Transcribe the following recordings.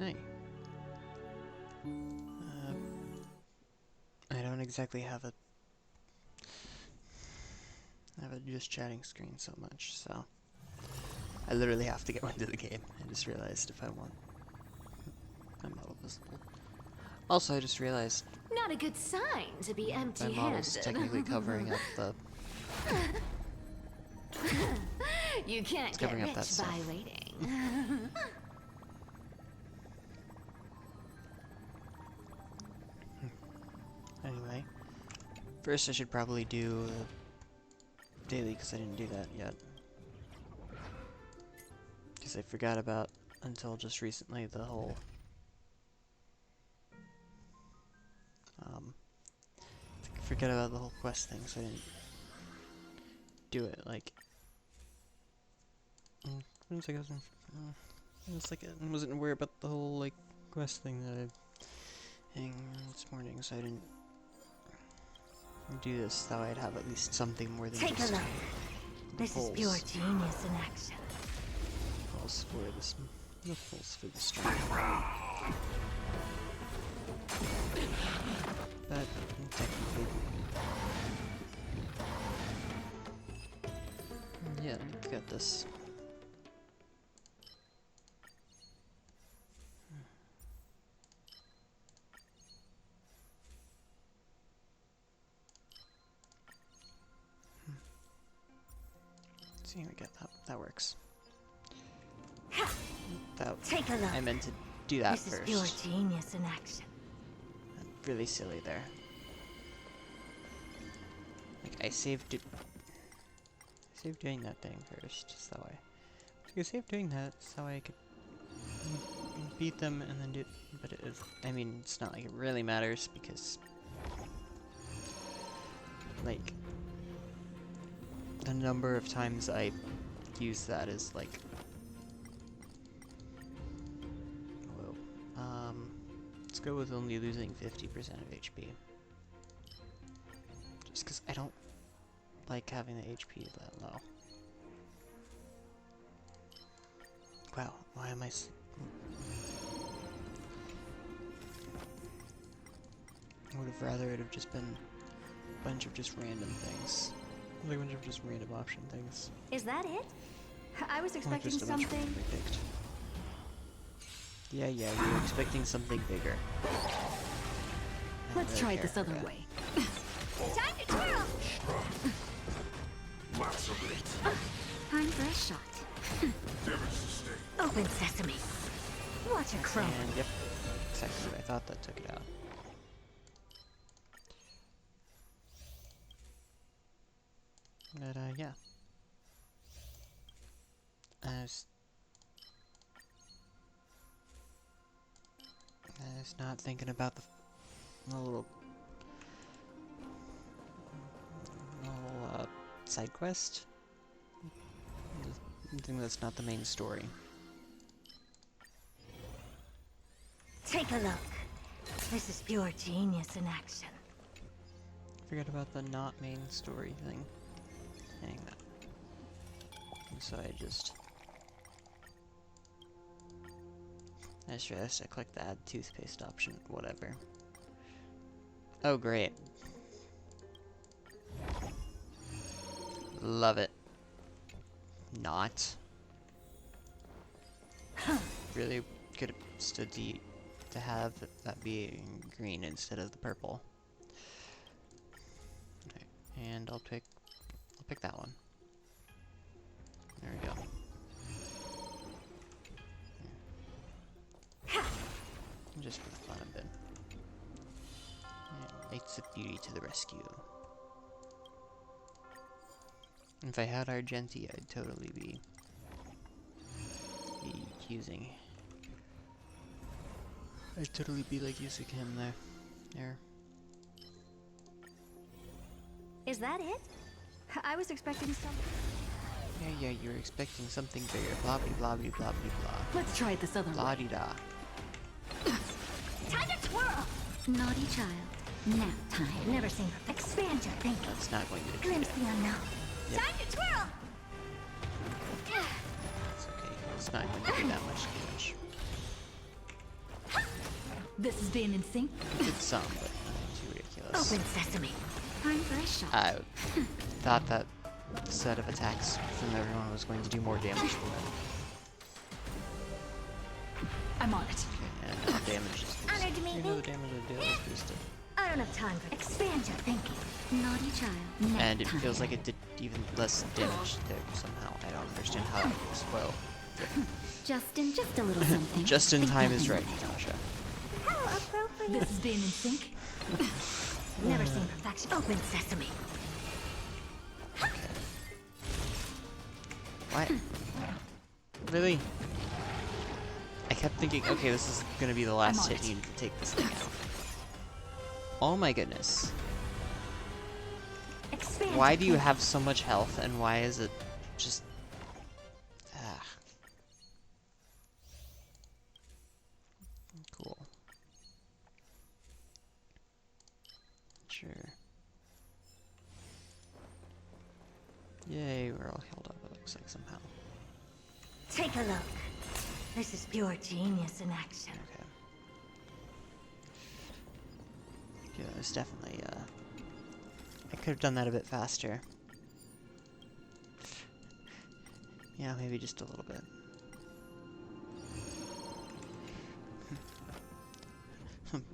Hey. I don't exactly have a just chatting screen so much, so I literally have to get into the game. I just realized if I want my model visible. Also, I just realized Not a good sign to be my empty-handed. model's technically covering up the You can't get covering up rich that stuff. by waiting. Anyway, first I should probably do daily because I didn't do that yet. Because I forgot about, until just recently, the whole I forgot about the whole quest thing, so I didn't do it. Like, it was like I wasn't aware about the whole like quest thing that I did this morning, so I didn't do this. That way I'd have at least something more than Take just a look. This is pure pulse. genius in action. Pulse for this, the pulse for the stream. But technically, yeah, let's get this. See, we got that. That works. That, Take a look. I meant to do that This first. is pure genius in action. Really silly there. Like, I saved doing that thing first, so that way. I saved doing that, so I could beat them and then do. But it is. I mean, it's not like it really matters because, like, the number of times I use that is like. Whoa. Let's go with only losing 50% of HP. Just because I don't like having the HP that low. Wow, why am I I would have rather it have just been a bunch of just random things. Like a bunch of just random option things. Is that it? I was Like expecting just a bunch of something. randomly picked. Yeah, you were expecting something bigger. Let's try it this other way. Time to twirl! Time for a shot. Open sesame. Watch it crow. And yep, exactly what I thought. That took it out. But yeah. I was not thinking about the little side quest. Something that's not the main story. Take a look. This is pure genius in action. Forget about the not main story thing. Hang that. And so I just realized I clicked the add toothpaste option. Whatever. Oh great. Love it. Not. Really could have stood to have that be green instead of the purple. Okay, and I'll pick that one. There we go. Just for the fun of it. And Knights of Beauty to the rescue. If I had Argenti, I'd totally be using. I'd totally be like using him there. Is that it? I was expecting something. Yeah, you were expecting something bigger. Blah blah blah blah blah blah. Let's try it this other Blah way. dee da. Time to twirl! Naughty child. Nap time. Never seen her. Expand your thinking. That's not going to do Glimpse it. the unknown. Yep. Time to twirl! It's okay. It's not going to do that much damage. This is being in sync. I did some, but nothing too ridiculous. Open sesame. Time for a shot. I thought that set of attacks from everyone was going to do more damage than that. I'm on it. Okay, and now damage is boosted. Honored to meet Even though me. the damage of the deal is boosted. I don't have time for expand your thinking. Naughty child. And it feels like it did even less damage there somehow. I don't understand how that was. Well, Justin, just a little something. just in time is right, Natasha. How appropriate. This is being in sync. Never seen perfection. Open sesame. Okay. What? Really? I kept thinking, okay, this is gonna be the last hit needed to take this thing out. Oh my goodness. Expand. Why do you have so much health, and why is it just... Ah. Cool. Sure. Yay, we're all healed up, it looks like, somehow. Take a look. This is pure genius in action. Okay. Yeah, it's definitely, I could have done that a bit faster. Yeah, maybe just a little bit.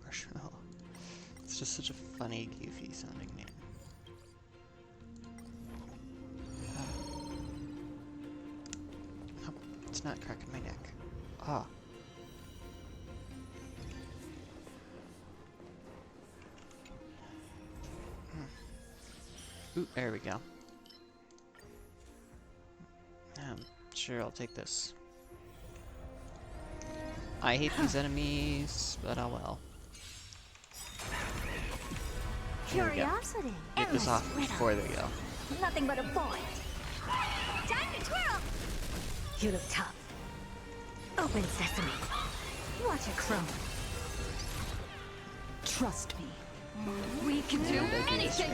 Marshmallow. It's just such a funny, goofy sounding name. Oh, it's not cracking my neck. Ah. Ooh, there we go. Sure, I'll take this. I hate these enemies, but oh well. There we go. Curiosity. Get this off before they go. Nothing but a point. Time to twirl. You look tough. Open sesame. Watch it crumble. Trust me. We can do anything.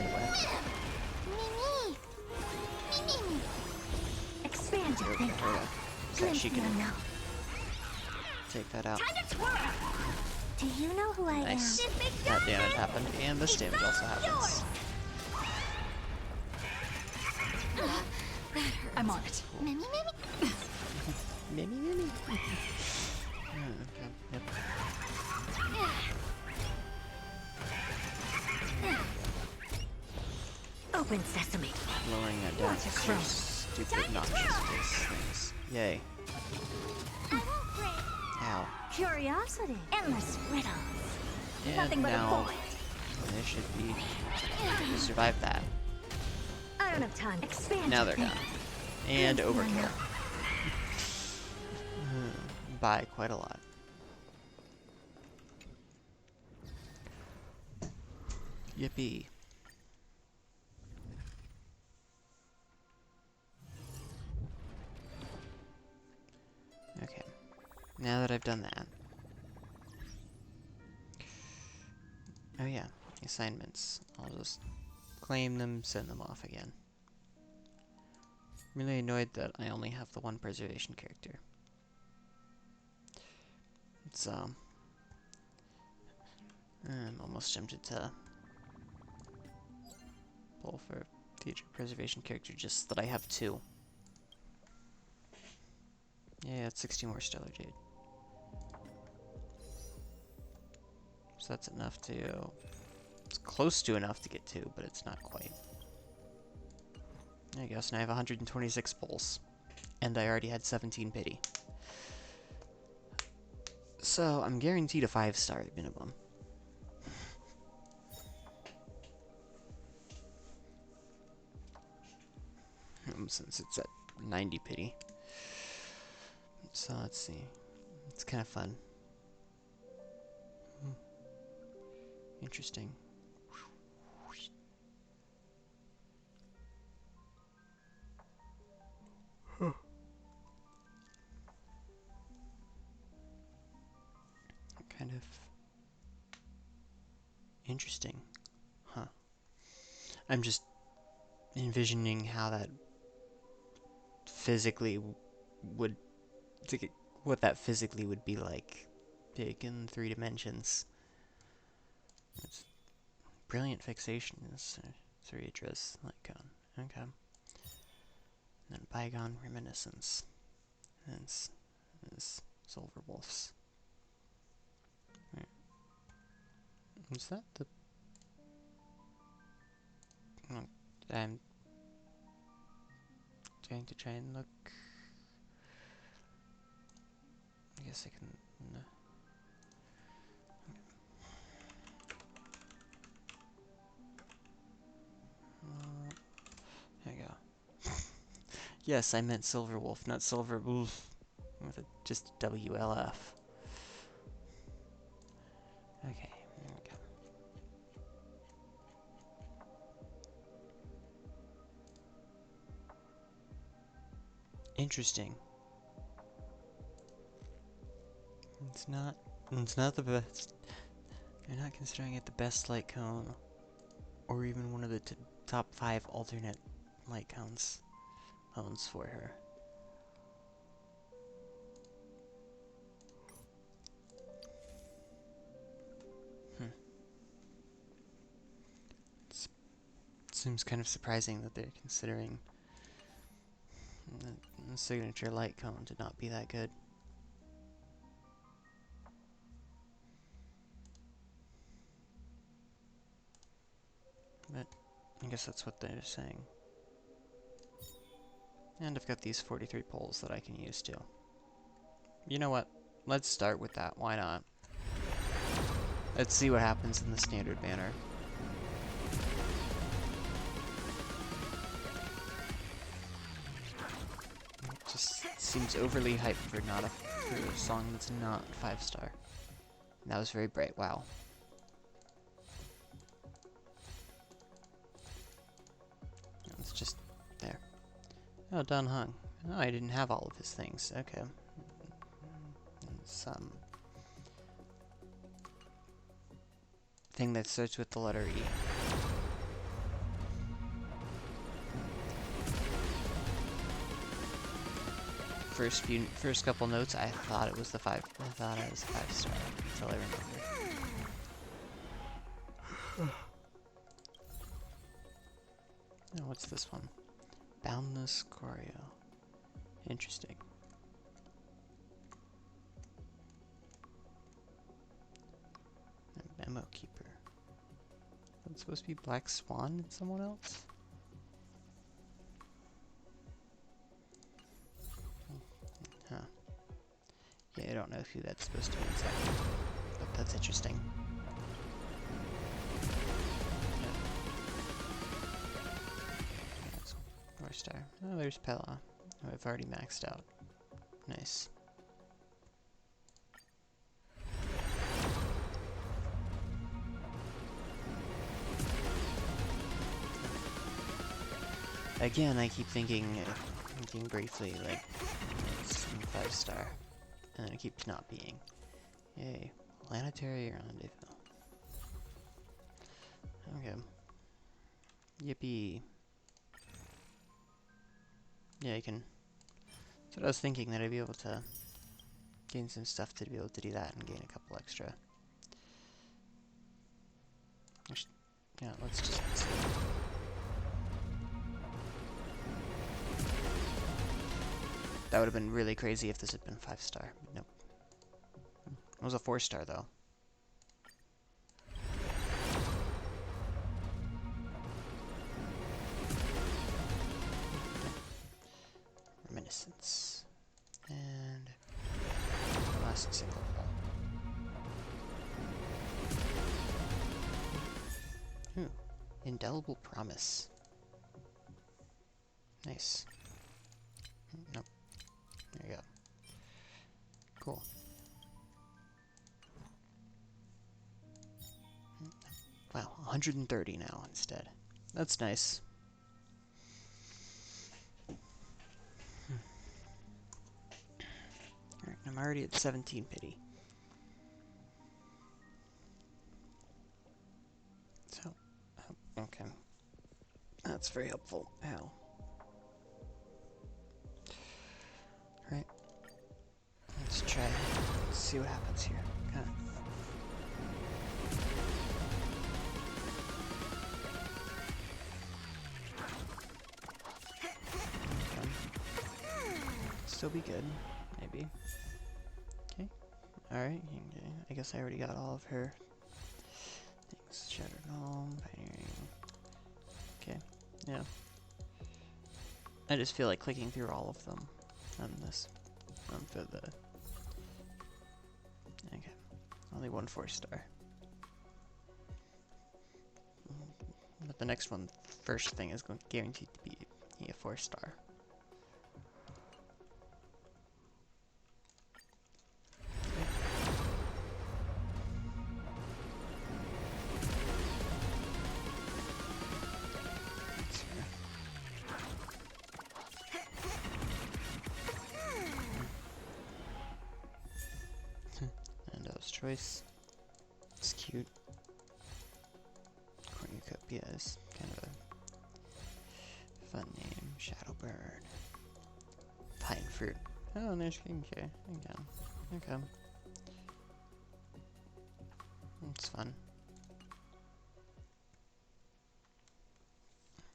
Expand your thinking. So she can Now. take that out. Time to twirl. Do you know who I Nice. am? That damage happened, and this damage also happens. I'm on it. Mimi. Okay. Yep. Open sesame. Lowering that down Watch it to crumble. stupid noxious face things. Yay. Ow. Curiosity. Endless riddles. And Nothing but a now point. they should be to survive that. I don't have time. Expand. Now your they're thinking. gone. And overkill. By quite a lot. Yippee. Okay. Now that I've done that. Oh yeah, assignments. I'll just claim them, send them off again. I'm really annoyed that I only have the one preservation character. It's I'm almost tempted to pull for future preservation character just that I have two. Yeah, it's 60 more Stellar Jade. So that's enough to... It's close to enough to get two, but it's not quite. I guess, and I have 126 pulls. And I already had 17 pity. So, I'm guaranteed a 5-star minimum. Since it's at 90 pity. So, let's see. It's kind of fun. Interesting. Kind of interesting. Huh. I'm just envisioning how that physically would... what that physically would be like big in 3 dimensions. It's brilliant fixation is 3 address icon. Okay. And then bygone reminiscence. And it's Silver Wolves. Right. Is that the? Oh, I'm going to try and look. I guess I can. No. There you go. Yes, I meant Silver Wolf, not Silver Wolf. With a, just WLF. Okay, there we go. Interesting. It's not. It's not the best. You're not considering it the best light cone, or even one of the top 5 alternate light cones for her. Seems kind of surprising that they're considering the signature light cone to not be that good. But I guess that's what they're saying. And I've got these 43 poles that I can use too. You know what? Let's start with that. Why not? Let's see what happens in the standard banner. It just seems overly hyped for a song that's not 5-star. That was very bright. Wow. It's just there. Oh, done hung. Oh, I didn't have all of his things. Okay. Some thing that starts with the letter E. First couple notes, I thought it was a 5-star until I remembered. Now, what's this one? Boundless Choreo. Interesting. And Memo Keeper. That's supposed to be Black Swan and someone else? Huh. Yeah, I don't know who that's supposed to be exactly. But that's interesting. 4-star. Oh, there's Pella, who I've already maxed out. Nice. Again, I keep thinking briefly, like, it's 5-star. And then it keeps not being. Yay. Planetary Rendezvous. Okay. Yippee. Yeah, you can. That's what I was thinking, that I'd be able to gain some stuff to be able to do that and gain a couple extra. Yeah, let's just see. That would have been really crazy if this had been 5-star. Nope. It was a 4-star though. Reminiscence. And last single hole. Ooh. Indelible Promise. Nice. Nope. There you go. Cool. Wow, 130 now instead. That's nice. Alright, I'm already at 17 pity. So, okay. That's very helpful. How? Right. Let's try. Let's see what happens here. Huh. Okay. Still be good, maybe. Okay. Alright, I guess I already got all of her things. Shattered Home, Pioneering. Okay, yeah. I just feel like clicking through all of them on this. For the... Okay. Only one 4-star. But the next one, first thing, is going guaranteed to be a 4-star. Nando's Choice. It's cute. Cornucopia is kind of a fun name. Shadowbird. Pine Fruit. Oh, and there's skincare. Again. Okay. It's fun.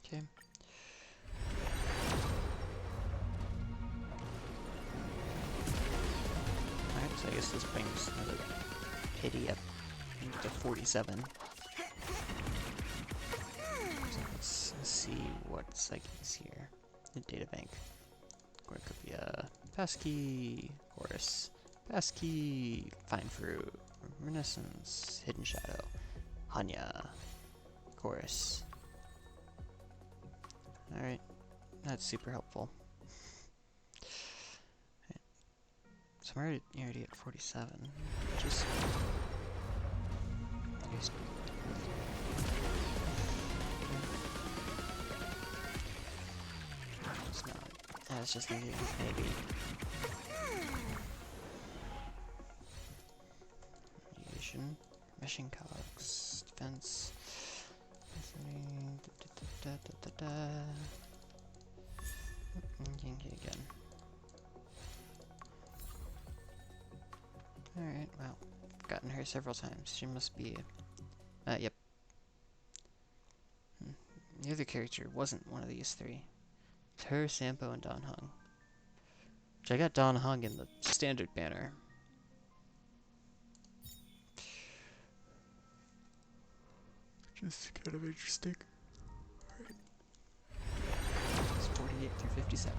Okay. Alright, so I guess this brings another pity up to 47. So let's see what psychics here. The databank. Cornucopia. Passkey. Chorus. Passkey. Fine Fruit. Renaissance. Hidden Shadow. Hanya. Chorus. Alright. That's super helpful. So I'm already at 47. Just... It's not. I was just thinking maybe... Aviation. Meshing cogs. Defense. Again. Alright, well, I've gotten her several times. She must be... yep. The other character wasn't one of these three. It's her, Sampo, and Don Hung. Which I got Don Hung in the standard banner. Just kind of interesting. Alright. It's 48 through 57.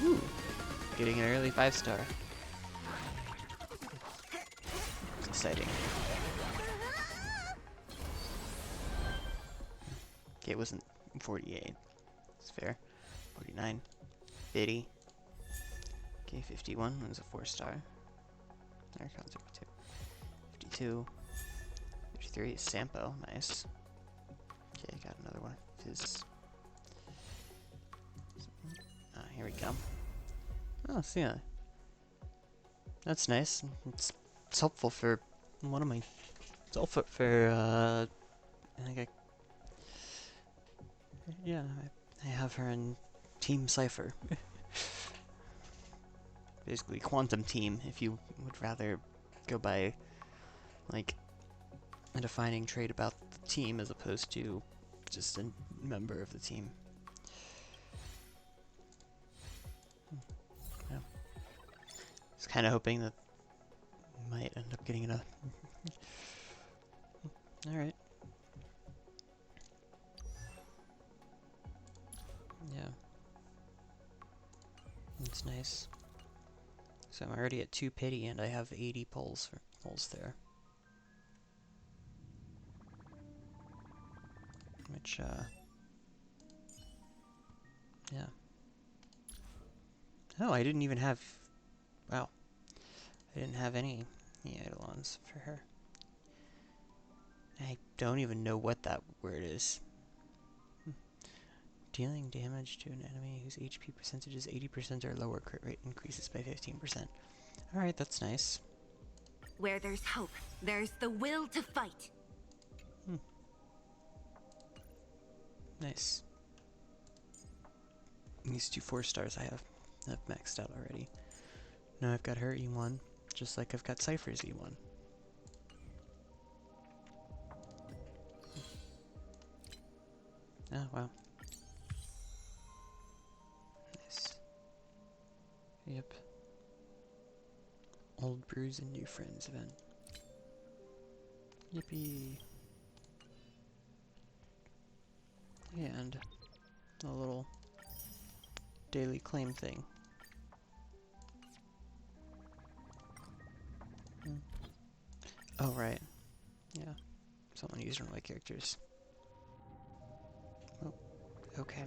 Ooh! Getting an early 5-star. It's exciting. Okay, it wasn't 48. It's fair. 49. 50. Okay, 51 was a 4-star. There comes 52. 52. 53 is Sampo. Nice. Okay, got another one of his. Here we go. Oh, so yeah. That's nice. It's helpful for one of my... It's helpful for, I think I... Yeah, I have her in Team Cypher. Basically, Quantum Team, if you would rather go by, like, a defining trait about the team as opposed to just a member of the team. Yeah. I was kind of hoping that I might end up getting enough. Alright. Yeah. That's nice. So I'm already at 2 pity and I have 80 pulls there. Which, yeah. Oh, I didn't even have... Wow. I didn't have any Eidolons for her. I don't even know what that word is. Dealing damage to an enemy whose HP percentage is 80% or lower, crit rate increases by 15%. Alright, that's nice. Where there's hope, there's the will to fight. Nice. These two 4-stars I have maxed out already. Now I've got her E1, just like I've got Cypher's E1. Oh, wow. Nice. Yep. Old brews and new friends event. Yippee! And a little daily claim thing. Oh, right. Yeah. Someone used one of my characters. Oh, okay.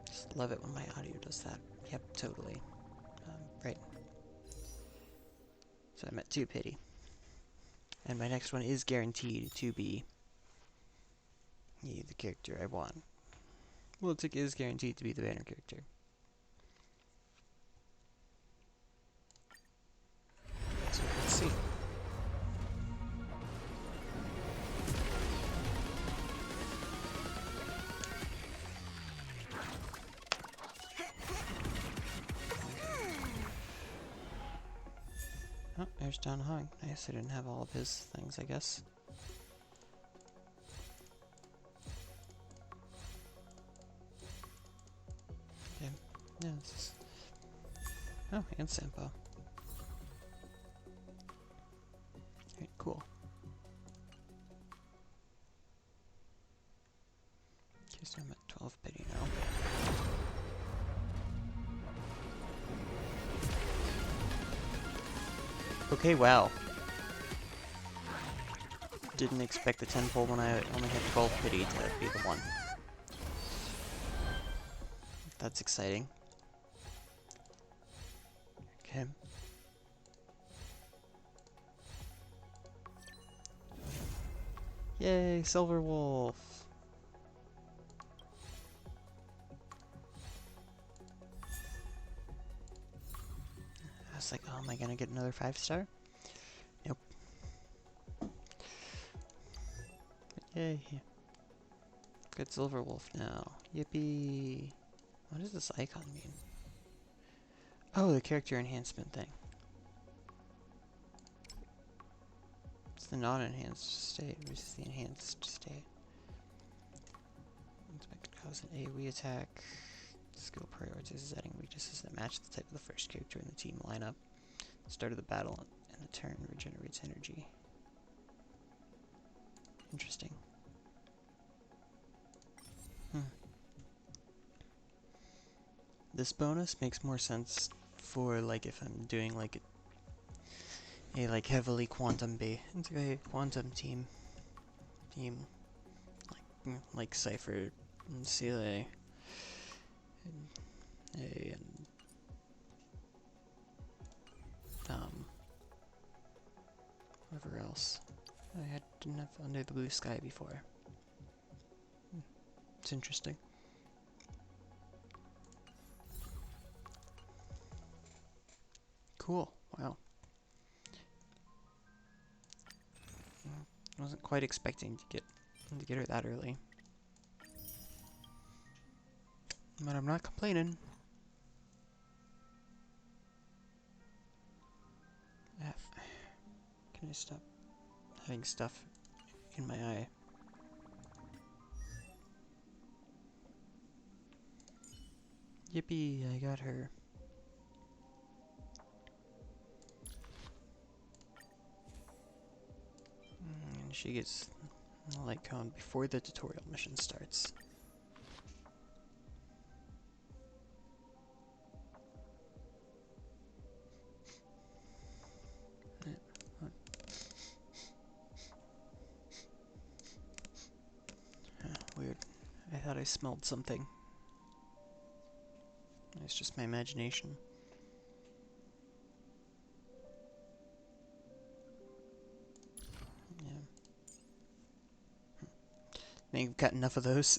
Just love it when my audio does that. Yep, totally. Right. So I'm at 2 pity. And my next one is guaranteed to be the character I want. Well, it is guaranteed to be the banner character. So let's see. Oh, there's Don Hong. Nice, I didn't have all of his things, I guess. Okay. Yeah, this is... Oh, and Sampo. Alright, cool. Okay, so I'm at 12 pity now. Okay, wow. Didn't expect the 10 pull when I only had 12 pity to be the one. That's exciting. Okay. Yay, Silver Wolf! I was like, oh, am I gonna get another 5-star? Nope. Yay. Good Silver Wolf now. Yippee! What does this icon mean? Oh, the character enhancement thing. It's the non-enhanced state versus the enhanced state. Let's make it cause an AoE attack. Skill prioritizes adding weaknesses that match the type of the first character in the team lineup. Start of the battle and the turn regenerates energy. Interesting. This bonus makes more sense for like if I'm doing like a like heavily quantum quantum team like Cypher and CLA and A and whatever else. Didn't have Under the Blue Sky before. It's interesting. Cool. Wow. I wasn't quite expecting to get her that early. But I'm not complaining. Can I stop having stuff in my eye? Yippee, I got her. And she gets a light cone before the tutorial mission starts. Weird. I thought I smelled something. It's just my imagination. Yeah. I think I've got enough of those.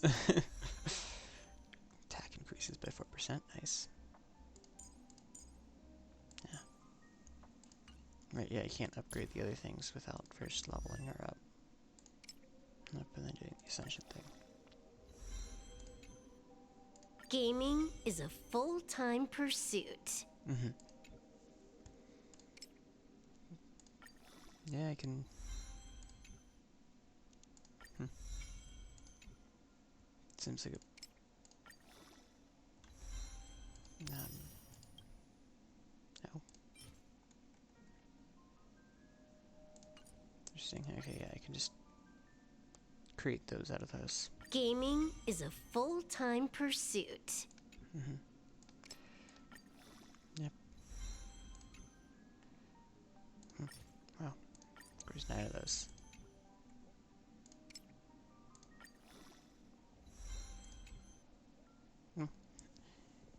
Attack increases by 4%. Nice. Yeah. Right, yeah, I can't upgrade the other things without first leveling her up. Nope, and then doing the Ascension thing. Gaming is a full-time pursuit. Mm-hmm. Yeah, I can... Seems like a... no. Interesting. Okay, yeah, I can just create those out of those. Gaming is a full-time pursuit. Yep. Wow. There's 9 of those.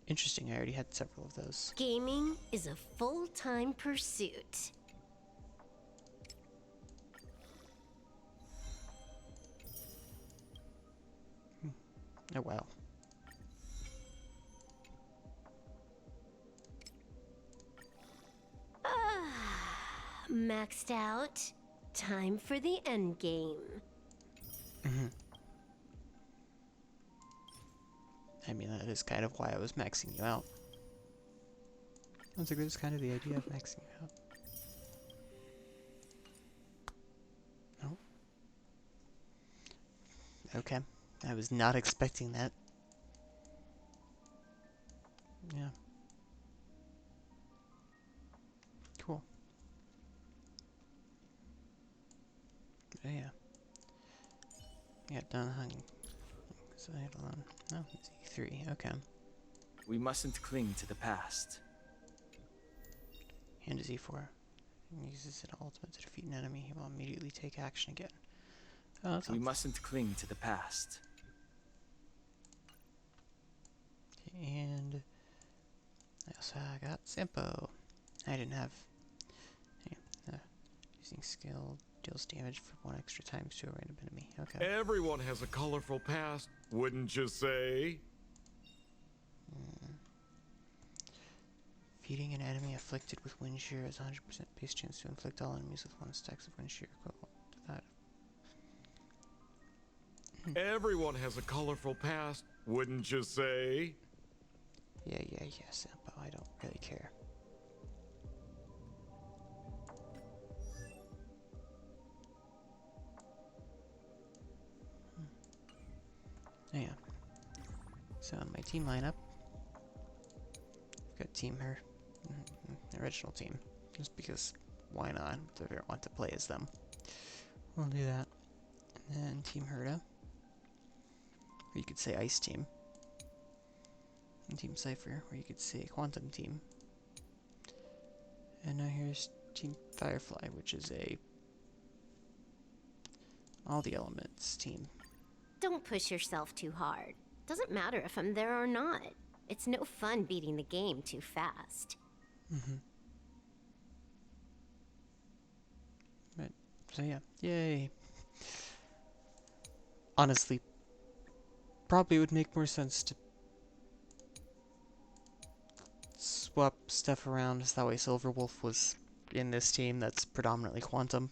Interesting, I already had several of those. Gaming is a full-time pursuit. Oh, wow. Maxed out. Time for the end game. I mean, that is kind of why I was maxing you out. That's a good, it's kind of the idea of maxing you out. Oh. Okay. I was not expecting that. Yeah. Cool. Oh, yeah. Yeah, done hunting. So I had alone. No, Z3. Okay. We mustn't cling to the past. Hand to Z4. Uses it ultimate to defeat an enemy. He will immediately take action again. Oh, that's We helpful. mustn't cling to the past. And I also got Sampo. I didn't have. Using skill deals damage for 1 extra times to a random enemy. Okay. Everyone has a colorful past, wouldn't you say? Feeding an enemy afflicted with wind shear has 100% base chance to inflict all enemies with 1 stacks of wind shear equivalent to that. Everyone has a colorful past, wouldn't you say? Yeah, Sampo. I don't really care. Oh, yeah. So on my team lineup, I've got team her, the original team, just because why not? If I want to play as them, we'll do that. And then team Herda, or you could say Ice Team, and team Cypher, or you could say Quantum Team. And now here's team Firefly, which is a all the elements team. Don't push yourself too hard. Doesn't matter if I'm there or not. It's no fun beating the game too fast. But so yeah, yay. Honestly, probably would make more sense to swap stuff around, so that way Silverwolf was in this team that's predominantly Quantum.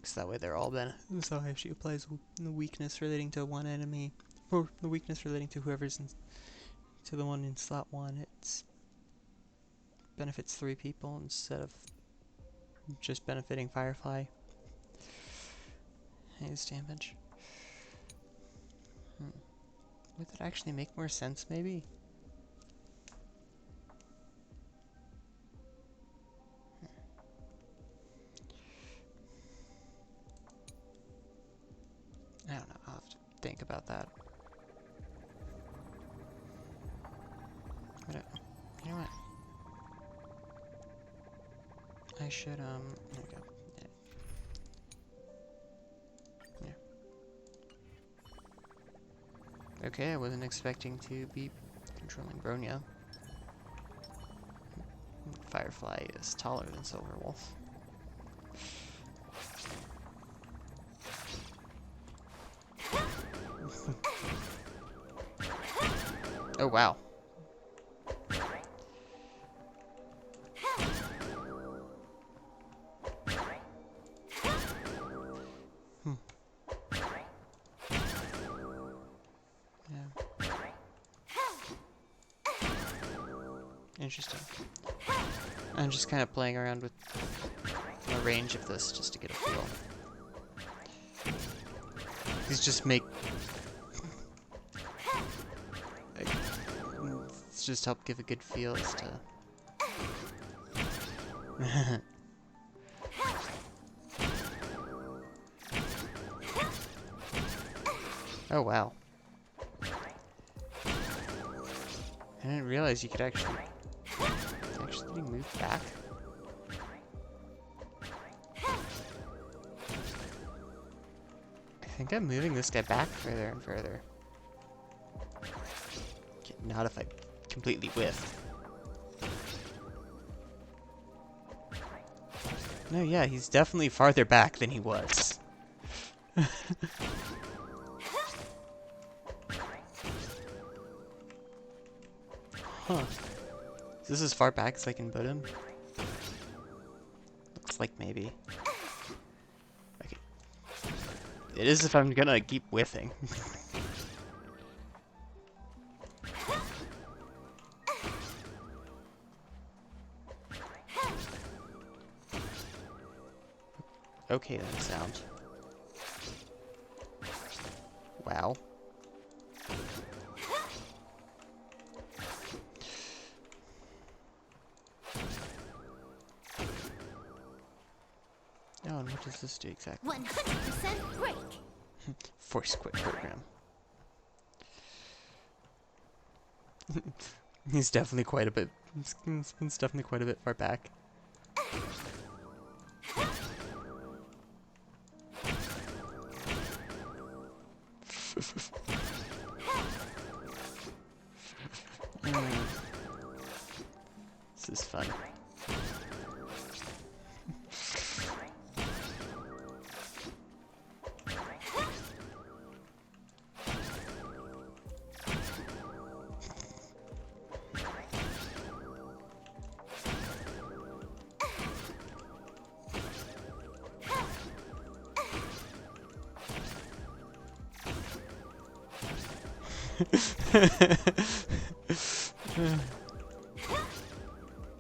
So that way they're all so if she applies the weakness relating to one enemy, or the weakness relating to whoever's to the one in slot 1, it's benefits 3 people instead of just benefiting Firefly. Haze damage. Would that actually make more sense, maybe? I don't know, I'll have to think about that. But, you know what? I should, there we go. Yeah. Okay, I wasn't expecting to be controlling Bronya. Firefly is taller than Silverwolf. Oh, wow. Hmm. Yeah. Interesting. I'm just kind of playing around with the range of this just to get a feel. These just make... It's just help give a good feel as to... Oh, wow. I didn't realize you could actually move back. I think I'm moving this guy back further and further. Okay, not if I completely whiff. No, yeah, he's definitely farther back than he was. Huh. Is this as far back as I can put him? Looks like maybe. Okay. It is if I'm gonna keep whiffing. Okay then, sound. Wow. Oh, and what does this do exactly? 100% break. Force quit program. He's definitely quite a bit. It's definitely quite a bit far back. This is fun.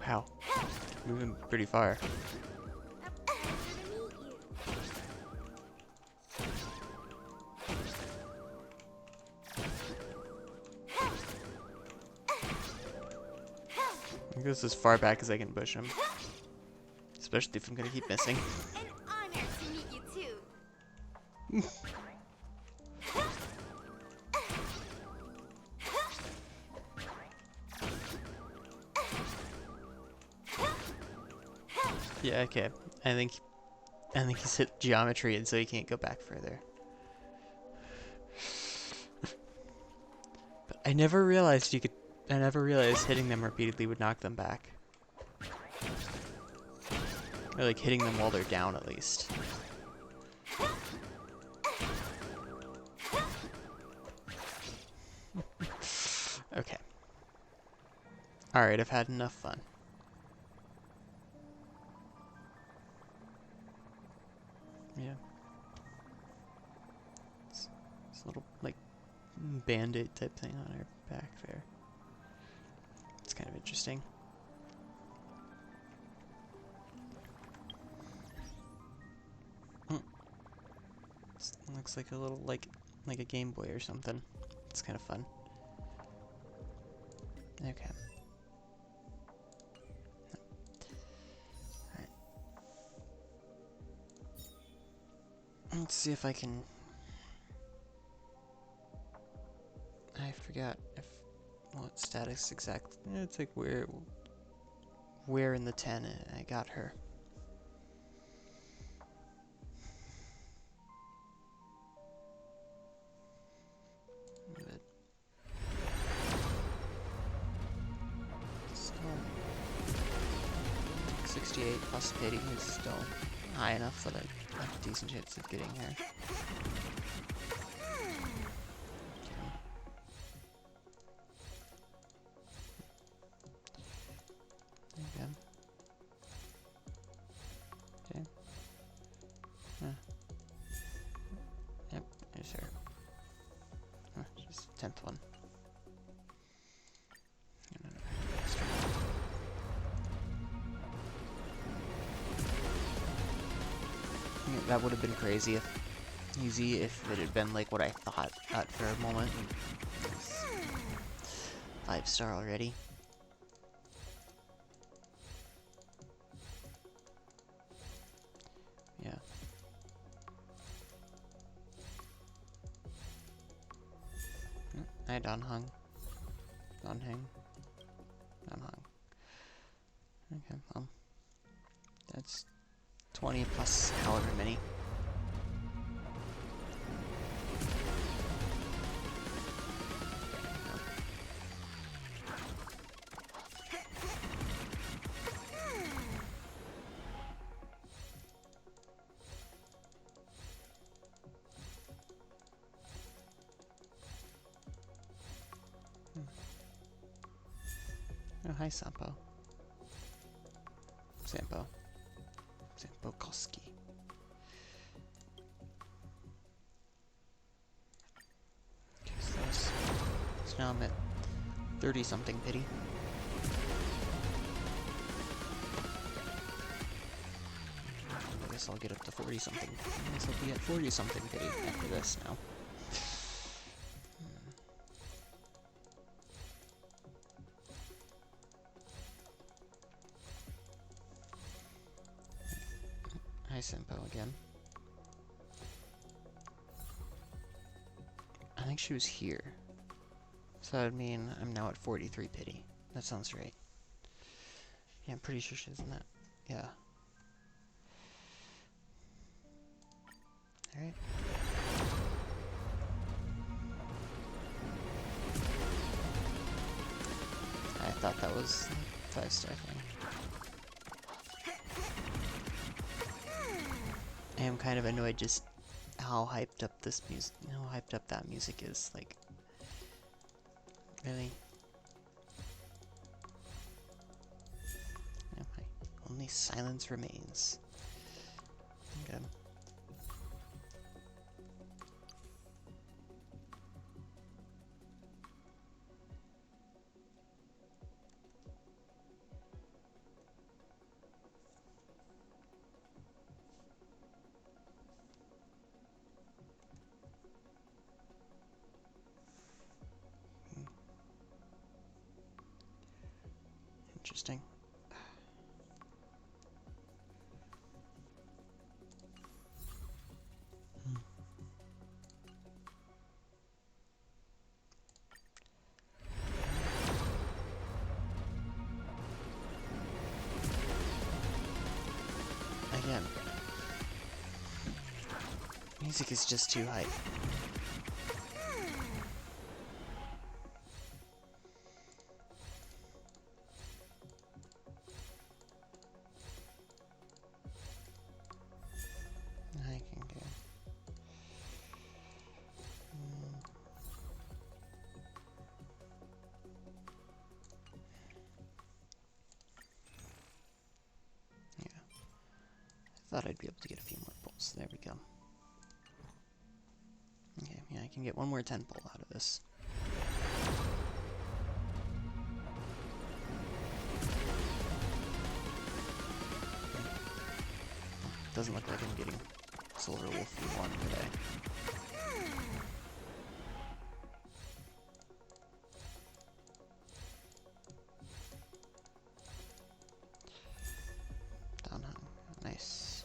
Wow. Moving pretty far. I think this is as far back as I can push him. Especially if I'm gonna keep missing. An honor to meet you too. Yeah, okay. I think he's hit geometry and so he can't go back further. But I never realized hitting them repeatedly would knock them back. Or like hitting them while they're down at least. Okay. Alright, I've had enough fun. Yeah. It's a little, like, band-aid type thing on her back there. It's kind of interesting. Looks like a little, like a Game Boy or something. It's kind of fun. Okay. Alright. Let's see if I can... I forgot what status exactly. It's like where in the 10 I got her. But still 68 plus pity is still high enough that I have a decent chance of getting her. 10th one. Yeah, that would have been easy if it had been like what I thought at for a moment. 5-star already. Yeah. Hi, Donhung. Donhang. Donhung. Okay, well. That's 20 plus however many. Oh, hi, Sampo. Sampo. Sampo Koski. Okay, so now I'm at 30-something pity. I guess I'll get up to 40-something. I guess I'll be at 40-something pity after this now. Hi, Simpo again. I think she was here. So that would mean I'm now at 43 pity. That sounds right. Yeah, I'm pretty sure she's in that. Yeah. Alright. I thought that was a 5-star thing. I am kind of annoyed just how hyped up this music, how hyped up that music is. Like, really? Okay. Only silence remains. Okay. Interesting. Again, music is just too hype. I can go. Yeah. I thought I'd be able to get a few more pulls. There we go. Okay, yeah, I can get one more 10 pull out of this. Doesn't look like I'm getting Silver Wolf 1 today. Downhung. Nice.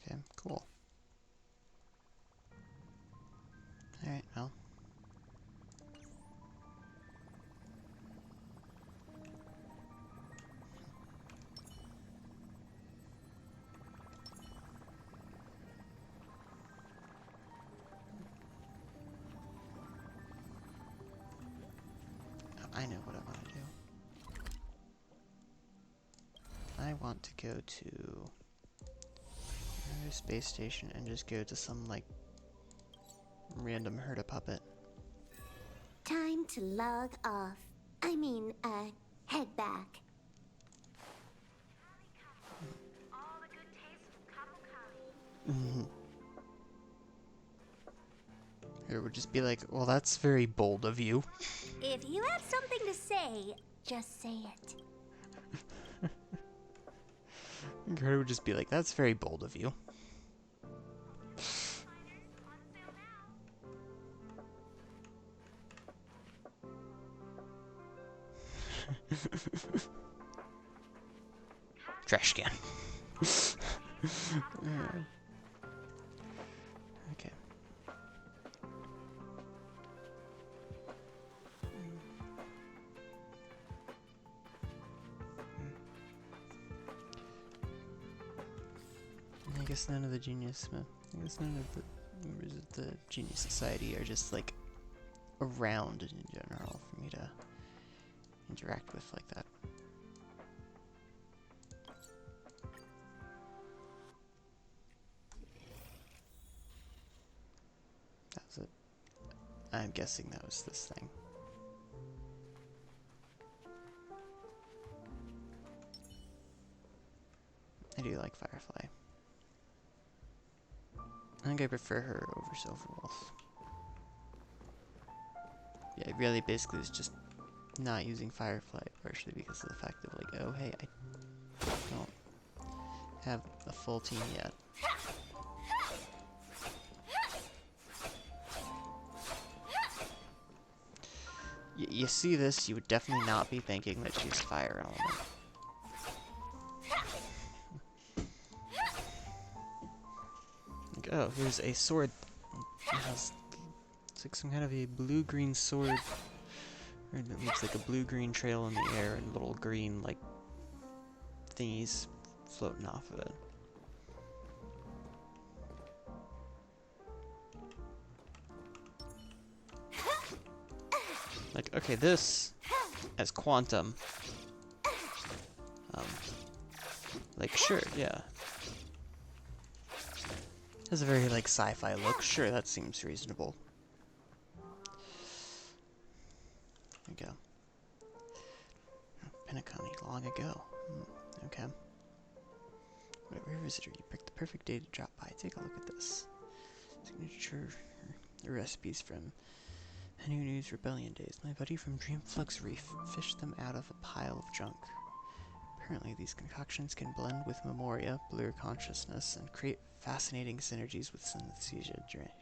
Okay, cool. Alright, well. I know what I want to do. I want to go to another space station and just go to some, like, random herda puppet. Time to log off. I mean, head back. All the would just be like, well, that's very bold of you. If you have something to say, just say it. Gerda would just be like, that's very bold of you. Trash can. Okay. I guess none of the genius, I guess none of the members of the Genius Society are just like around in general for me to interact with like that. That was it. I'm guessing that was this thing. I do like Firefly. I think I prefer her over Silverwolf. Yeah, it really basically is just not using Firefly, partially because of the fact of like, oh hey, I don't have a full team yet. You see this, you would definitely not be thinking that she's Fire Element. Like, oh, here's a sword. It has, it's like some kind of a blue-green sword. Or it looks like a blue-green trail in the air and little green, like, thingies floating off of it. Like, okay, this as Quantum. Like, sure, yeah. Has a very, like, sci-fi look. Sure, that seems reasonable. There we go. Penacony, long ago. Okay. Whatever visitor, you picked the perfect day to drop by. Take a look at this. Signature recipes from New News Rebellion days. My buddy from Dreamflux Reef fished them out of a pile of junk. Apparently, these concoctions can blend with memoria, blur consciousness, and create fascinating synergies with synesthesia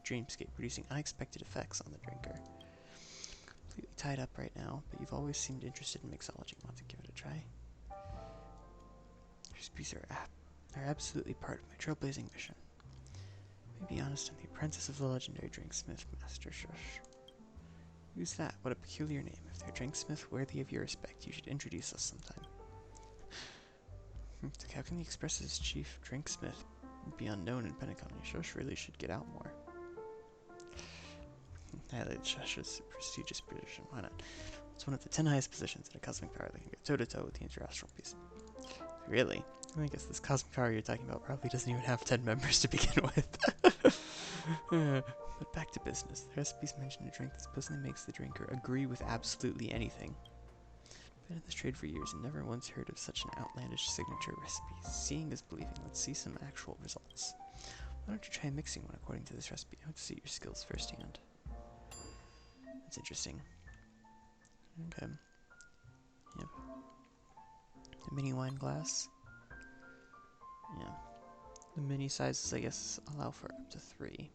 dreamscape, producing unexpected effects on the drinker. Completely tied up right now, but you've always seemed interested in mixology. Want to give it a try? Recipes are absolutely part of my trailblazing mission. To be honest, I'm the apprentice of the legendary drinksmith, Master Shush. Who's that? What a peculiar name. If they're drinksmith worthy of your respect, you should introduce us sometime. How can the Express's chief drinksmith be unknown in Penacony? Shush really should get out more. Highlight Shush's prestigious position. Why not? It's one of the 10 highest positions in a cosmic power that can go toe-to-toe with the interastral piece. Really? I guess this cosmic power you're talking about probably doesn't even have 10 members to begin with. But back to business. The recipes mention a drink that supposedly makes the drinker agree with absolutely anything. Been in this trade for years and never once heard of such an outlandish signature recipe. Seeing is believing. Let's see some actual results. Why don't you try mixing one according to this recipe? I want to see your skills firsthand. That's interesting. Okay. Yep. A mini wine glass. Yeah. The mini sizes, I guess, allow for up to 3.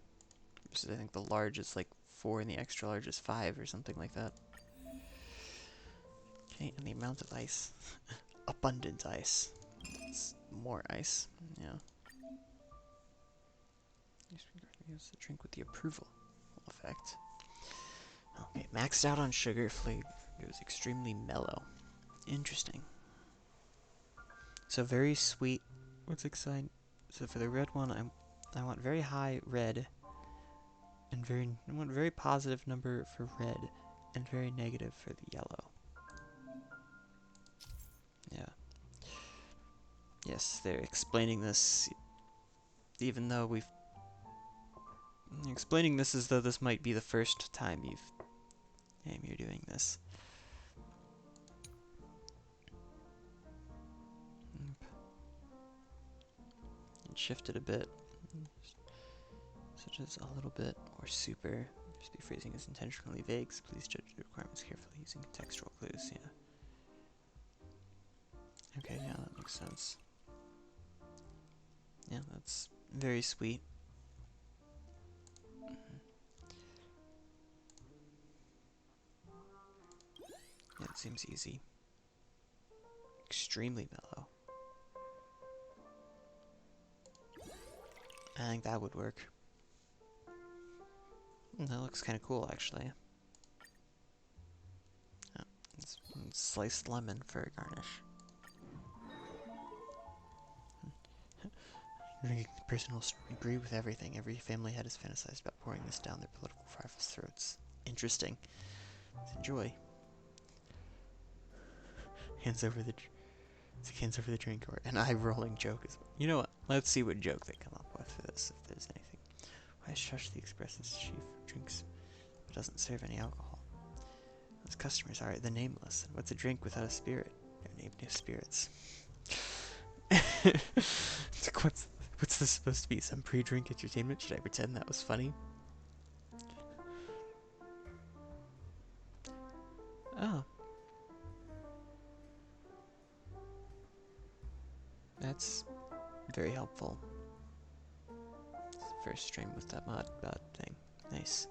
Versus I think the large is like 4 and the extra large is 5 or something like that. Okay, and the amount of ice. Abundant ice. It's more ice. Yeah. Use the drink with the approval effect. Okay, maxed out on sugar, flavor goes extremely mellow. Interesting. So very sweet. What's exciting? So for the red one, I want very high red, and I want very positive number for red, and very negative for the yellow. Yeah. Yes, they're explaining this, even though we've explaining this as though this might be the first time you're doing this. And shift it a bit, such as a little bit or super. Recipe phrasing is intentionally vague, so please judge the requirements carefully using contextual clues. Yeah. Okay, yeah, that makes sense. Yeah, that's very sweet. Yeah, it seems easy. Extremely mellow. I think that would work. That looks kind of cool, actually. Oh, it's sliced lemon for a garnish. Personal agree with everything. Every family head has fantasized about pouring this down their political rivals' throats. Interesting. Let's enjoy. Hands over the drink, or an eye-rolling joke is. You know what? Let's see what joke they come up with for this, if there's anything. Why Shush the Express's chief drinks but doesn't serve any alcohol? Those customers are the nameless. And what's a drink without a spirit? They're named no spirits. What's this supposed to be? Some pre-drink entertainment? Should I pretend that was funny? Oh. That's very helpful. First stream with that mod thing. Nice.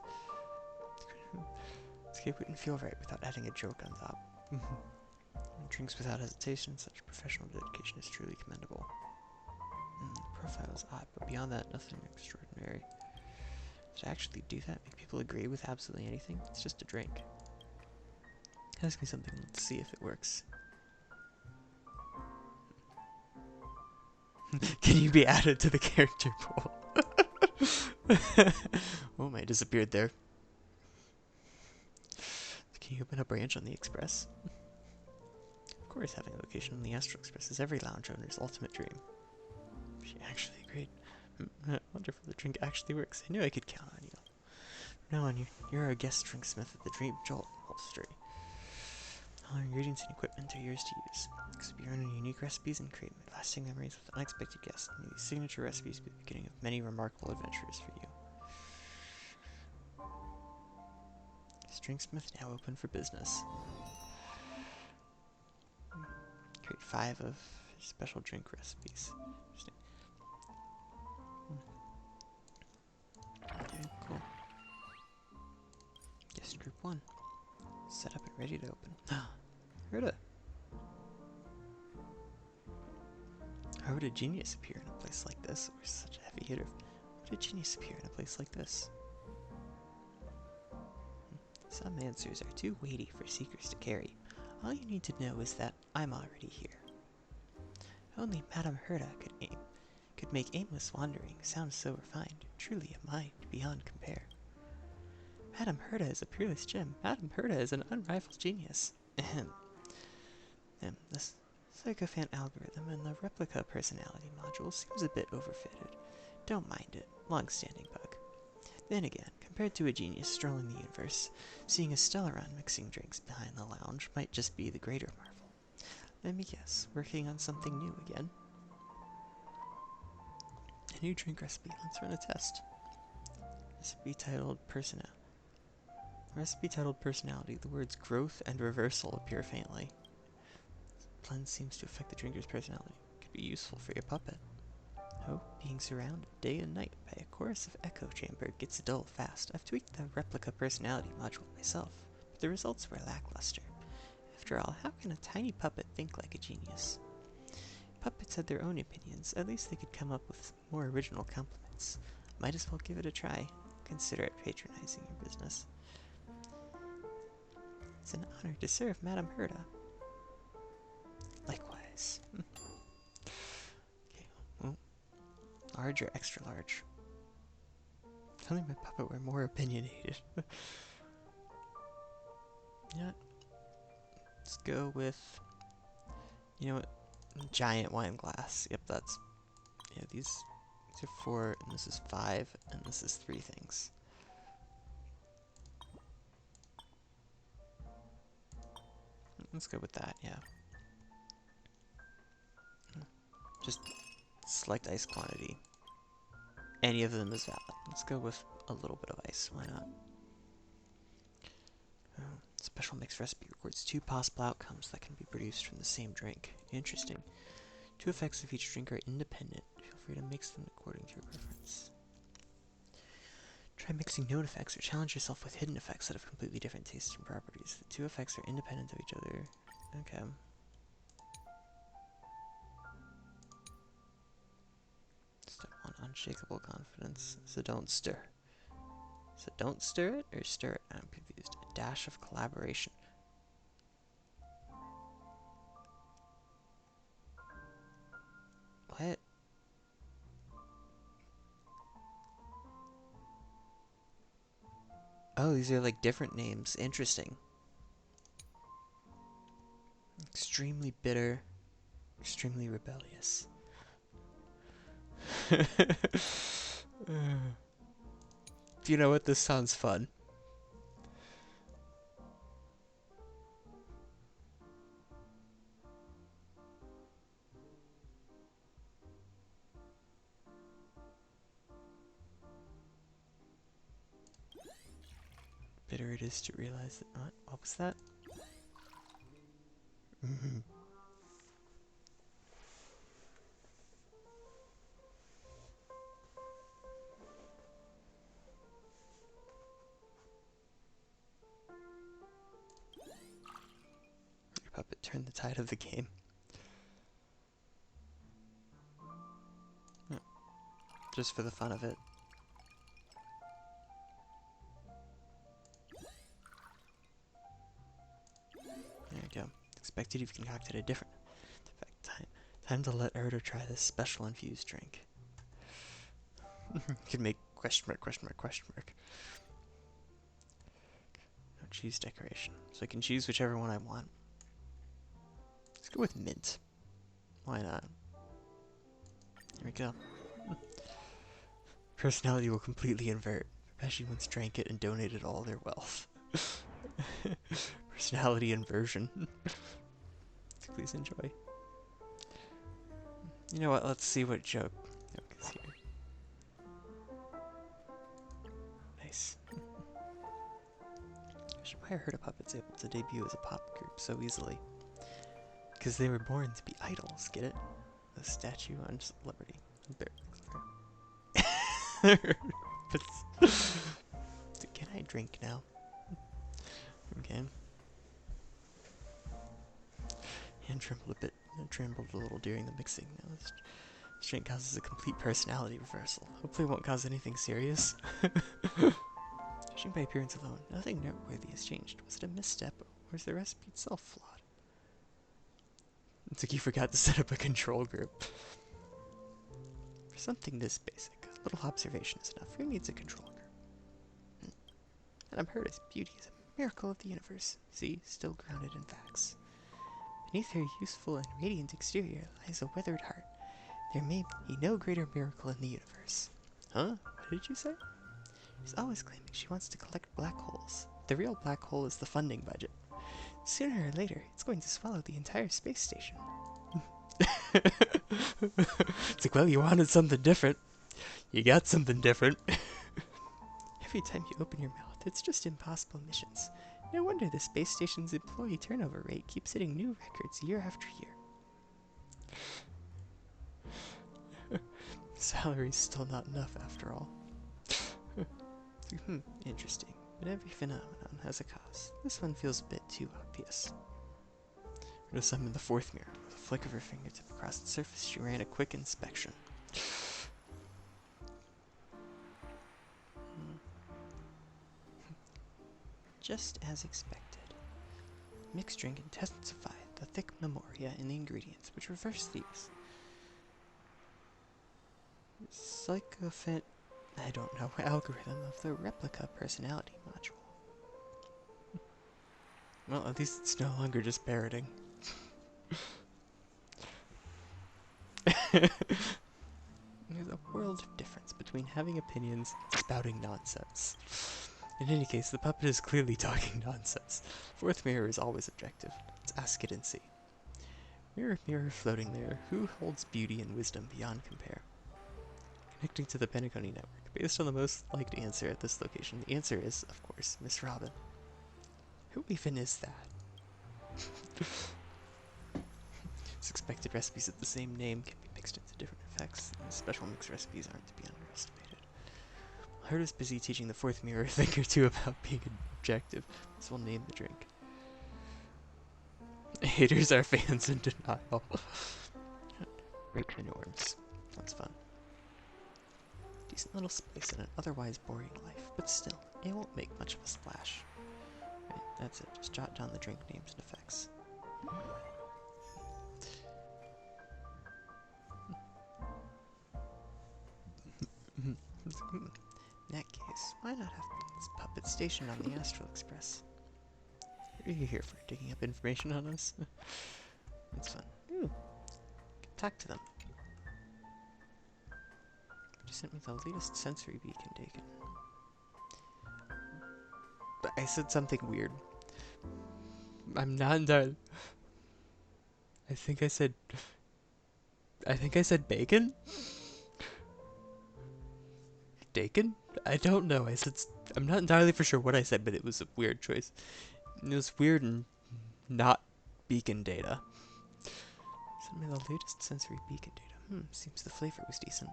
Escape wouldn't feel right without adding a joke on top. Drinks without hesitation, such professional dedication is truly commendable. The profile is odd, but beyond that, nothing extraordinary. To actually do that, make people agree with absolutely anything? It's just a drink. Ask me something, let's see if it works. Can you be added to the character pool? Oh, my disappeared there. Can you open a branch on the Express? Of course, having a location on the Astral Express is every lounge owner's ultimate dream. She actually agreed. Wonderful, the drink actually works. I knew I could count on you. From now on, you're our guest drinksmith at the Dream Jolt Upholstery. All our ingredients and equipment are yours to use. Explore your own unique recipes and create lasting memories with unexpected guests. May these signature recipes be the beginning of many remarkable adventures for you. Drinksmith now open for business. Create 5 of special drink recipes. Interesting. Okay, cool. Guest group 1. Set up and ready to open. Herda! How would a genius appear in a place like this? We're such a heavy hitter. How would a genius appear in a place like this? Some answers are too weighty for seekers to carry. All you need to know is that I'm already here. Only Madame Herda could make aimless wandering sound so refined, truly a mind beyond compare. Madame Herda is a peerless gem. Madame Herda is an unrivaled genius. Ahem. The Psychophant algorithm and the replica personality module seems a bit overfitted. Don't mind it. Long-standing bug. Then again, compared to a genius strolling the universe, seeing a Stellaron mixing drinks behind the lounge might just be the greater marvel. Let me guess, working on something new again? A new drink recipe. Let's run a test. Recipe titled Personality. The words growth and reversal appear faintly. This blend seems to affect the drinker's personality. Could be useful for your puppet. Oh, being surrounded day and night by a chorus of echo chamber gets dull fast. I've tweaked the replica personality module myself, but the results were lackluster. After all, how can a tiny puppet think like a genius? Puppets had their own opinions. At least they could come up with more original compliments. Might as well give it a try. Consider it patronizing your business. It's an honor to serve Madame Herda. Likewise. Okay, well, large or extra large? Tell me my puppet were more opinionated. Yeah. Let's go with, you know what, giant wine glass. Yep, that's, yeah, these are 4, and this is 5, and this is 3 things. Let's go with that, yeah. Just select ice quantity. Any of them is valid. Let's go with a little bit of ice, why not? Special mix recipe records 2 possible outcomes that can be produced from the same drink. Interesting. 2 effects of each drink are independent. Feel free to mix them according to your preference. Try mixing known effects or challenge yourself with hidden effects that have completely different tastes and properties. The 2 effects are independent of each other. Okay. Step 1, unshakable confidence. So don't stir. So don't stir it or stir it? I'm confused. A dash of collaboration. What? Oh, these are like different names. Interesting. Extremely bitter. Extremely rebellious. Do you know what? This sounds fun. Bitter it is to realize that. What was that? Your puppet turned the tide of the game. Oh, just for the fun of it. There you go. Expected you've concocted a different effect. Time to let Erdo try this special infused drink. You can make question mark, question mark, question mark. No cheese decoration. So I can choose whichever one I want. Let's go with mint. Why not? Here we go. Personality will completely invert. Pesci once drank it and donated all their wealth. Personality inversion. So please enjoy. You know what? Let's see what joke is here. Nice. Why are Herda Puppets able to debut as a pop group so easily? Because they were born to be idols, get it? A statue on celebrity. Can I drink now? Okay. Hand trembled a bit. Trembled a little during the mixing. Now this drink causes a complete personality reversal. Hopefully it won't cause anything serious. Judging by appearance alone, nothing noteworthy has changed. Was it a misstep, or is the recipe itself flawed? It's like you forgot to set up a control group. For something this basic, a little observation is enough. Who needs a control group? And I'm heard as beauty is a miracle of the universe. See, still grounded in facts. Beneath her youthful and radiant exterior lies a weathered heart. There may be no greater miracle in the universe. Huh? What did you say? She's always claiming she wants to collect black holes. The real black hole is the funding budget. Sooner or later, it's going to swallow the entire space station. It's like, well, you wanted something different. You got something different. Every time you open your mouth, it's just impossible missions. No wonder the space station's employee turnover rate keeps hitting new records year after year. Salary's still not enough after all. Interesting. But every phenomenon has a cause. This one feels a bit too obvious. We're to summon the fourth mirror. With a flick of her fingertip across the surface, she ran a quick inspection. Just as expected. Mixed drink intensified the thick memoria in the ingredients, which reverse these. Psychophet. I don't know, algorithm of the replica personality module. Well, at least it's no longer just parroting. There's a world of difference between having opinions and spouting nonsense. In any case, the puppet is clearly talking nonsense. Fourth mirror is always objective. Let's ask it and see. Mirror, mirror floating there, who holds beauty and wisdom beyond compare? Connecting to the Pentagony network. Based on the most liked answer at this location, the answer is, of course, Miss Robin. Who even is that? Expected recipes of the same name can be mixed into different effects, and special mixed recipes aren't to be underestimated. Herda's busy teaching the fourth mirror a thing or two about being objective, so we'll name the drink. Haters are fans in denial. Break the norms. That's fun. Decent little spice in an otherwise boring life, but still, it won't make much of a splash. Right, that's it. Just jot down the drink names and effects. In that case, why not have this puppet stationed on the Astral Express? What are you here for? Digging up information on us? That's fun. Ooh. Talk to them. You sent me the latest sensory beacon taken. But I said something weird. I'm not done. I think I said bacon? Dakin? I don't know. I'm not entirely for sure what I said, but it was a weird choice. It was weird and not beacon data. Send me the latest sensory beacon data. Seems the flavor was decent.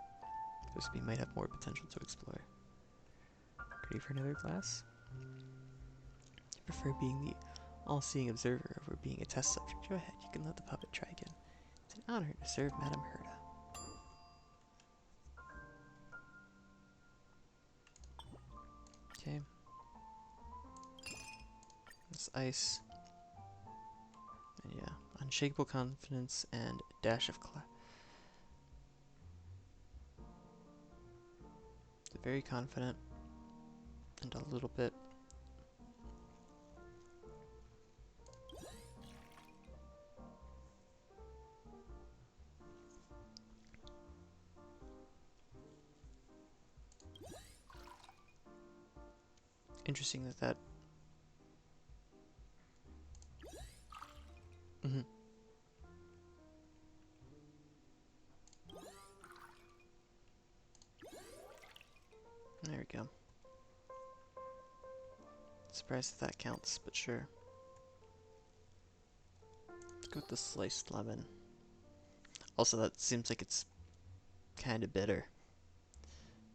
This we might have more potential to explore. Ready for another glass? You prefer being the all-seeing observer over being a test subject. Go ahead, you can let the puppet try again. It's an honor to serve Madame Herda. Okay. This ice. And yeah, unshakable confidence and a dash of class. Very confident and a little bit. Interesting that There we go. Surprised if that counts, but sure. Let's go with the sliced lemon. Also, that seems like it's kind of bitter.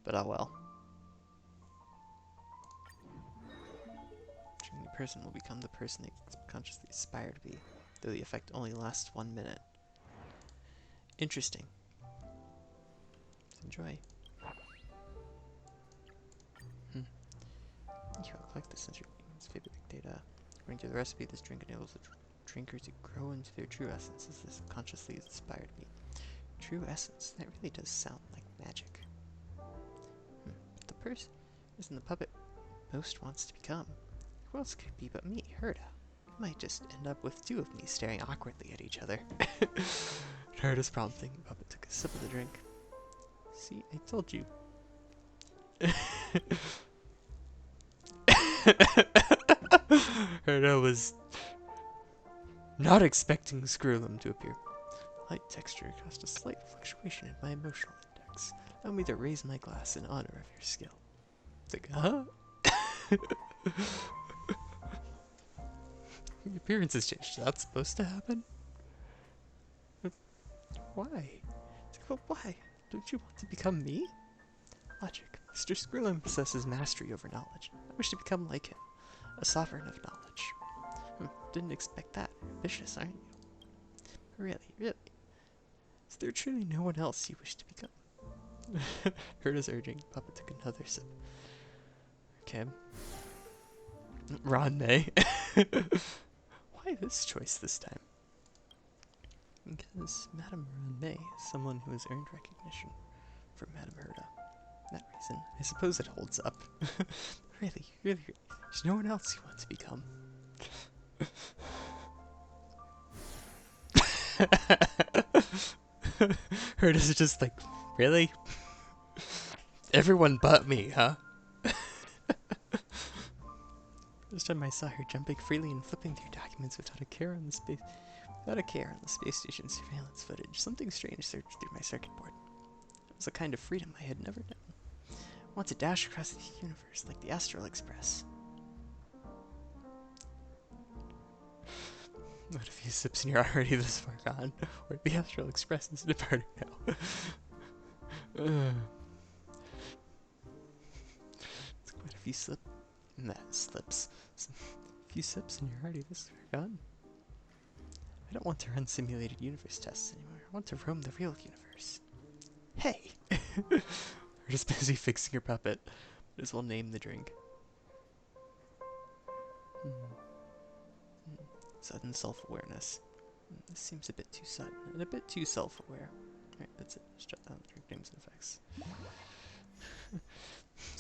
But oh well. The person will become the person they consciously aspire to be, though the effect only lasts 1 minute. Interesting. Let's enjoy. You will collect the sensory favorite data. According to the recipe, this drink enables the drinkers to grow into their true essence as they subconsciously aspire to be. True essence? That really does sound like magic. But the person isn't the puppet most wants to become. Who else could it be but me, Herda? We might just end up with two of me staring awkwardly at each other. Herda's prompting. The puppet took a sip of the drink. See, I told you. Herda was not expecting Screwlum to appear. Light texture caused a slight fluctuation in my emotional index. Allow me to raise my glass in honor of your skill. It's like, huh? Your appearance has changed. Is that supposed to happen? But why? It's like, but why? Don't you want to become me? Logic. Mr. Screwlum possesses mastery over knowledge. I wish to become like him. A sovereign of knowledge. Didn't expect that. Ambitious, aren't you? Really? Is there truly no one else you wish to become? Herda's urging. Papa took another sip. Okay. Ron May. Why this choice this time? Because Madame Ron May is someone who has earned recognition from Madame Herda. For that reason, I suppose it holds up. Really, there's no one else you want to become. Herda's just like, really? Everyone but me, huh? First time I saw her jumping freely and flipping through documents without a care on the space station surveillance footage, something strange surged through my circuit board. It was a kind of freedom I had never known. I want to dash across the universe like the Astral Express. What if you sips and you're already this far gone? Or the Astral Express is departing now. It's quite a few slips. A few sips and you're already this far gone. I don't want to run simulated universe tests anymore. I want to roam the real universe. Hey! We're just busy fixing your puppet. Might as well name the drink. Sudden self-awareness. This seems a bit too sudden and a bit too self-aware. Right, that's it. Just jot down the drink names and effects.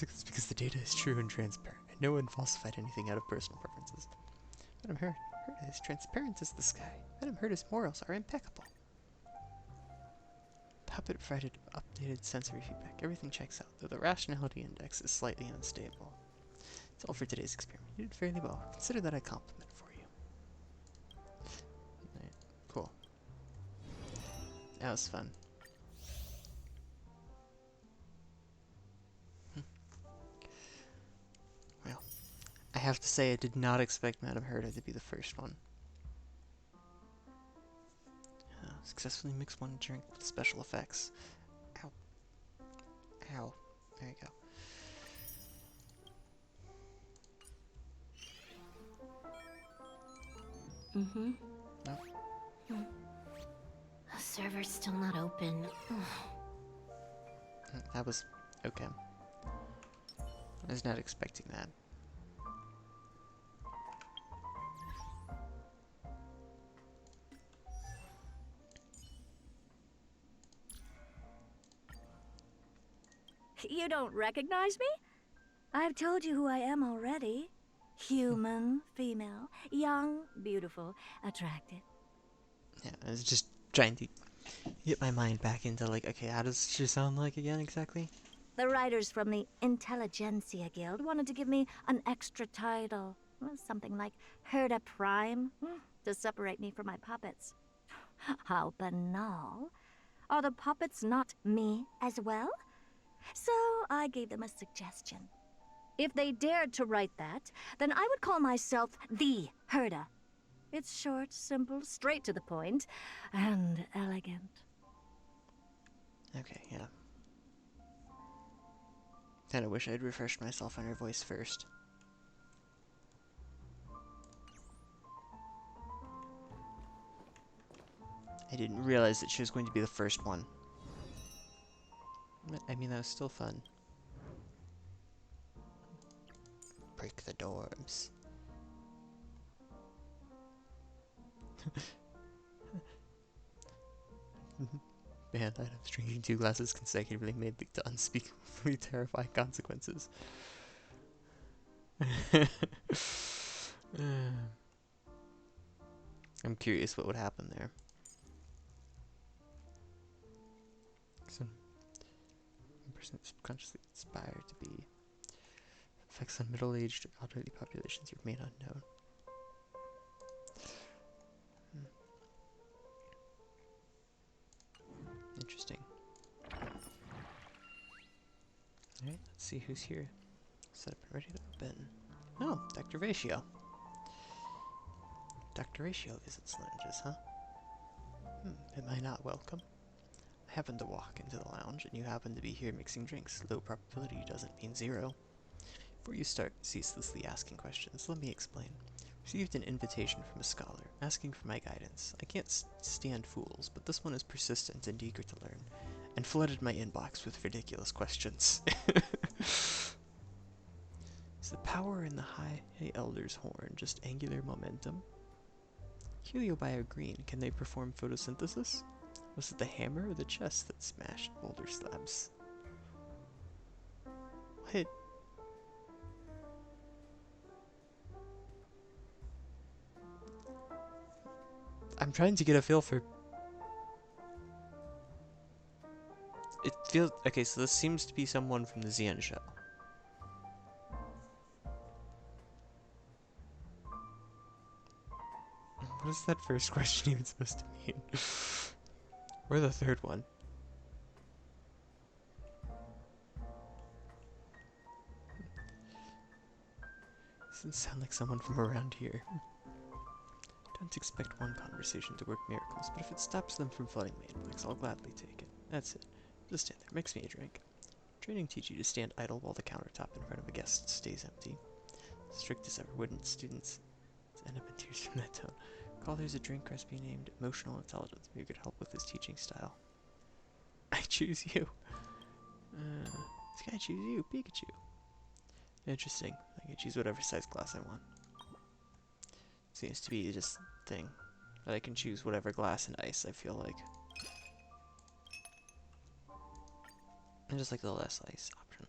It's because the data is true and transparent, and no one falsified anything out of personal preferences. Madam Herta is transparent as the sky. Madam Herta's morals are impeccable. Puppet provided updated sensory feedback. Everything checks out, though the rationality index is slightly unstable. That's all for today's experiment. You did fairly well. Consider that a compliment for you. Right, cool. That was fun. Well, I have to say I did not expect Madame Herta to be the first one. Successfully mix one drink with special effects. Ow. Ow. There you go. Mm-hmm. No? The server's still not open. That was okay. I was not expecting that. You don't recognize me? I've told you who I am already. Human, female, young, beautiful, attractive. Yeah, I was just trying to get my mind back into like, okay, how does she sound like again exactly? The writers from the Intelligentsia Guild wanted to give me an extra title. Well, something like Herta Prime, to separate me from my puppets. How banal. Are the puppets not me as well? So I gave them a suggestion. If they dared to write that, then I would call myself the Herta. It's short, simple, straight to the point, and elegant. Okay, yeah. Kinda wish I'd refreshed myself on her voice first. I didn't realize that she was going to be the first one. I mean, that was still fun. Break the dorms. Man, I'd have drinking 2 glasses consecutively may lead to unspeakably terrifying consequences. I'm curious what would happen there. Some person subconsciously inspired to be. Effects on middle-aged or elderly populations remain unknown. Interesting. Alright, let's see who's here. Set up and ready to open. Oh, Dr. Ratio. Dr. Ratio visits lounges, huh? Am I not welcome? I happen to walk into the lounge, and you happen to be here mixing drinks. Low probability doesn't mean 0. Before you start ceaselessly asking questions, let me explain. Received an invitation from a scholar, asking for my guidance. I can't stand fools, but this one is persistent and eager to learn, and flooded my inbox with ridiculous questions. Is the power in the High Elder's horn just angular momentum? Heliobio green, can they perform photosynthesis? Was it the hammer or the chest that smashed boulder slabs? What? I'm trying to get a feel for... It feels... Okay, so this seems to be someone from the Xian show. What is that first question even supposed to mean? Or the third one? Doesn't sound like someone from around here. Don't expect one conversation to work miracles, but if it stops them from flooding my inbox, I'll gladly take it. That's it. Just stand there, mix me a drink. Training teach you to stand idle while the countertop in front of a guest stays empty. Strict as ever, wouldn't students end up in tears from that tone? Call there's a drink recipe named Emotional Intelligence. Maybe you could help with his teaching style. I choose you. This guy choose you, Pikachu. Interesting. I can choose whatever size glass I want. Seems to be just a thing. That I can choose whatever glass and ice I feel like. I just like the less ice option.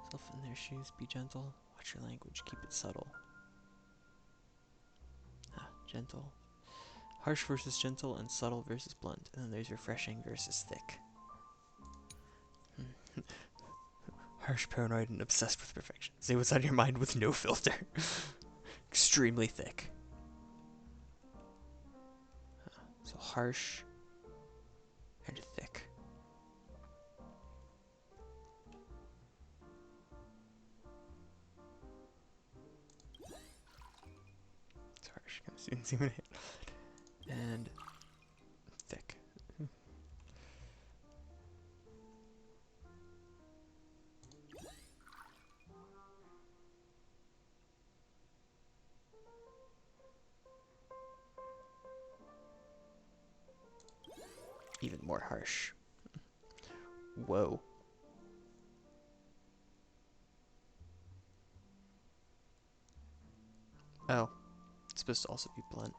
Self in their shoes, be gentle. Watch your language, keep it subtle. Gentle. Harsh versus gentle, and subtle versus blunt. And then there's refreshing versus thick. Harsh, paranoid, and obsessed with perfection. Say what's on your mind with no filter. Extremely thick. So harsh and thick. It's harsh. Come soon, see what and thick. Even more harsh. Whoa. Oh, it's supposed to also be blunt.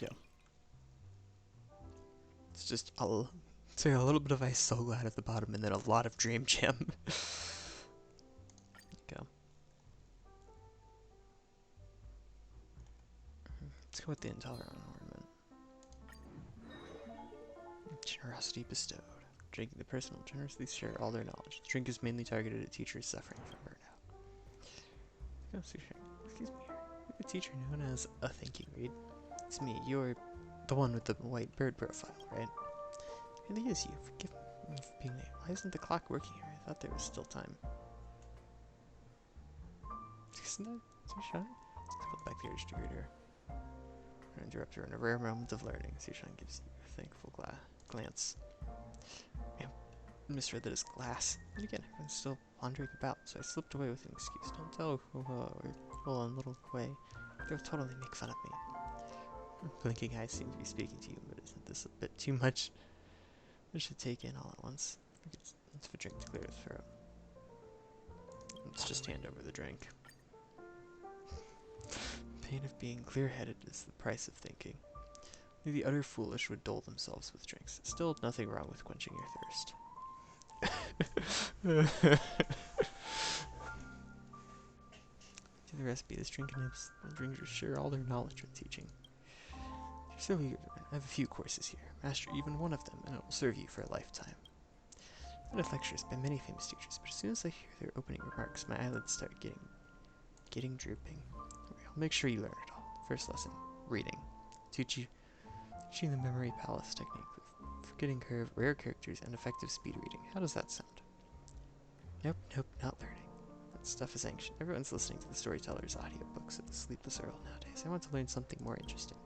Yeah. It's just a little bit of ice so glad at the bottom and then a lot of dream gem. Go. Let's go with the intolerant ornament. Generosity bestowed. Drinking the person will generously share all their knowledge. The drink is mainly targeted at teachers suffering from burnout. Oh, excuse me. You're the teacher known as a thinking read. It's me. You're the one with the white bird profile, right? It really is you. Forgive me for being late. Why isn't the clock working here? I thought there was still time. Isn't that too shy? Let's put back the urge to greet her. And interrupt her in a rare moment of learning. Sushan gives you a thankful glance. Man, I misread that as glass. And again, everyone's still wandering about, so I slipped away with an excuse. Don't tell or little way. They'll totally make fun of me. Blinking eyes seem to be speaking to you, but isn't this a bit too much? I should take in all at once. Let's have a drink to clear his throat. Let's just hand over the drink. Pain of being clear-headed is the price of thinking. Only the utter foolish would dole themselves with drinks. Still, nothing wrong with quenching your thirst. To the recipe, this drink enables the drinkers share all their knowledge with teaching. You're so eager to learn. I have a few courses here. Master even one of them, and it will serve you for a lifetime. I've been lectures by many famous teachers, but as soon as I hear their opening remarks, my eyelids start getting drooping. I'll make sure you learn it all. First lesson, reading. Teaching the memory palace technique with forgetting curve, rare characters, and effective speed reading. How does that sound? Nope, not learning. That stuff is ancient. Everyone's listening to the storyteller's audiobooks at the sleepless earl nowadays. I want to learn something more interesting.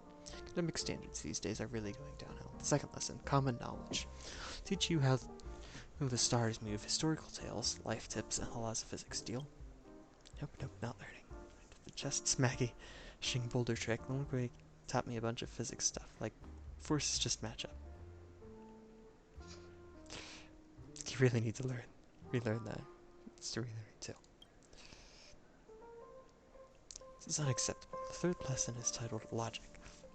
Academic standards these days are really going downhill. The second lesson, common knowledge. Teach you how the stars move, historical tales, life tips, and the laws of physics. Deal? Nope, not learning. The chest smacking boulder trick. Lumberway taught me a bunch of physics stuff, like forces just match up. You really need to relearn that. It's to relearn too. This is unacceptable. The third lesson is titled Logic.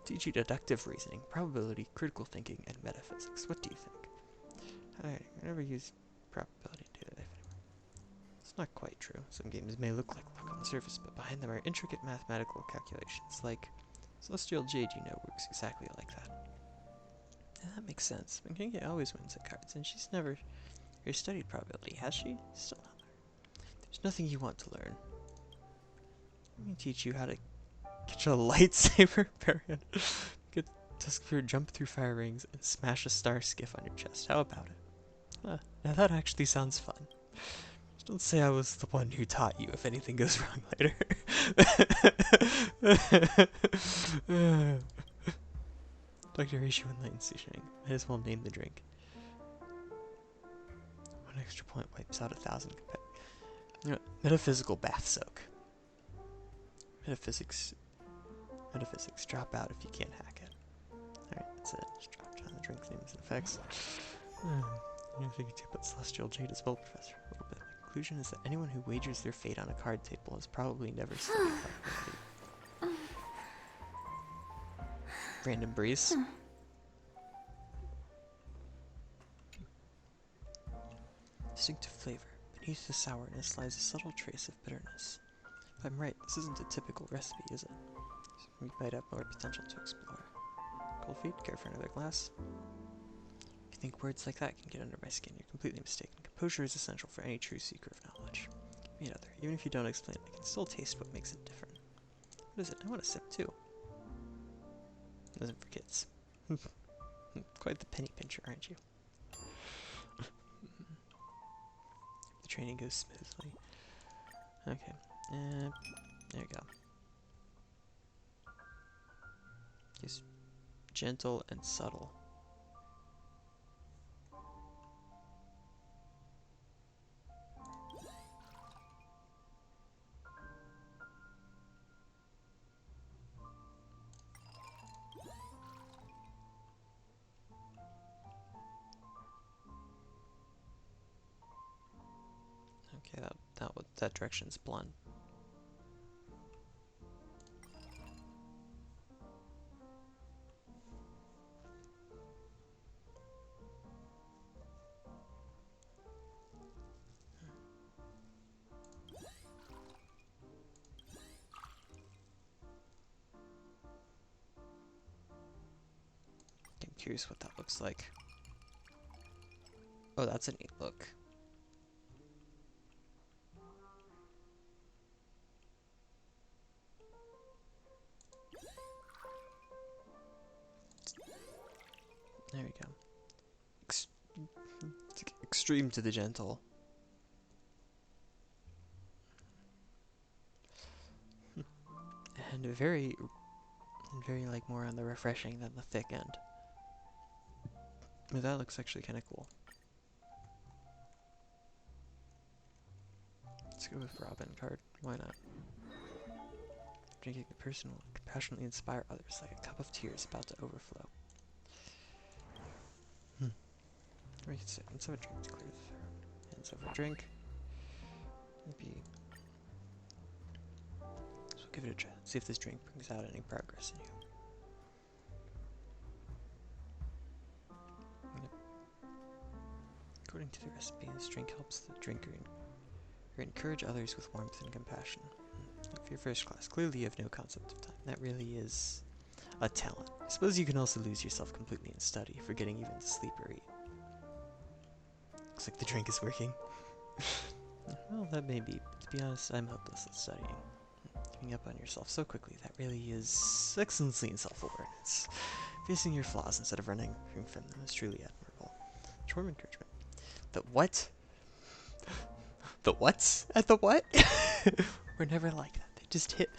Teach you deductive reasoning, probability, critical thinking, and metaphysics. What do you think? I never use probability data. It's not quite true. Some games may look like luck on the surface, but behind them are intricate mathematical calculations, like Celestial Jade, works exactly like that. Yeah, that makes sense. Kingy always wins at cards, and she's never studied probability, has she? Still not learned. There's nothing you want to learn. Let me teach you how to catch a lightsaber, Baron. Get Tuskfear, jump through fire rings, and smash a star skiff on your chest. How about it? Now that actually sounds fun. Just don't say I was the one who taught you if anything goes wrong later. Dr. Horatio enlightens Sushing. Might as well name the drink. 1 extra point wipes out 1,000 metaphysical bath soak. Metaphysics, drop out if you can't hack it. Alright, that's it. Just drop down the drink names and effects. I figured to put Celestial Jade as well, Professor. A little bit. My conclusion is that anyone who wagers their fate on a card table has probably never studied card. Random breeze. Distinctive flavor. Beneath the sourness lies a subtle trace of bitterness. If I'm right, this isn't a typical recipe, is it? We might have more potential to explore. Cold feet, care for another glass? If you think words like that can get under my skin, you're completely mistaken. Composure is essential for any true seeker of knowledge. Give me another. Even if you don't explain it, I can still taste what makes it different. What is it? I want a sip too. It isn't for kids. Quite the penny pincher, aren't you? The training goes smoothly. Okay. There we go. Just gentle and subtle. Okay, that direction's blunt. I'm curious what that looks like. Oh, that's a neat look. There we go. Extreme to the gentle. And very like more on the refreshing than the thick end. But that looks actually kind of cool. Let's go with Robin card. Why not? Drinking a person will compassionately inspire others like a cup of tears about to overflow. Or you can say, let's have a drink to clear the throat. Hands over drink. Maybe. So we'll give it a try. See if this drink brings out any progress in you. According to the recipe, this drink helps the drinker encourage others with warmth and compassion. If you're first class, clearly you have no concept of time. That really is a talent. I suppose you can also lose yourself completely in study, forgetting even to sleep or eat. Looks like the drink is working. Well, that may be. To be honest, I'm hopeless at studying. Giving up on yourself so quickly, that really is excellency in self-awareness. Facing your flaws instead of running from them is truly admirable. Charm encouragement. The what? The what's at the what? We're never like that. They just hit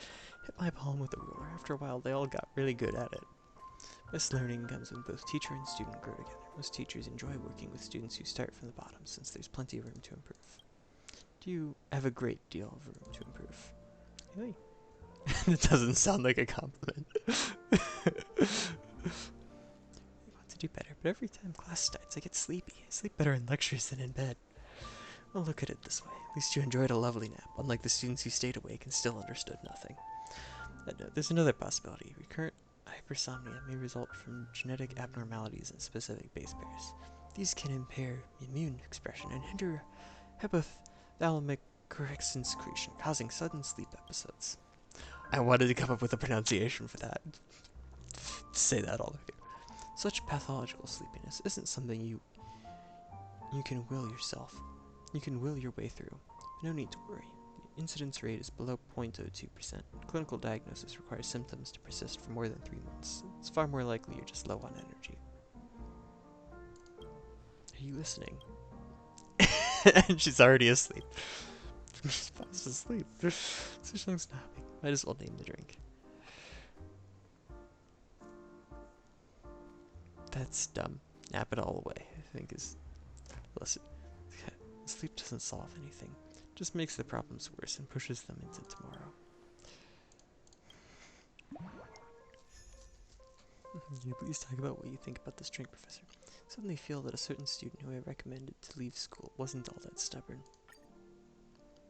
my palm with a ruler. After a while, they all got really good at it. Best learning comes when both teacher and student grow together. Most teachers enjoy working with students who start from the bottom, since there's plenty of room to improve. Do you have a great deal of room to improve? Really? That doesn't sound like a compliment. I want to do better, but every time class starts, I get sleepy. I sleep better in lectures than in bed. Well, look at it this way. At least you enjoyed a lovely nap, unlike the students who stayed awake and still understood nothing. There's another possibility. Recurrent hypersomnia may result from genetic abnormalities in specific base pairs. These can impair immune expression and hinder hypothalamic orexin secretion, causing sudden sleep episodes. I wanted to come up with a pronunciation for that. Say that all over. Such pathological sleepiness isn't something you can will yourself. You can will your way through. No need to worry. incidence rate is below 0.02%. Clinical diagnosis requires symptoms to persist for more than 3 months. It's far more likely you're just low on energy. Are you listening? And she's already asleep. She's fast asleep. So she's napping. Might as well name the drink. That's dumb. Nap it all away, I think is... Listen, sleep doesn't solve anything. Just makes the problems worse and pushes them into tomorrow. Can you please talk about what you think about this drink, Professor? I suddenly feel that a certain student who I recommended to leave school wasn't all that stubborn.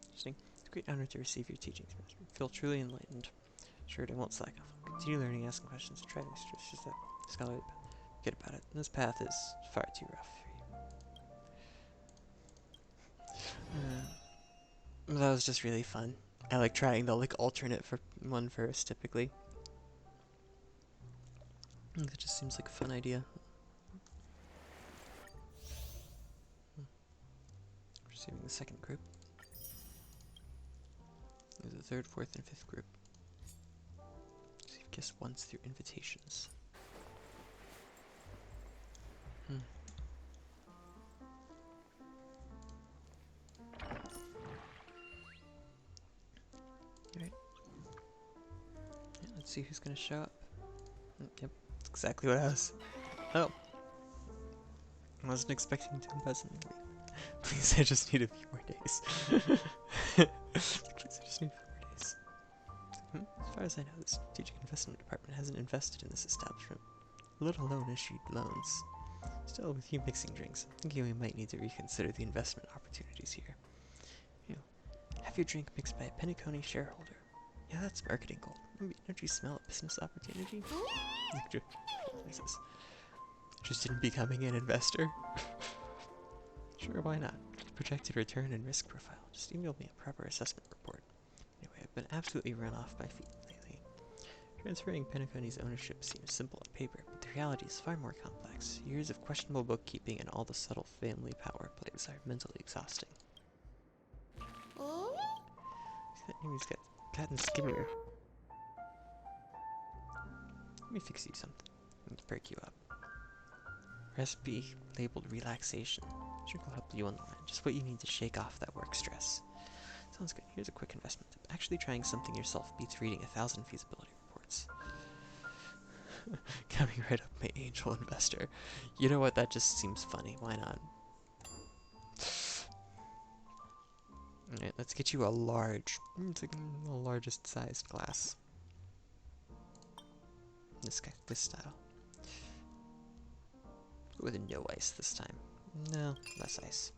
Interesting. It's a great honor to receive your teachings, Professor. I feel truly enlightened. Sure, I won't slack off. Continue learning, asking questions, and try to just that scholarly path. Forget about it. This path is far too rough for you. That was just really fun. I like trying the alternate for one first, typically. That just seems like a fun idea. Receiving the second group. There's the third, fourth, and fifth group. So you've guessed once through invitations. Alright. Yeah, let's see who's gonna show up. Yep, that's exactly what I was. Oh. I wasn't expecting to invest in me. Please, I just need a few more days. Please, I just need a few more days. As far as I know, the Strategic Investment Department hasn't invested in this establishment, let alone issued loans. Still, with you mixing drinks, I'm thinking we might need to reconsider the investment opportunities here. You know, have your drink mixed by a Penacony shareholder. Yeah, that's marketing gold. Don't you smell a business opportunity? Jesus. Interested in becoming an investor? Sure, why not? Projected return and risk profile. Just email me a proper assessment report. Anyway, I've been absolutely run off my feet lately. Transferring Penacony's ownership seems simple on paper, but the reality is far more complex. Years of questionable bookkeeping and all the subtle family power plays are mentally exhausting. That name he's got Cat and Skimmer. Let me fix you something. Let me perk you up. Recipe labeled relaxation. Drink will help you unwind. Just what you need to shake off that work stress. Sounds good. Here's a quick investment tip. Actually trying something yourself beats reading 1,000 feasibility reports. Coming right up my angel investor. You know what? That just seems funny. Why not? Alright, let's get you a large. It's like the largest sized glass. This style. With no ice this time. No, less ice.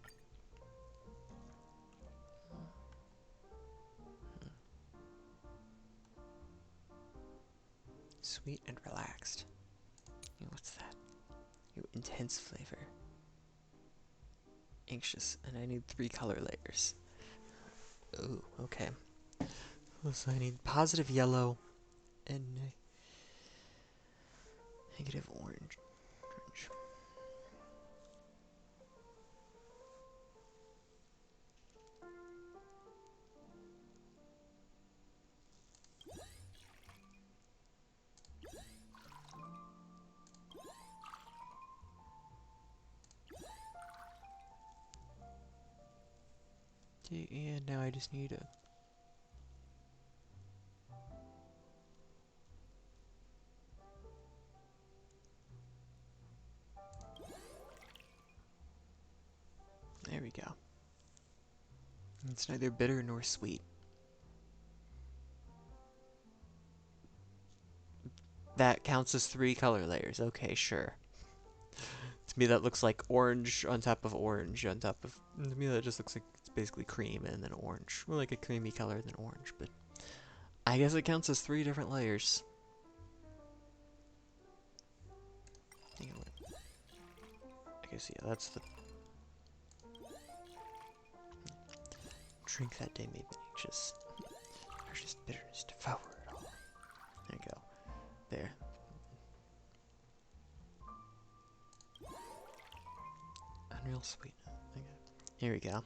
Sweet and relaxed. What's that? Intense flavor. Anxious, and I need 3 color layers. Ooh, okay. So I need positive yellow and negative orange. Okay, and now I just need a... There we go. It's neither bitter nor sweet. That counts as 3 color layers. Okay, sure. To me that looks like orange on top of orange on top of... To me that just looks like it's basically cream and then orange. More like a creamy color than orange, but... I guess it counts as 3 different layers. I guess, yeah, that's the... Drink that day made me anxious. Harshest bitterness devour it all. There you go. There. Unreal sweet. Okay. Here we go.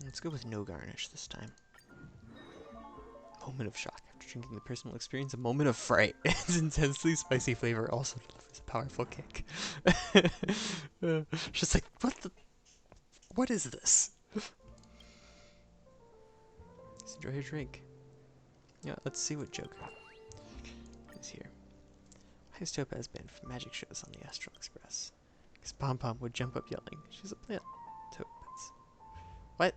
Let's go with no garnish this time. Moment of shock after drinking the personal experience. A moment of fright. Its intensely spicy flavor also delivers a powerful kick. Just like, what is this? Let's enjoy your drink. Yeah, let's see what Joker is here. Highest Topaz banned from magic shows on the Astral Express. Because Pom Pom would jump up yelling, "She's a plant." Topaz. What?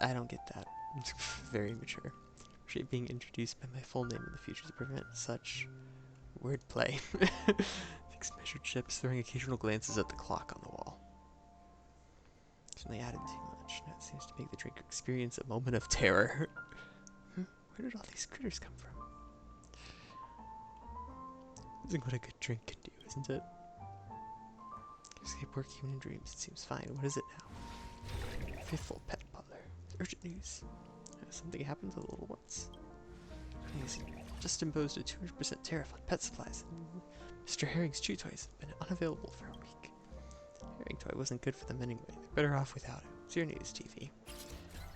I don't get that. Very immature. Appreciate being introduced by my full name in the future to prevent such wordplay. Thinks measured ships, throwing occasional glances at the clock on the wall. Certainly added too much. That seems to make the drink experience a moment of terror. Where did all these critters come from? Isn't what a good drink can do, isn't it? Escape work even in dreams. It seems fine. What is it now? Faithful pet butler. Urgent news. Something happened to the little ones. He's just imposed a 200% tariff on pet supplies. Mr. Herring's chew toys have been unavailable for a week. Herring toy wasn't good for them anyway. They're better off without it. It's your news, TV.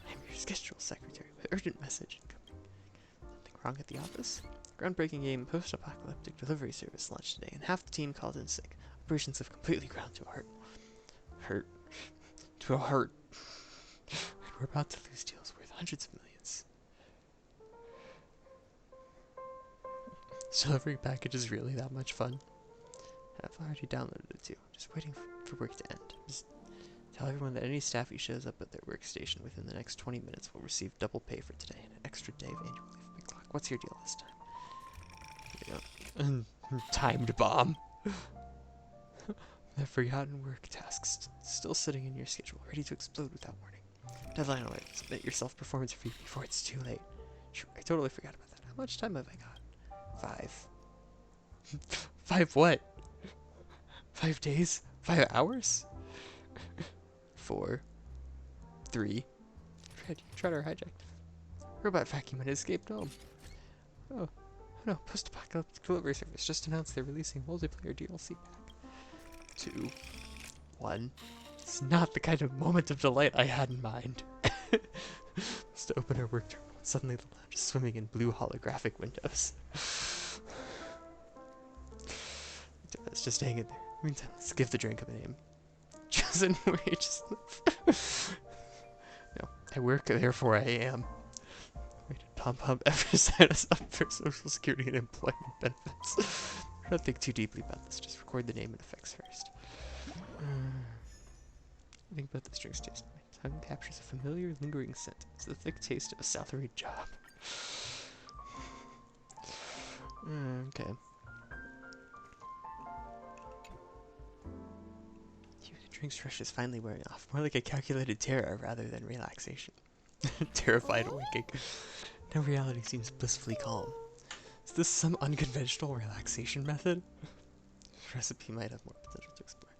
I'm your schedule secretary with urgent message incoming. Something wrong at the office? Groundbreaking game post-apocalyptic delivery service launched today, and half the team called in sick. Operations have completely ground to a halt. To a halt. And we're about to lose deals worth hundreds of millions. Delivery package is really that much fun. I've already downloaded it too. Just waiting for work to end. Just tell everyone that any staff who shows up at their workstation within the next 20 minutes will receive double pay for today and an extra day of annual leave. Big clock. What's your deal this time? Here we go. Timed bomb. The forgotten work tasks still sitting in your schedule, ready to explode without warning. Deadline alert. Submit your self-performance review before it's too late. Sure, I totally forgot about that. How much time have I got? 5. 5 what? 5 days? 5 hours? 4. 3. Fred, you tried our hijacked robot vacuum and escaped home. Oh no, post-apocalyptic delivery service just announced they're releasing multiplayer DLC pack. 2. 1. It's not the kind of moment of delight I had in mind. Just to open our work terminal, and suddenly the lounge is swimming in blue holographic windows. It's just hanging there. Meantime, let's give the drink a name. Chosen wages. No, I work, therefore I am. Wait, did Pom Pom ever sign us up for Social Security and employment benefits? Don't think too deeply about this. Just record the name and effects first. Think about this drink's taste. My tongue captures a familiar, lingering scent. It's the thick taste of a salaried job. Okay. The drink's rush is finally wearing off. More like a calculated terror rather than relaxation. Terrified winking. No, reality seems blissfully calm. Is this some unconventional relaxation method? This recipe might have more potential to explore.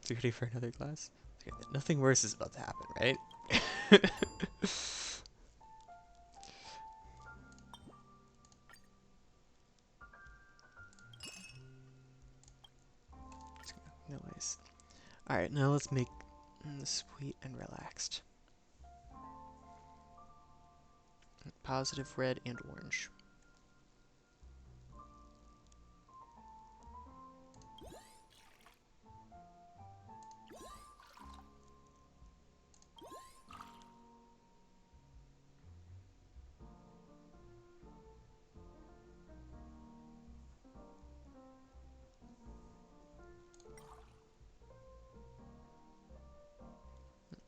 So you ready for another glass? Okay, nothing worse is about to happen, right? No ice. Alright, now let's make sweet and relaxed. Positive red and orange.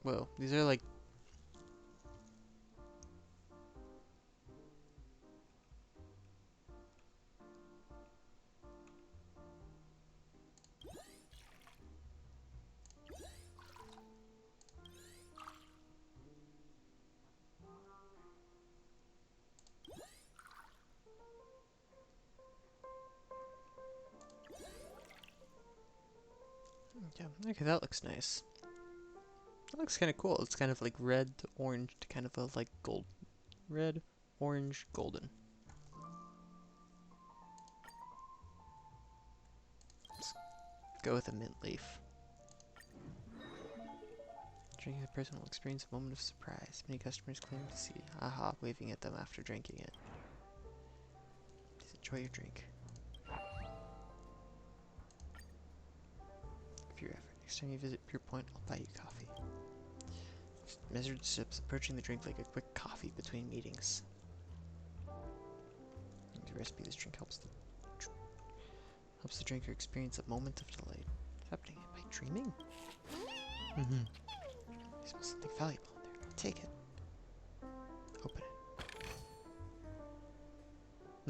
Whoa, these are like... Yeah, okay, that looks nice. That looks kind of cool. It's kind of like red to orange to kind of a like gold. Red, orange, golden. Let's go with a mint leaf. Drinking the person will experience a moment of surprise. Many customers claim to see aha waving at them after drinking it. Please enjoy your drink. For your effort. Next time you visit Pure Point, I'll buy you coffee. Measured sips, approaching the drink like a quick coffee between meetings. The recipe of this drink helps the drinker experience a moment of delight. What's happening? Am I dreaming? Mm-hmm. I smell something valuable in there. Take it. Open it.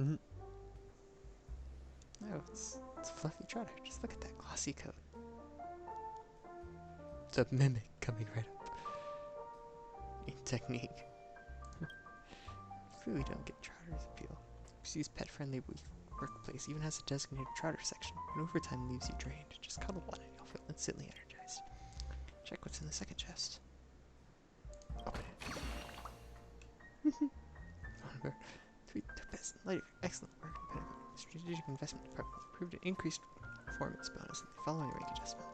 Mm-hmm. Oh, it's a fluffy trotter. Just look at that glossy coat. It's a mimic coming right up. In technique. Really don't get Trotter's appeal. She's pet-friendly workplace, even has a designated Trotter section. When overtime leaves you drained, just cuddle one and you'll feel instantly energized. Check what's in the second chest. Open it. Onward. Sweet peasant lady, excellent work. Strategic investment department approved an increased performance bonus in the following rank adjustment.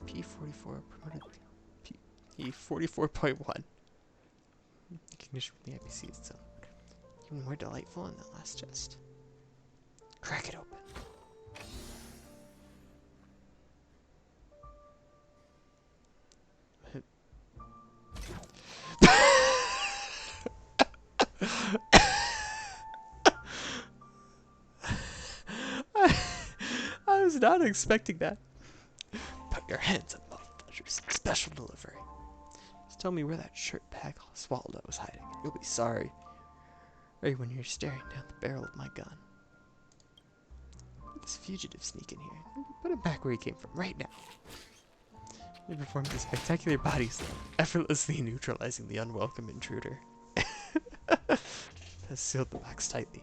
P44 promoted P44.1. Recognition from the IPC is its own. Even more delightful in that last chest. Crack it open. I was not expecting that. Put your hands above pleasures. Special delivery. Just tell me where that shirt bag Swallow was hiding. You'll be sorry. Right when you're staring down the barrel of my gun. Let this fugitive sneak in here. Put him back where he came from, right now. He performed a spectacular body slam, effortlessly neutralizing the unwelcome intruder. Has sealed the box tightly.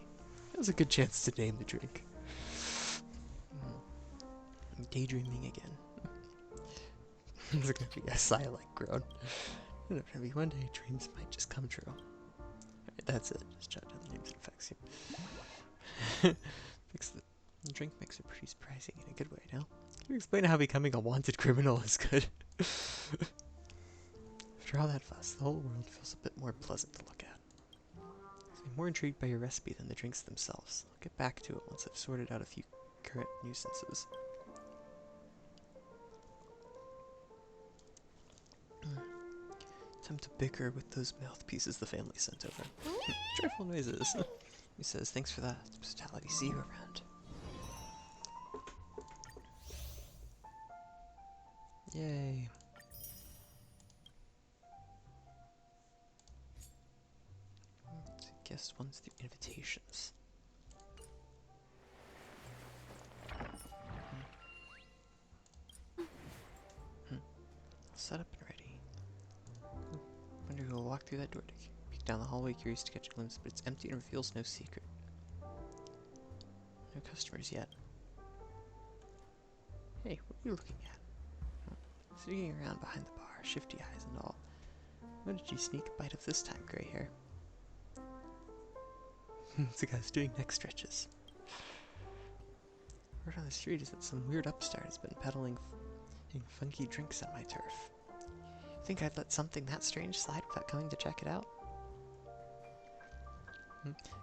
That was a good chance to name the drink. I'm daydreaming again. It's gonna be a silent groan. Maybe one day dreams might just come true. Alright, that's it. Just jot down the names and effects here. The drink makes it pretty surprising in a good way, no? Can you explain how becoming a wanted criminal is good? After all that fuss, the whole world feels a bit more pleasant to look at. I'm more intrigued by your recipe than the drinks themselves. I'll get back to it once I've sorted out a few current nuisances. Time to bicker with those mouthpieces the family sent over. Joyful noises. He says, thanks for the hospitality. See you around. Yay. Guest one's the invitations. Set up and ready. Wonder who will walk through that door to peek down the hallway, curious to catch a glimpse, but it's empty and reveals no secret. No customers yet. Hey, what are you looking at? Sitting around behind the bar, shifty eyes and all. When did you sneak a bite of this time, gray hair? The guy's doing neck stretches. Word on the street is that some weird upstart has been peddling funky drinks on my turf. Think I'd let something that strange slide without coming to check it out?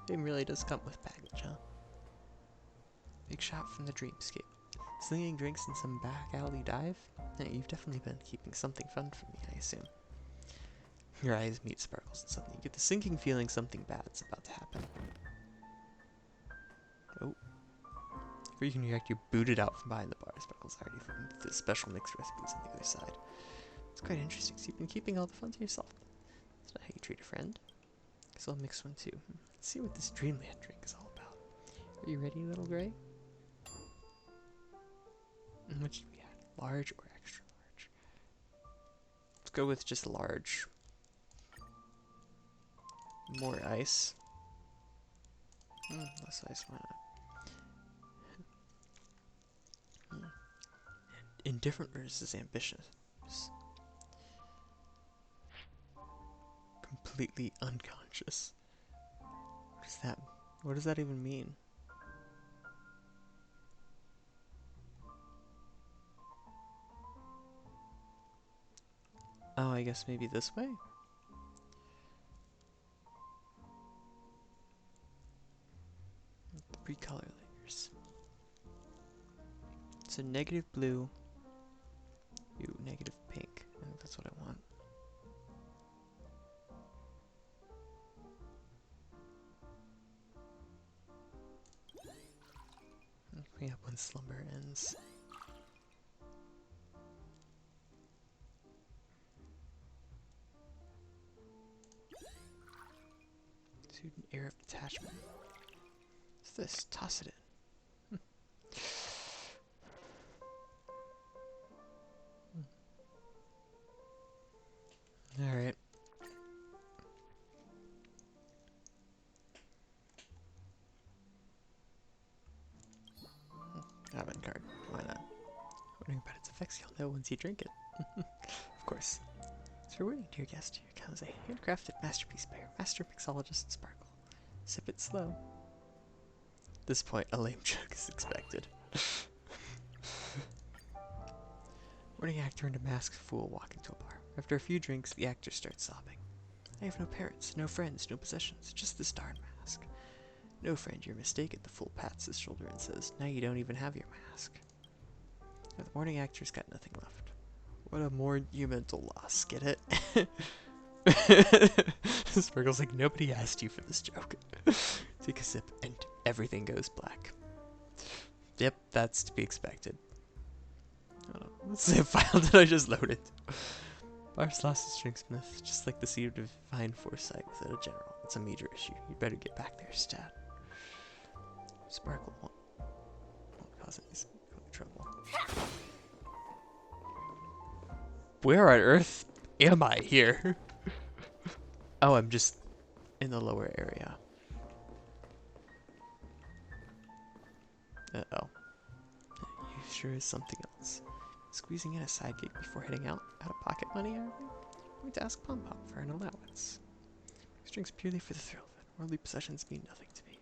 Fame really does come with baggage, huh? Big shot from the dreamscape. Slinging drinks in some back alley dive? Yeah, you've definitely been keeping something fun from me, I assume. Your eyes meet Sparkles and suddenly you get the sinking feeling something bad's about to happen. Oh. Before you can react, you're booted out from behind the bar. Sparkles already found the special mixed recipes on the other side. It's quite interesting, so you've been keeping all the fun to yourself. That's not how you treat a friend. Guess I'll mix one too. Let's see what this Dreamland drink is all about. Are you ready, little gray? Which do we add? Large or extra large? Let's go with just large. More ice. Less ice, why not? Indifferent versus ambitious. Completely unconscious. What does that even mean? Oh, I guess maybe this way? Three color layers. So negative blue. Ooh, negative pink. I think that's what I want. Clean up when slumber ends. Exude an air of detachment. What's this? Toss it in. Alright. Avant card. Why not? Wondering about its effects, you'll know once you drink it. Of course. So rewarding, dear guest, here comes a handcrafted masterpiece by your master mixologist Sparkle. Sip it slow. At this point, a lame joke is expected. Morning actor and a masked fool walk into a bar. After a few drinks, the actor starts sobbing. I have no parents, no friends, no possessions, just this darn mask. No, friend, you're mistaken, the fool pats his shoulder and says, now you don't even have your mask. Now the morning actor's got nothing left. What a monumental loss, get it? Sparkle's like, nobody asked you for this joke. Take a sip, and everything goes black. Yep, that's to be expected. Let's see what file did I just load it. Bar's lost his drinksmith, just like the seed of divine foresight without a general. It's a major issue. You'd better get back there, stat. Sparkle won't cause any trouble. Where on earth am I here? Oh, I'm just in the lower area. Uh-oh. You sure is something else. Squeezing in a side gig before heading out of pocket money, are we? I'm going to ask Pom Pom for an allowance. These drinks purely for the thrill of it. Worldly possessions mean nothing to me.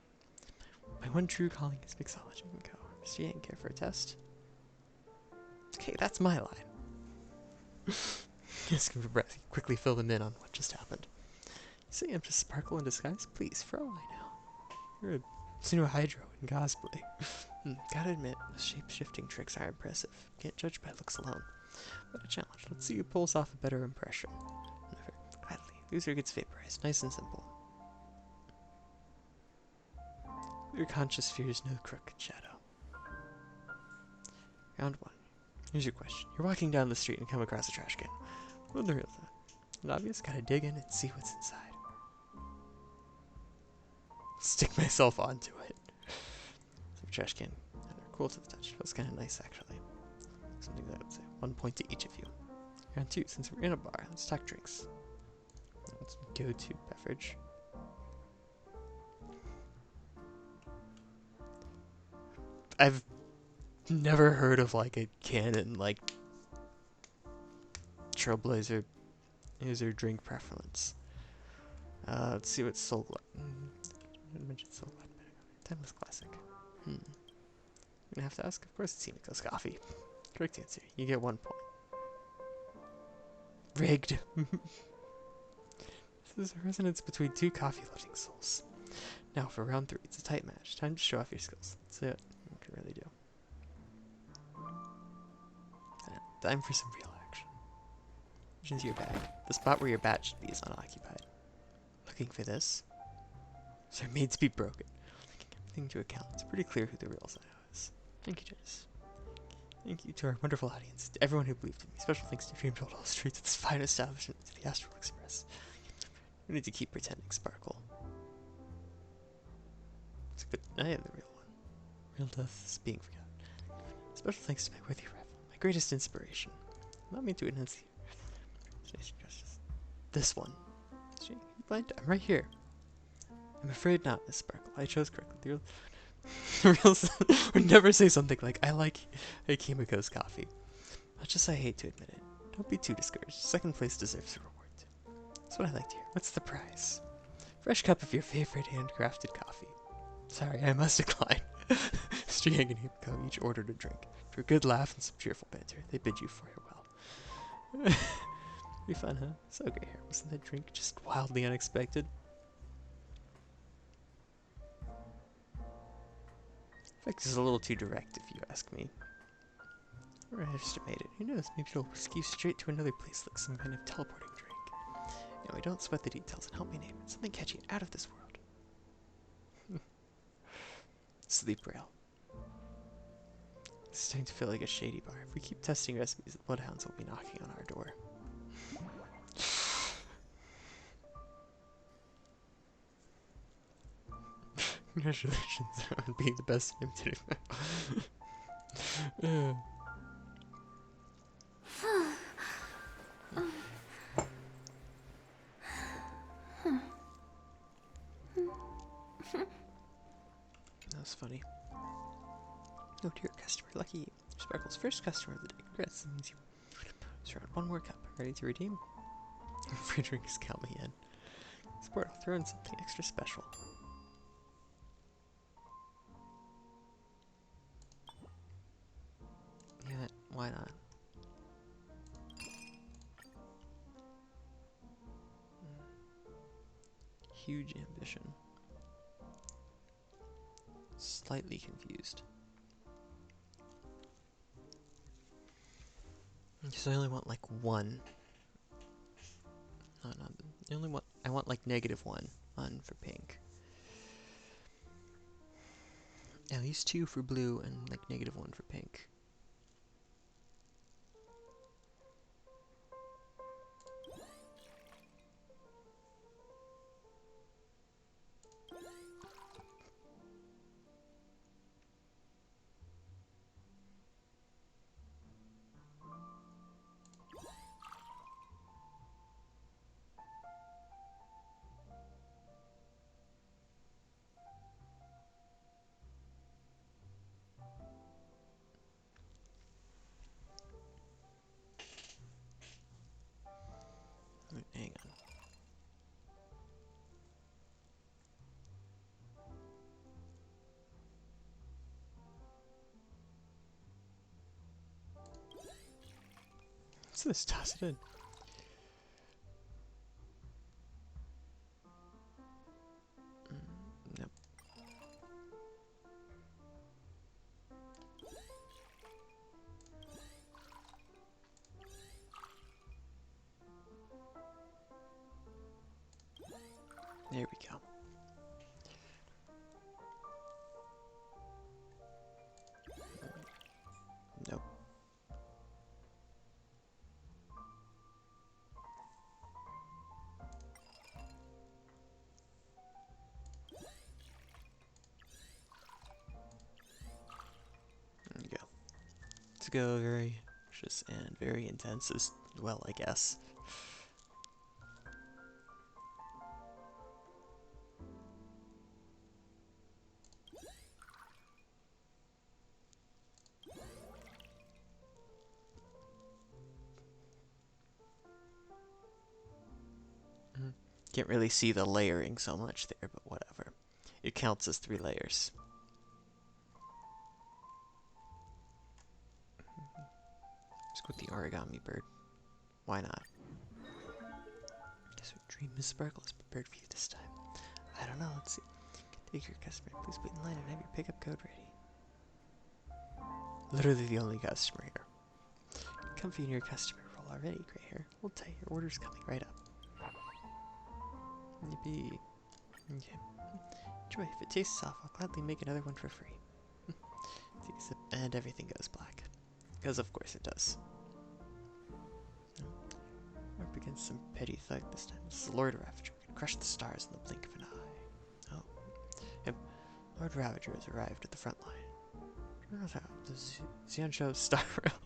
My one true calling is mixology. Go. Mr. Yang, care for a test? Okay, that's my line. Just for breath, quickly fill them in on what just happened. You say I'm just Sparkle in disguise? Please, for all I know. You're a Pseudo-Hydro in cosplay. Gotta admit, the shape-shifting tricks are impressive. Can't judge by looks alone. What a challenge. Let's see who pulls off a better impression. Never. Gladly. Loser gets vaporized. Nice and simple. Your conscience fears no crooked shadow. Round 1. Here's your question. You're walking down the street and come across a trash can. What's the real thing? It's obvious, gotta dig in and see what's inside. Stick myself onto it. So trash can. They're cool to the touch. Feels kind of nice, actually. Something that I would say. 1 point to each of you. Round 2. Since we're in a bar, let's talk drinks. Let's go to beverage. I've never heard of like a canon like Trailblazer user drink preference. Let's see what Soul Glide. I mentioned Soul Glide. Timeless classic. I'm gonna have to ask. Of course, it's Himiko's coffee. Correct answer. You get 1 point. Rigged. This is a resonance between two coffee-loving souls. Now for round 3, it's a tight match. Time to show off your skills. That's it. You can really do. Time for some real action. Which is your bag. The spot where your bat should be is unoccupied. Looking for this? So made to be broken. Taking everything into account, it's pretty clear who the real Zio is. Thank you, judges. Thank you to our wonderful audience, to everyone who believed in me. Special thanks to Dream Told All Streets, its fine establishment, to the Astral Express. We need to keep pretending, Sparkle. But I am the real one. Real death is being forgotten. Special thanks to my worthy rival, my greatest inspiration. Allow me to enhance the justice. This one. You blind? I'm right here. I'm afraid not, Miss Sparkle. I chose correctly. The real would never say something like, I like Himiko's coffee. Much as I hate to admit it, don't be too discouraged. Second place deserves a reward too. That's what I like to hear. What's the prize? Fresh cup of your favorite handcrafted coffee. Sorry, I must decline. String and Himiko each ordered a drink. For a good laugh and some cheerful banter, they bid you farewell. Pretty fun, huh? So gray hair. Wasn't that drink just wildly unexpected? In fact, this is a little too direct, if you ask me. Overestimated. Who knows? Maybe it'll whisk you straight to another place like some kind of teleporting drink. We don't sweat the details and help me name it. Something catchy out of this world. Sleep rail. It's starting to feel like a shady bar. If we keep testing recipes, the bloodhounds will be knocking on our door. Congratulations on being the best imitator. That was funny. Oh dear, customer, lucky you. Sparkle's first customer of the day. Congrats, that means you surround one more cup. Ready to redeem? Free drinks, count me in. Sport, I'll throw in something extra special. Yeah, why not? Huge ambition. Slightly confused. So I only want like one. No, no, I want like -1 for pink. At least 2 for blue and like -1 for pink. Wait, hang on. What's this? Toss it in. Nope. There we go. Nope. There you go. To go very anxious and very intense as well, I guess. Can't really see the layering so much there, but whatever. It counts as 3 layers. Let's go with the origami bird. Why not? Guess what dream Miss Sparkle is prepared for you this time? I don't know, let's see. Take your customer, please wait in line and have your pickup code ready. Literally the only customer here. Comfy in your customer role already, gray hair. Hold tight, your order's coming right up. Yippee. Okay. Enjoy. If it tastes off, I'll gladly make another one for free. Take a sip, and everything goes black. Because of course it does. Up against some petty thug this time. This is Lord Ravager. We can crush the stars in the blink of an eye. Oh. Yep. Lord Ravager has arrived at the front line. The Xianzhou Star Rail.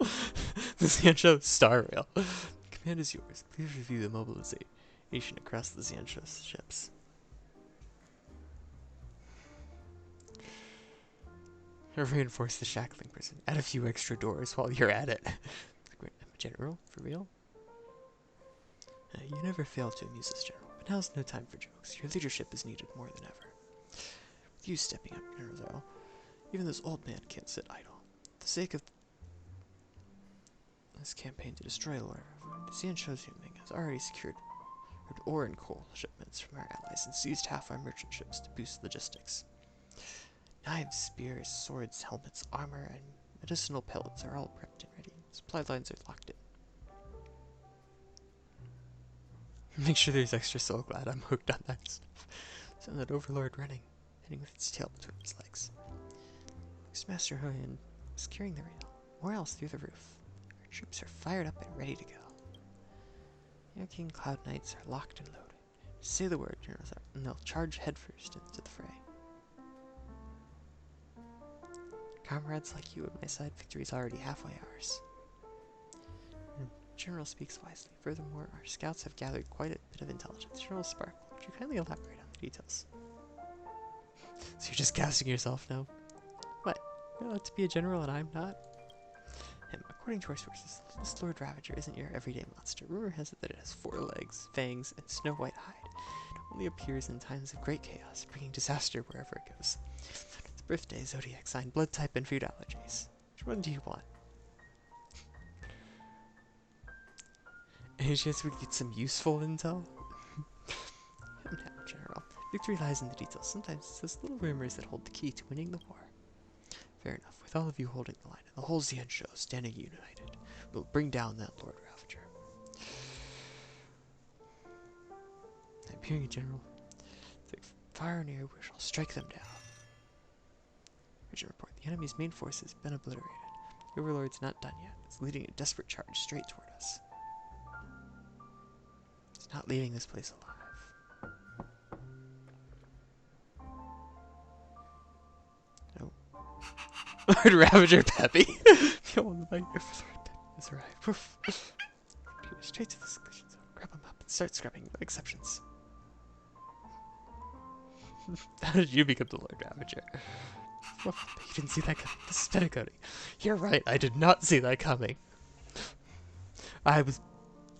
The Xianzhou Star Rail. The command is yours. Please review the mobilization across the Xianzhou ships. Reinforce the shackling prison. Add a few extra doors while you're at it. General, for real? You never fail to amuse us, General, but now's no time for jokes. Your leadership is needed more than ever. With you stepping up, General, even this old man can't sit idle. For the sake of this campaign to destroy Lord The Zanshouzuming has already secured ore and coal shipments from our allies and seized half our merchant ships to boost logistics. Knives, spears, swords, helmets, armor, and medicinal pellets are all prepped and ready. Supply lines are locked in. Make sure there's extra soul glad I'm hooked on that stuff. Send that overlord running, heading with its tail between its legs. Master Hoyan is carrying the rail, morale's through the roof. Our troops are fired up and ready to go. Your King Cloud Knights are locked and loaded. Say the word, generals, and they'll charge headfirst into the fray. Comrades like you at my side, victory is already halfway ours. The General speaks wisely. Furthermore, our scouts have gathered quite a bit of intelligence. General Sparkle, would you kindly elaborate on the details? So you're just gassing yourself now? What? You're allowed to be a general and I'm not? According to our sources, this Lord Ravager isn't your everyday monster. Rumor has it that it has 4 legs, fangs, and snow-white hide. It only appears in times of great chaos, bringing disaster wherever it goes. Its birthday, zodiac sign, blood type, and food allergies. Which one do you want? Any chance we could get some useful intel? Now, General. Victory lies in the details. Sometimes it's those little rumors that hold the key to winning the war. Fair enough. With all of you holding the line and the whole Xian show standing united, we'll bring down that Lord Ravager. I'm hearing you, General. If far or near, we shall strike them down. Urgent report. The enemy's main force has been obliterated. The Overlord's not done yet. It's leading a desperate charge straight toward us. It's not leaving this place alive. Lord Ravager Peppy. The old nightmare for Lord Peppy has arrived. Woof. Straight to the seclusion zone. Grab him up and start scrubbing, no exceptions. How did you become the Lord Ravager? Woof. You didn't see that coming. This is pedagogy. You're right, I did not see that coming. I was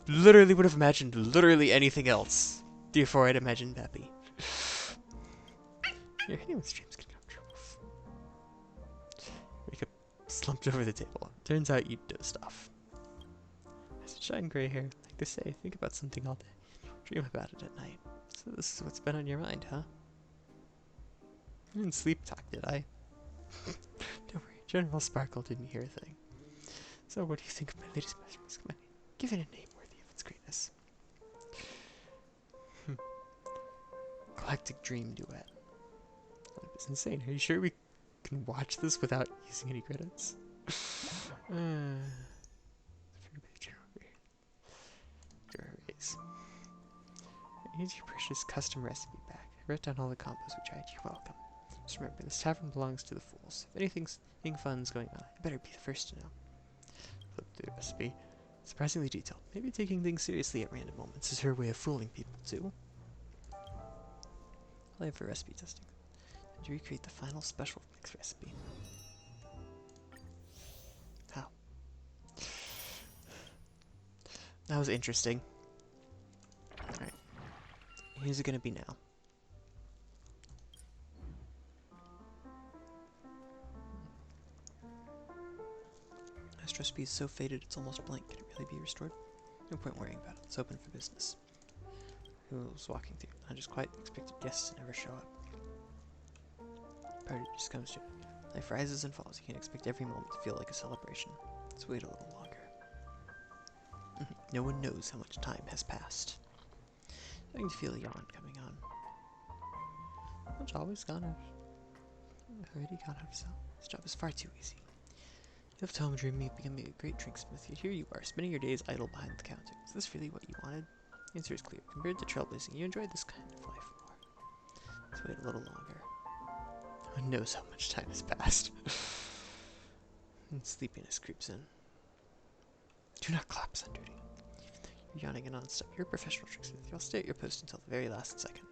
literally would have imagined literally anything else before I'd imagined Peppy. Anyone's dreams can come true. Wake up, slumped over the table. Turns out you dozed off. Has it shine gray hair? Like they say, think about something all day. Dream about it at night. So this is what's been on your mind, huh? I didn't sleep talk, did I? Don't worry, General Sparkle didn't hear a thing. So what do you think of my latest measurements? Come on, give it a name worthy of its greatness. Galactic Dream Duet. It's insane. Are you sure we can watch this without using any credits? Here's your precious custom recipe back. I wrote down all the combos we tried. You're welcome. Just remember, this tavern belongs to the fools. If anything fun's going on, you better be the first to know. Flip through the recipe. Surprisingly detailed. Maybe taking things seriously at random moments is her way of fooling people, too. I'll have for recipe testing. And to recreate the final special mix recipe. How? That was interesting. Alright. Here's it gonna be now. This recipe is so faded it's almost blank. Can it really be restored? No point worrying about it. Let's open for business. Who's walking through? Not just quite expected guests to never show up. Party just comes to it. Life rises and falls. You can't expect every moment to feel like a celebration. Let's wait a little longer. No one knows how much time has passed. Starting to feel a yawn coming on. It's always gone out. Already gone out of cell. This job is far too easy. You left home dreaming of becoming a great drinksmith, yet here you are, spending your days idle behind the counter. Is this really what you wanted? The answer is clear. Compared to trailblazing, you enjoyed this kind of life more. Let's wait a little longer. No one knows how much time has passed. And sleepiness creeps in. Do not collapse on duty. You're yawning and non-stop. You're a professional tricksmith. You'll stay at your post until the very last second.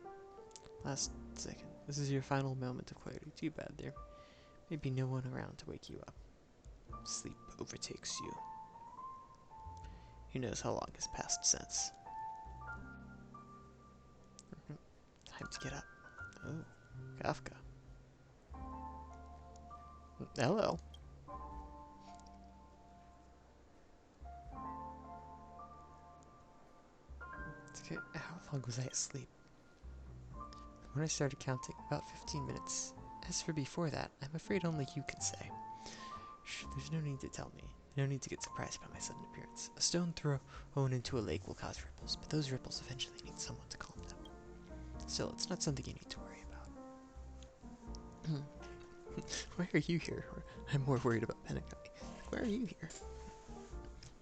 Last second. This is your final moment of clarity. Too bad there may be no one around to wake you up. Sleep overtakes you. Who knows how long has passed since? Time to get up. Oh, Kafka. Hello. Okay, how long was I asleep? When I started counting, about 15 minutes. As for before that, I'm afraid only you can say. Shh, there's no need to tell me. No need to get surprised by my sudden appearance. A stone thrown into a lake will cause ripples, but those ripples eventually need someone to calm them. Still, it's not something you need to worry about. Why are you here? I'm more worried about Penakai. Why are you here?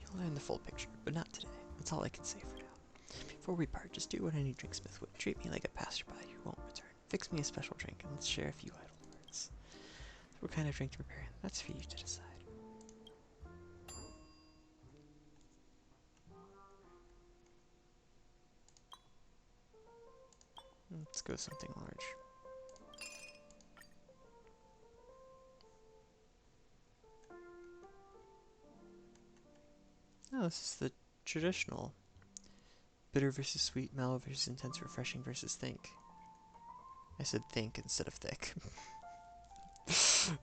You'll learn the full picture, but not today. That's all I can say for now. Before we part, just do what any drinksmith would. Treat me like a passerby who won't return. Fix me a special drink, and let's share a few idle words. What kind of drink to prepare? That's for you to decide. Let's go something large. Oh, this is the traditional. Bitter versus sweet, mellow versus intense, refreshing versus think. I said think instead of thick. Let's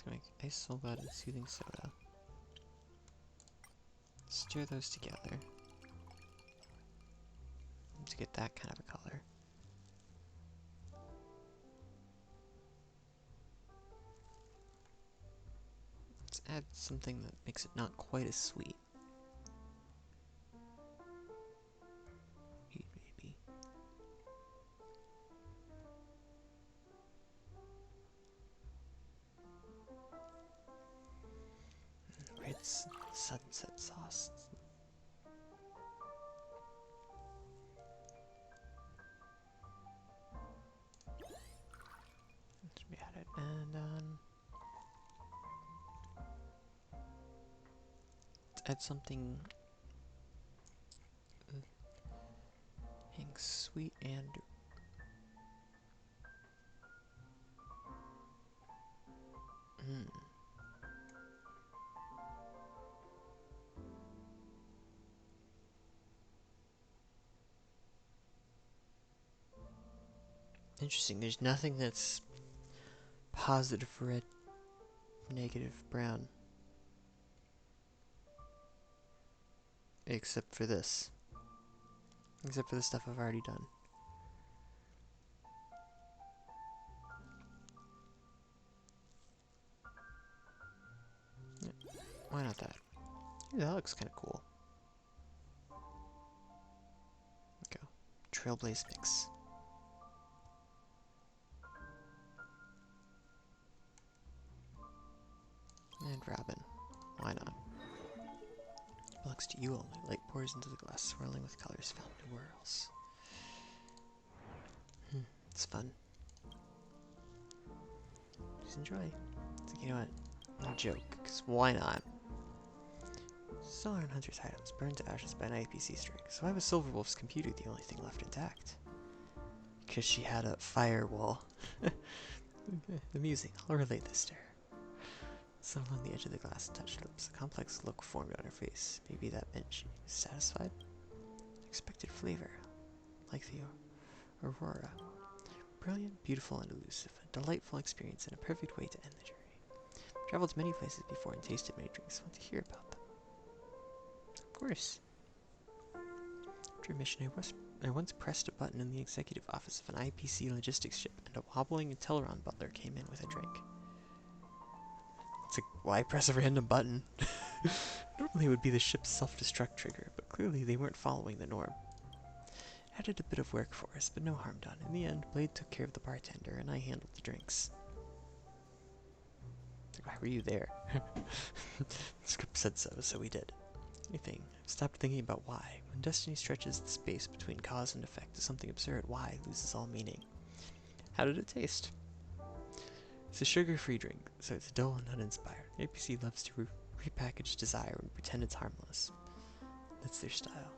make ice soda and soothing soda. Stir those together to get that kind of a color. Let's add something that makes it not quite as sweet. Maybe. Ritz sunset sauce. That should be added. And let's add something sweet and interesting. There's nothing that's positive red, negative brown. Except for this. Except for the stuff I've already done. Yeah, why not that? Ooh, that looks kind of cool. Go. Trailblaze mix. And Robin. Why not? Belongs to you only. Light pours into the glass, swirling with colors found nowhere else. It's fun. Just enjoy. It's like, you know what? No joke, because why not? Still on Hunter's items, burned to ashes by an IPC strike. So why was Silverwolf's computer the only thing left intact? Because she had a firewall. Amusing. I'll relate this to her. So on the edge of the glass and touched lips. A complex look formed on her face. Maybe that meant she was satisfied? Expected flavor. Like the Aurora. Brilliant, beautiful, and elusive. A delightful experience and a perfect way to end the journey. Traveled to many places before and tasted many drinks. Want to hear about them? Of course. After a mission, I once pressed a button in the executive office of an IPC logistics ship, and a wobbling Teleron butler came in with a drink. It's like, why press a random button? Normally it would be the ship's self-destruct trigger, but clearly they weren't following the norm. Added a bit of work for us, but no harm done. In the end, Blade took care of the bartender, and I handled the drinks. Why were you there? The script said so, so we did. Anything. I've stopped thinking about why. When destiny stretches the space between cause and effect to something absurd, why loses all meaning. How did it taste? It's a sugar-free drink, so it's dull and uninspired. APC loves to repackage desire and pretend it's harmless. That's their style.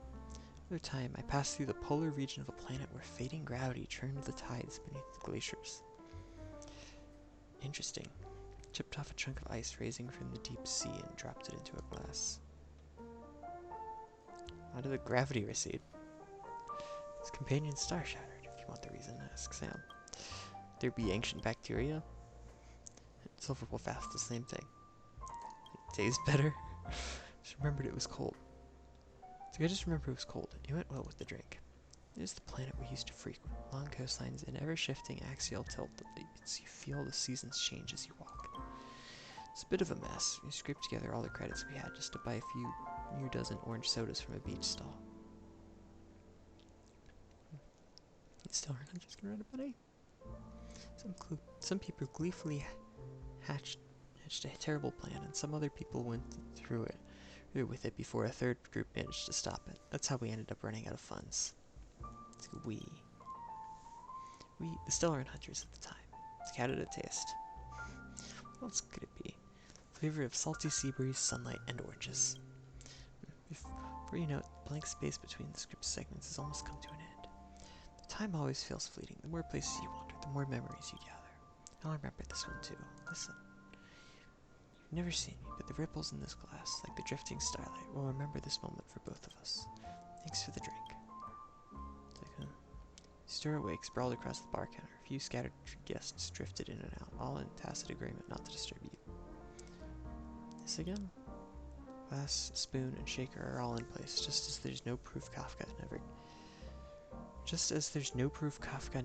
Another time, I passed through the polar region of a planet where fading gravity churned the tides beneath the glaciers. Interesting. Chipped off a chunk of ice raising from the deep sea and dropped it into a glass. How did the gravity recede? His companion's star shattered. If you want the reason, ask Sam. there be ancient bacteria. Sulfur will fast the same thing. It tastes better. Just remembered it was cold. So I just remember it was cold. It went well with the drink. It is the planet we used to frequent. Long coastlines and ever-shifting axial tilt that lets you feel the seasons change as you walk. It's a bit of a mess. We scraped together all the credits we had just to buy a few new dozen orange sodas from a beach stall. Still, I'm just gonna run a buddy. Some people gleefully hatched a terrible plan, and some other people went through with it before a third group managed to stop it. That's how we ended up running out of funds. So we, the Stellar Hunters at the time, had it a taste. What else could it be? Flavor of salty sea breeze, sunlight, and oranges. Before you know it, the blank space between the script segments has almost come to an end. The time always feels fleeting. The more places you wander, the more memories you gather. I'll remember this one too. Listen. You've never seen me, but the ripples in this glass, like the drifting starlight, will remember this moment for both of us. Thanks for the drink. It's like, huh? Stir awake, sprawled across the bar counter. A few scattered guests drifted in and out, all in tacit agreement not to disturb you. This again? Glass, spoon, and shaker are all in place, just as there's no proof Kafka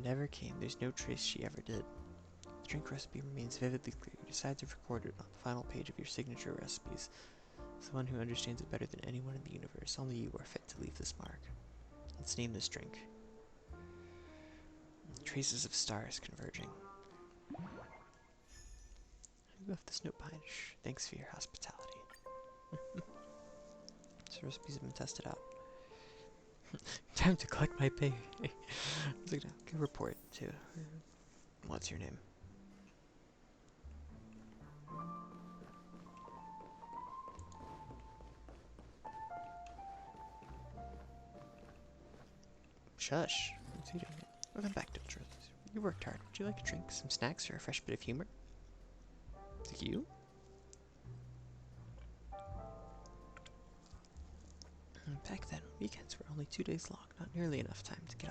never came, there's no trace she ever did. The drink recipe remains vividly clear. You decide to record it on the final page of your signature recipes. Someone who understands it better than anyone in the universe. Only you are fit to leave this mark. Let's name this drink. Traces of stars converging. I left this note behind. Thanks for your hospitality. These recipes have been tested out. Time to collect my pay. It's like, good report too. What's your name? Shush. What's he doing? Welcome back to the truth. You worked hard. Would you like a drink, some snacks, or a fresh bit of humor? Is it you? Back then, weekends were only 2 days long, not nearly enough time to get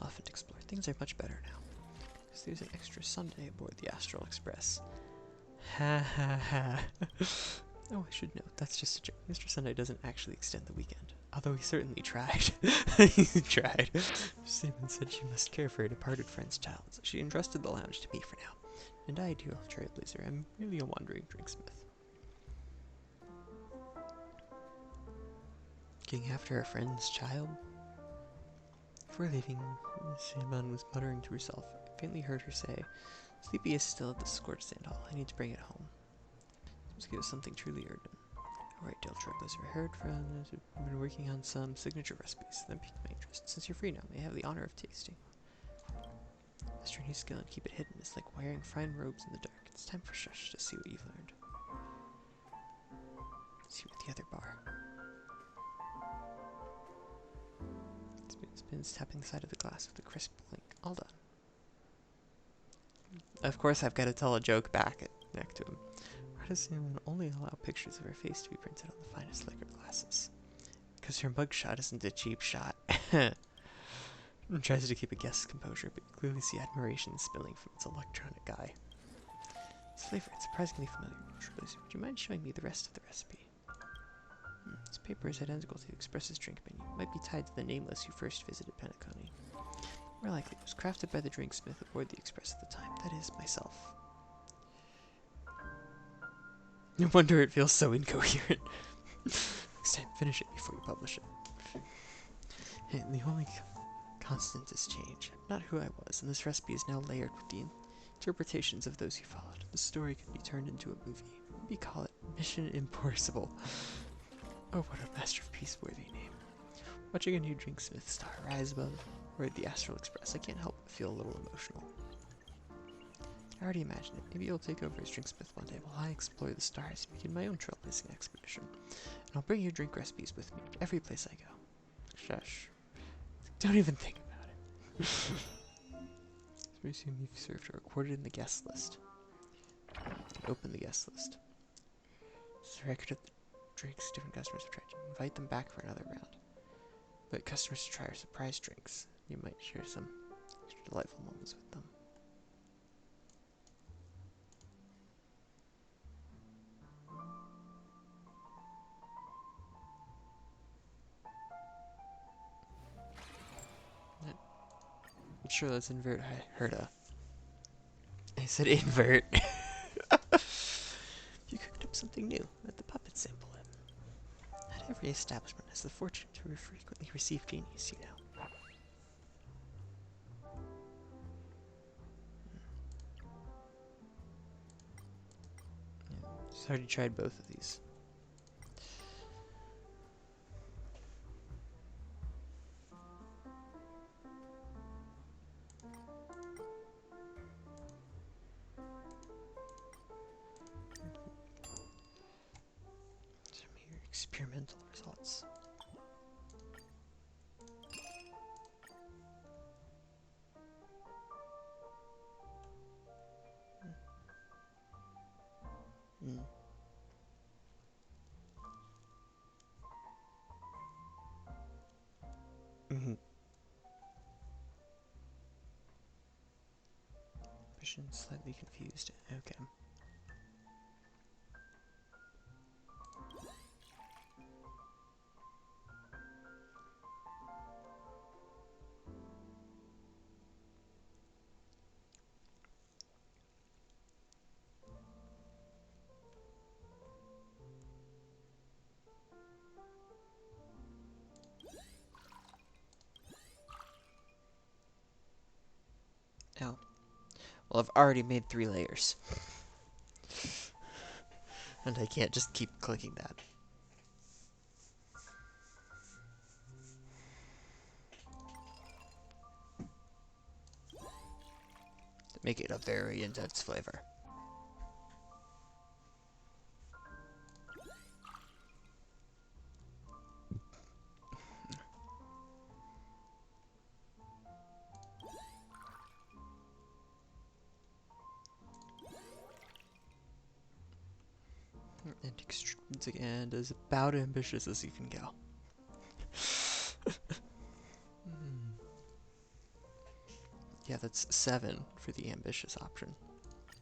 off and explore. Things are much better now, because there's an extra Sunday aboard the Astral Express. Ha ha ha. Oh, I should note, that's just a joke. Mr. Sunday doesn't actually extend the weekend, although he certainly tried. He tried. Simon said she must care for her departed friend's child, so she entrusted the lounge to me for now. And I, ideal trailblazer, am merely a wandering drinksmith. Looking after a friend's child? Before leaving, Simon was muttering to herself. I faintly heard her say, Sleepy is still at the scorched sand hall. I need to bring it home. Let's give us something truly urgent. Alright, Dale Trailblazer. I heard from you've been working on some signature recipes. That piqued my interest. Since you're free now, may I have the honor of tasting? Master your new skill and keep it hidden. It's like wearing fine robes in the dark. It's time for Shush to see what you've learned. Let's see what the other bar. Spins, tapping the side of the glass with a crisp clink. All done. Of course, I've got to tell a joke back to him. Why does anyone only allow pictures of her face to be printed on the finest liquor glasses? Because her mugshot isn't a cheap shot. Tries to keep a guest's composure, but you clearly see admiration spilling from its electronic eye. Its flavor is surprisingly familiar. Would you mind showing me the rest of the recipe? This paper is identical to the Express's drink menu. It might be tied to the nameless who first visited Penacony. More likely, it was crafted by the drinksmith aboard the Express at the time. That is, myself. No wonder it feels so incoherent. Next time, finish it before you publish it. And the only constant is change. Not who I was, and this recipe is now layered with the interpretations of those who followed. The story could be turned into a movie. Maybe call it Mission Impossible. Oh, what a masterpiece-worthy name. Watching a new drinksmith star rise above the Astral Express, I can't help but feel a little emotional. I already imagined it. Maybe you'll take over as drinksmith one day while I explore the stars and begin my own trailblazing expedition. And I'll bring you drink recipes with me every place I go. Shush. Don't even think about it. So we assume you've served or recorded in the guest list. Open the guest list. It's a record of the drinks different customers have tried. You invite them back for another round. But customers to try our surprise drinks. You might share some extra delightful moments with them. Sure, let's invert Herta. I said invert. You cooked up something new. Let the puppet sample it. Not every establishment has the fortune to frequently receive genies, you know. Yeah, just already tried both of these. Some mere experimental results. Mm. Mm-hmm. Vision slightly confused. Okay. Oh. Well, I've already made 3 layers. And I can't just keep clicking that. To make it a very intense flavor. And extrinsic and is about ambitious as you can go. Yeah, that's 7 for the ambitious option.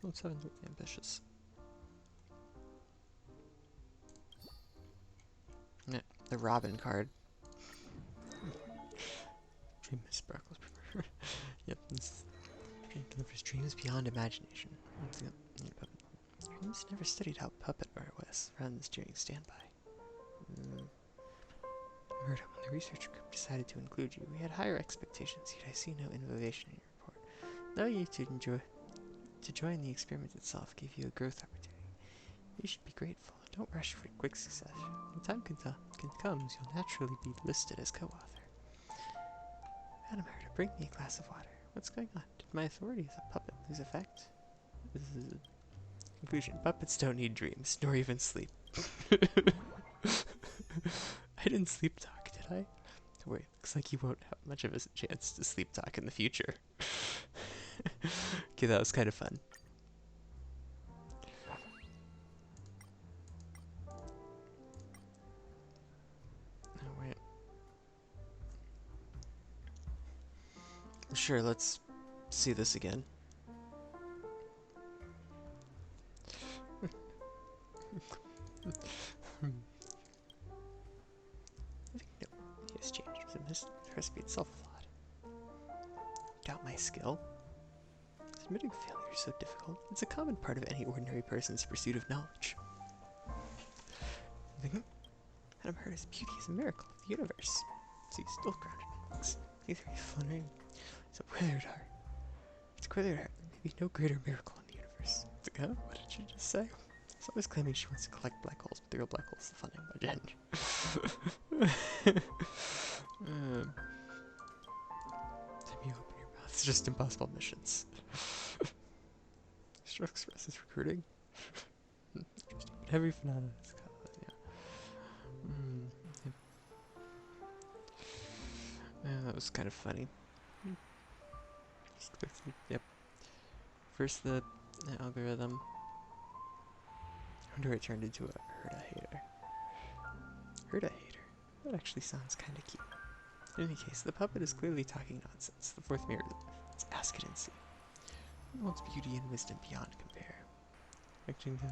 Oh, 7 for the ambitious. Yeah, the Robin card. Dream sparkles. Yep, delivers dreams beyond imagination. Dreams never studied how puppet art was. Runs during standby. When the research group decided to include you, we had higher expectations, yet I see no innovation in your report. Though you to join the experiment itself gave you a growth opportunity. You should be grateful. Don't rush for quick success. When time comes, you'll naturally be listed as co-author. Madam Herta, bring me a glass of water. What's going on? Did my authority as a puppet lose effect? This is a conclusion. Puppets don't need dreams, nor even sleep. I didn't sleep talk, did I? Don't worry, looks like you won't have much of a chance to sleep talk in the future. Okay, that was kind of fun. Oh, wait. Sure, let's see this again. I think no, he has changed. The recipe itself flawed. Doubt my skill? Admitting failure is so difficult. It's a common part of any ordinary person's pursuit of knowledge. Madam Herta's beauty is a miracle of the universe. See, still grounded in books. Neither a fluttering. It's a withered heart. It's a withered heart. Maybe no greater miracle in the universe. It's like, huh? What did you just say? She's always claiming she wants to collect black holes, but the real black hole is the funding budget. Time you open your mouth, it's just impossible missions. Astral Express is recruiting. Interesting, but heavy phenomena is yeah, that was kind of funny. Yep. First the algorithm. I wonder it turned into a Herta hater. Herta hater? That actually sounds kind of cute. In any case, the puppet is clearly talking nonsense. The fourth mirror, let's ask it and see. It wants beauty and wisdom beyond compare. Expecting to,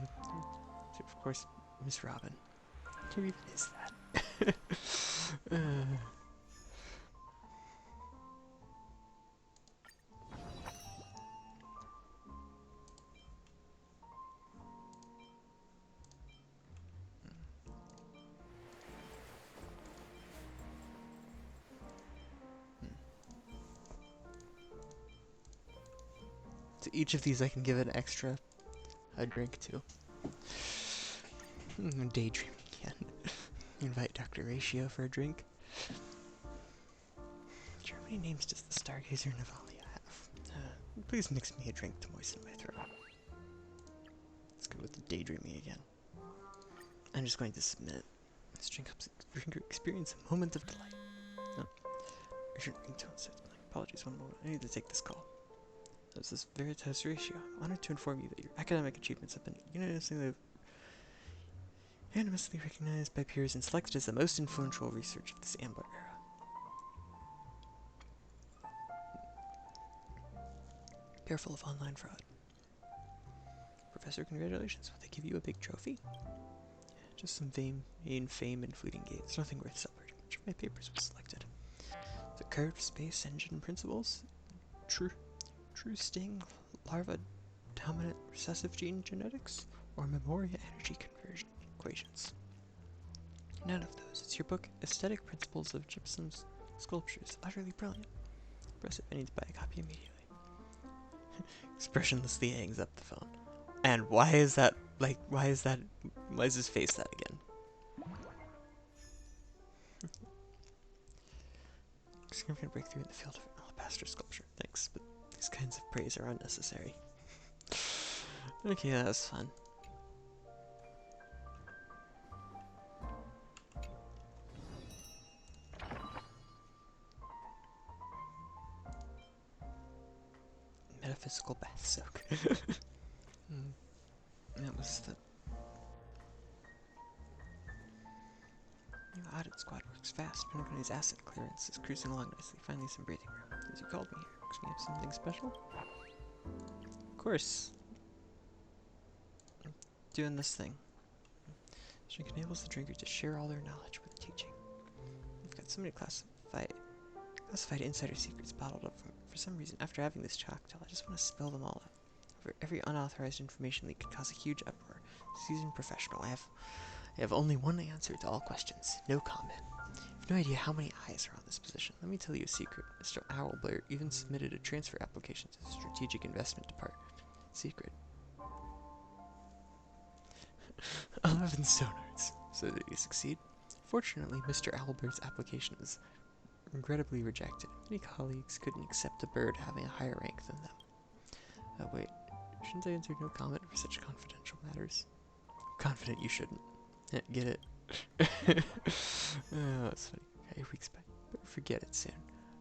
of course, Miss Robin. Who even is that? To each of these I can give an extra a drink to. Daydream again. Invite Dr. Ratio for a drink. How many names does the Stargazer Navalia have? Please mix me a drink to moisten my throat. Let's go with the daydreaming again. I'm just going to submit. This drink helps experience a moment of delight. No. Urgent ringtone set. Apologies, one moment. I need to take this call. This is Veritas Ratio. I'm honored to inform you that your academic achievements have been unanimously recognized by peers and selected as the most influential research of this Amber era. Careful of online fraud. Professor, congratulations. Will they give you a big trophy? Yeah, just some fame and fleeting gains. Nothing worth celebrating. Which of my papers was selected? The curved space engine principles? True sting, larva dominant recessive gene genetics? Or memoria energy conversion equations? None of those. It's your book, Aesthetic Principles of Gypsum's Sculptures. Utterly brilliant. Impressive. I need to buy a copy immediately. Expressionlessly hangs up the phone. And why is his face that again? Significant breakthrough in the field of alabaster sculpture. Thanks, but these kinds of praise are unnecessary. Okay, that was fun. Metaphysical bath soak. That was the new audit squad works fast. Pentagon's asset clearance is cruising along nicely. Finally, some breathing room. As you called me here, do you have something special? Of course. I'm doing this thing. This drink enables the drinker to share all their knowledge with teaching. We've got so many classified insider secrets bottled up for some reason. After having this cocktail, I just want to spill them all out. Over every unauthorized information leak could cause a huge uproar. Seasoned professional, I have only one answer to all questions. No comment. I have no idea how many eyes are on this position. Let me tell you a secret. Mr. Owlbear even submitted a transfer application to the Strategic Investment Department. Secret. 11 sonards. So did you succeed? Fortunately, Mr. Owlbear's application was regrettably rejected. Many colleagues couldn't accept a bird having a higher rank than them. Wait. Shouldn't I answer no comment for such confidential matters? Confident you shouldn't. Get it? Oh, that's funny. Okay, we expect. But forget it soon.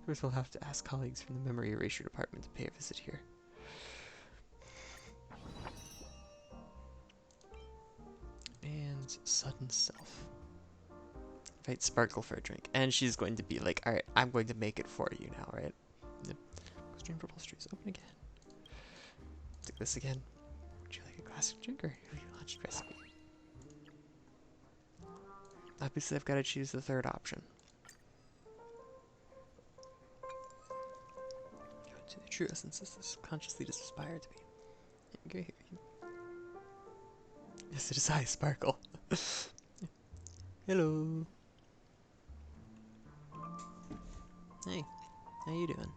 First, we'll have to ask colleagues from the memory erasure department to pay a visit here. And sudden self. Invite Sparkle for a drink. And she's going to be like, alright, I'm going to make it for you now, right? Yep. Stream upholsteries open again. Take this again. Would you like a classic drink or a relaunched recipe? Obviously, I've got to choose the third option. To the true essence is this consciously aspire to be. Okay, here. Yes, it is I, Sparkle. Hello. Hey, how you doing?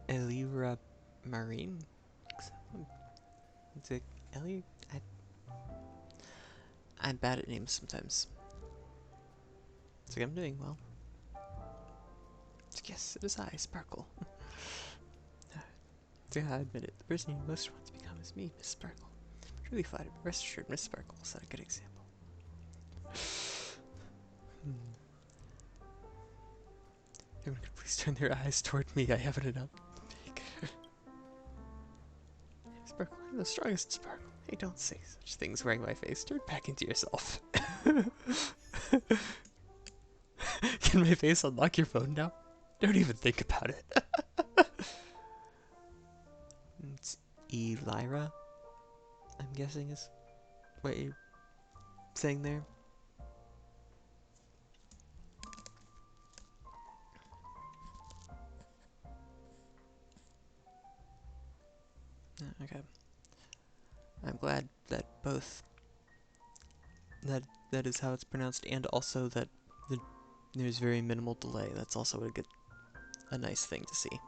Elira Marine? Is it Ellie? I'm bad at names sometimes. It's like I'm doing well. Yes, it is I, Sparkle. Yeah, I admit it. The person you most want to become is me, Miss Sparkle. I'm truly flattered, but rest assured, Miss Sparkle will set a good example. Everyone could please turn their eyes toward me. I have it enough to make. Sparkle, I'm the strongest Sparkle. Hey, don't say such things wearing my face. Turn back into yourself. Can my face unlock your phone now? Don't even think about it. It's Elira, I'm guessing is what you're saying there. Okay. I'm glad that both that is how it's pronounced, and also that there's very minimal delay. That's also a nice thing to see.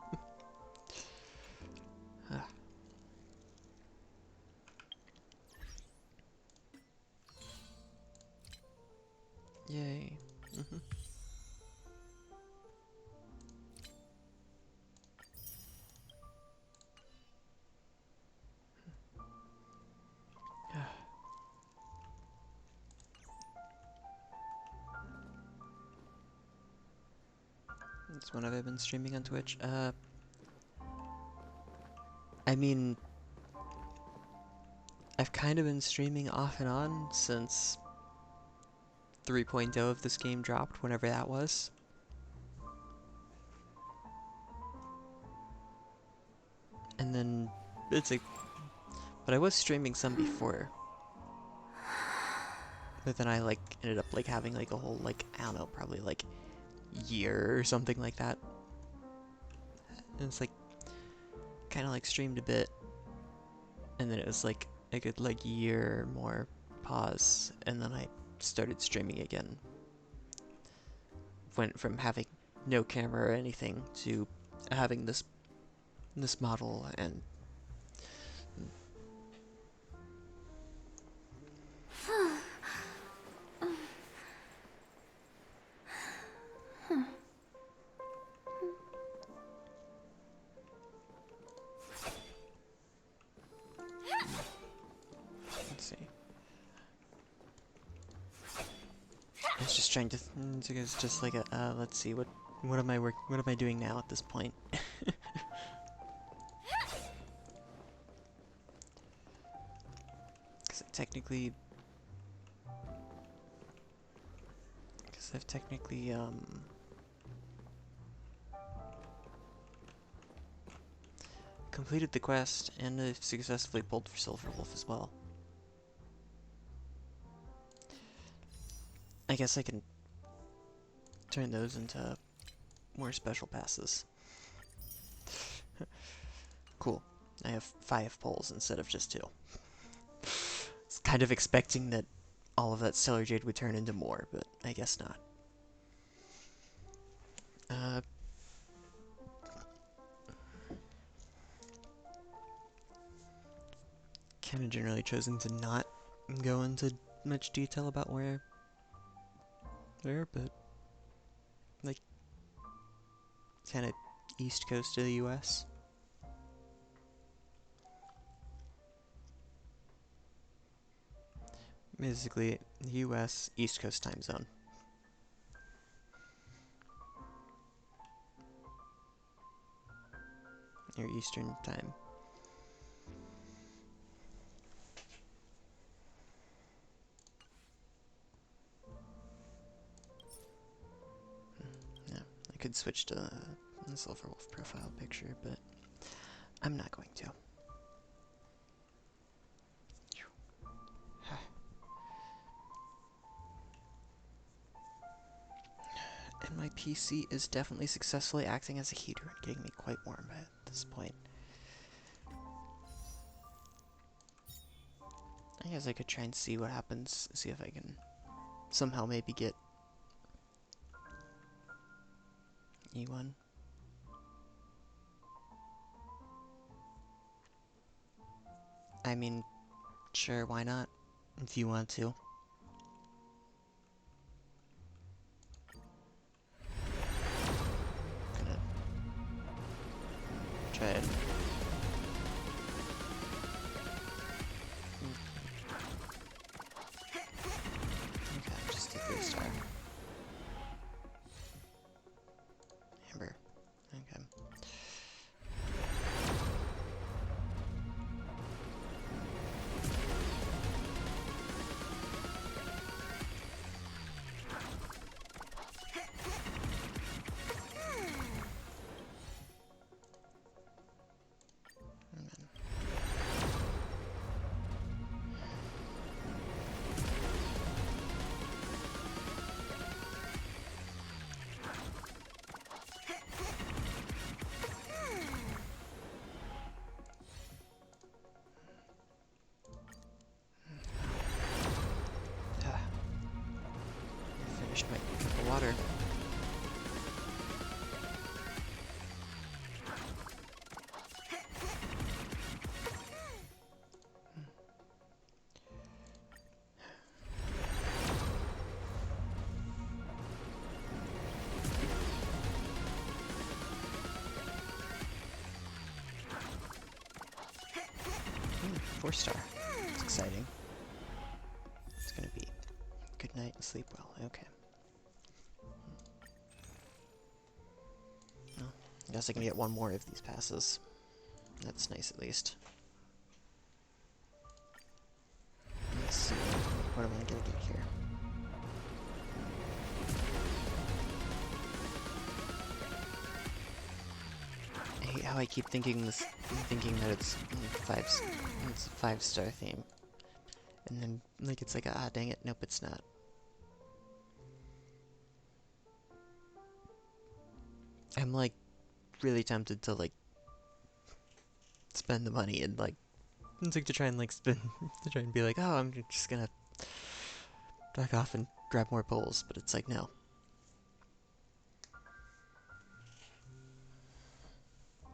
Since when have I been streaming on Twitch? I mean, I've kind of been streaming off and on since 3.0 of this game dropped, whenever that was. And then, it's like, but I was streaming some before. But then I, like, ended up, like, having, like, a whole, like, I don't know, probably, like, year or something like that. And it's, like, kind of, like, streamed a bit. And then it was, like, a good, like, year or more pause. And then I started streaming again. Went from having no camera or anything to having this model and let's see. I was just trying to. It's just like a. Let's see. What am I doing now at this point? Because I've technically completed the quest and I've successfully pulled for Silver Wolf as well. I guess I can turn those into more special passes. Cool. I have 5 pulls instead of just 2. I was kind of expecting that all of that Stellar Jade would turn into more, but I guess not. Kind of generally chosen to not go into much detail about where, but like kind of east coast of the U.S. Basically, U.S. East Coast time zone. Or Eastern time. Yeah, I could switch to the Silver Wolf profile picture, but I'm not going to. And my PC is definitely successfully acting as a heater and getting me quite warm at this point. I guess I could try and see what happens, see if I can somehow maybe get E1. I mean, sure, why not? If you want to. Gonna try it. Okay, just a 3-star. Amber. Okay. Finished my cup of water. Ooh, 4-star. That's exciting. It's gonna be good night and sleep well. Okay. I guess I can get one more of these passes. That's nice at least. Let's see. What am I gonna get here? I hate how I keep thinking that it's it's a 5-star theme. And then like it's like, ah, dang it, nope, it's not. I'm like really tempted to like spend the money and like to try and like spend to try and be like, oh, I'm just gonna back off and grab more poles, but it's like, no.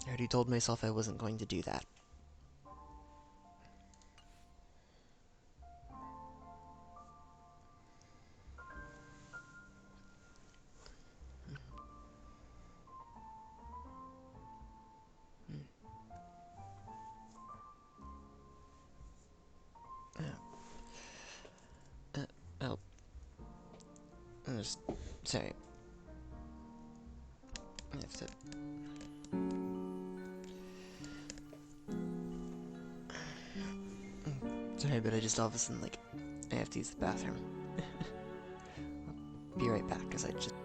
I already told myself I wasn't going to do that. Oh, I'm just sorry. I have to. Sorry, but I just all of a sudden like I have to use the bathroom. I'll be right back, cause I just.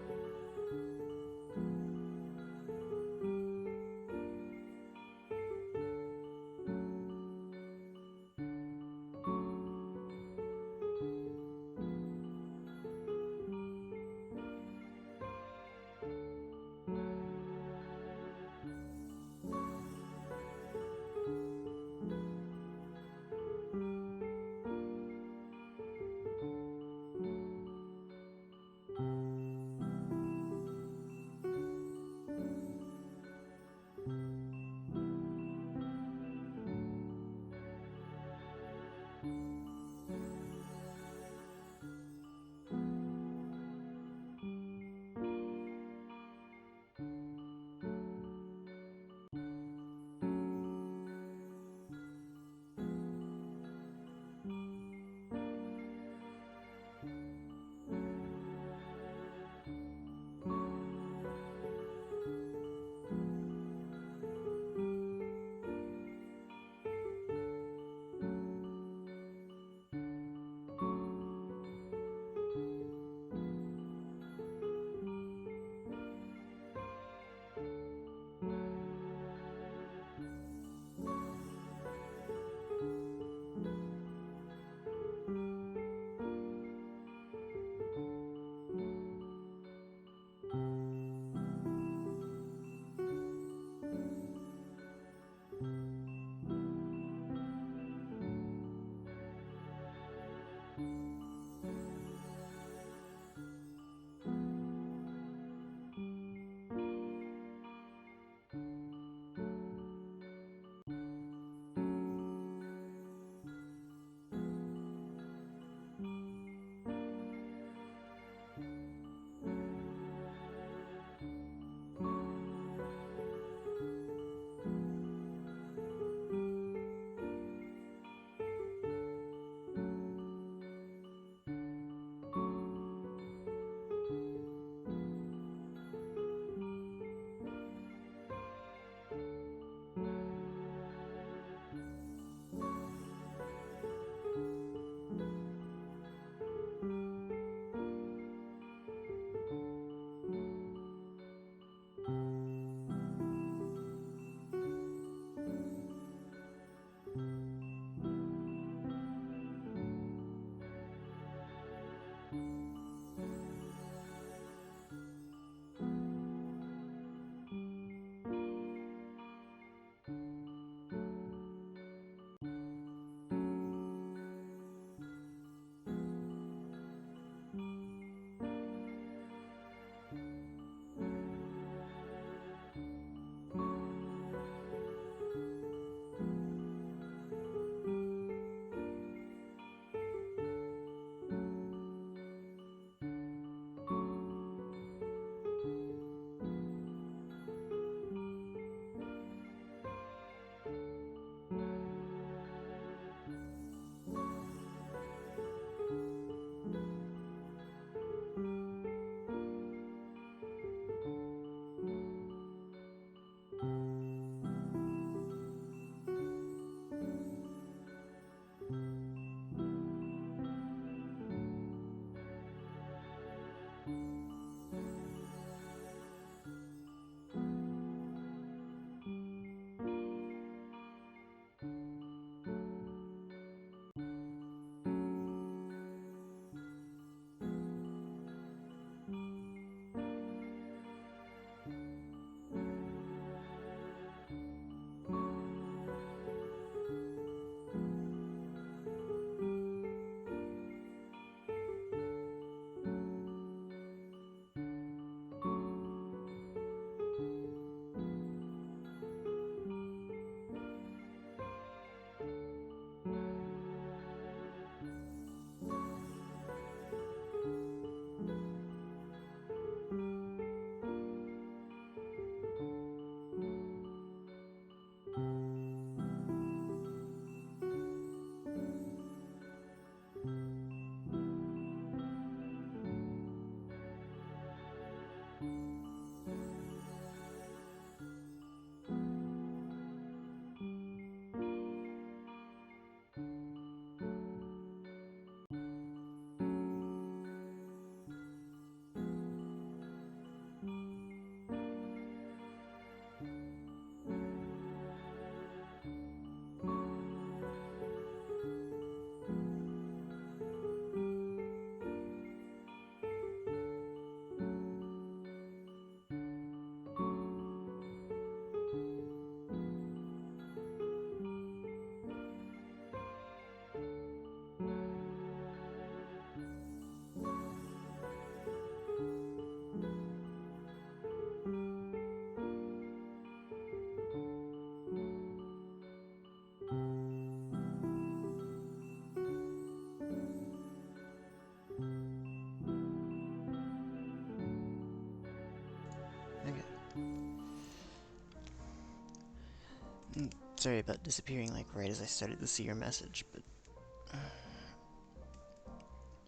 Sorry about disappearing like right as I started to see your message, but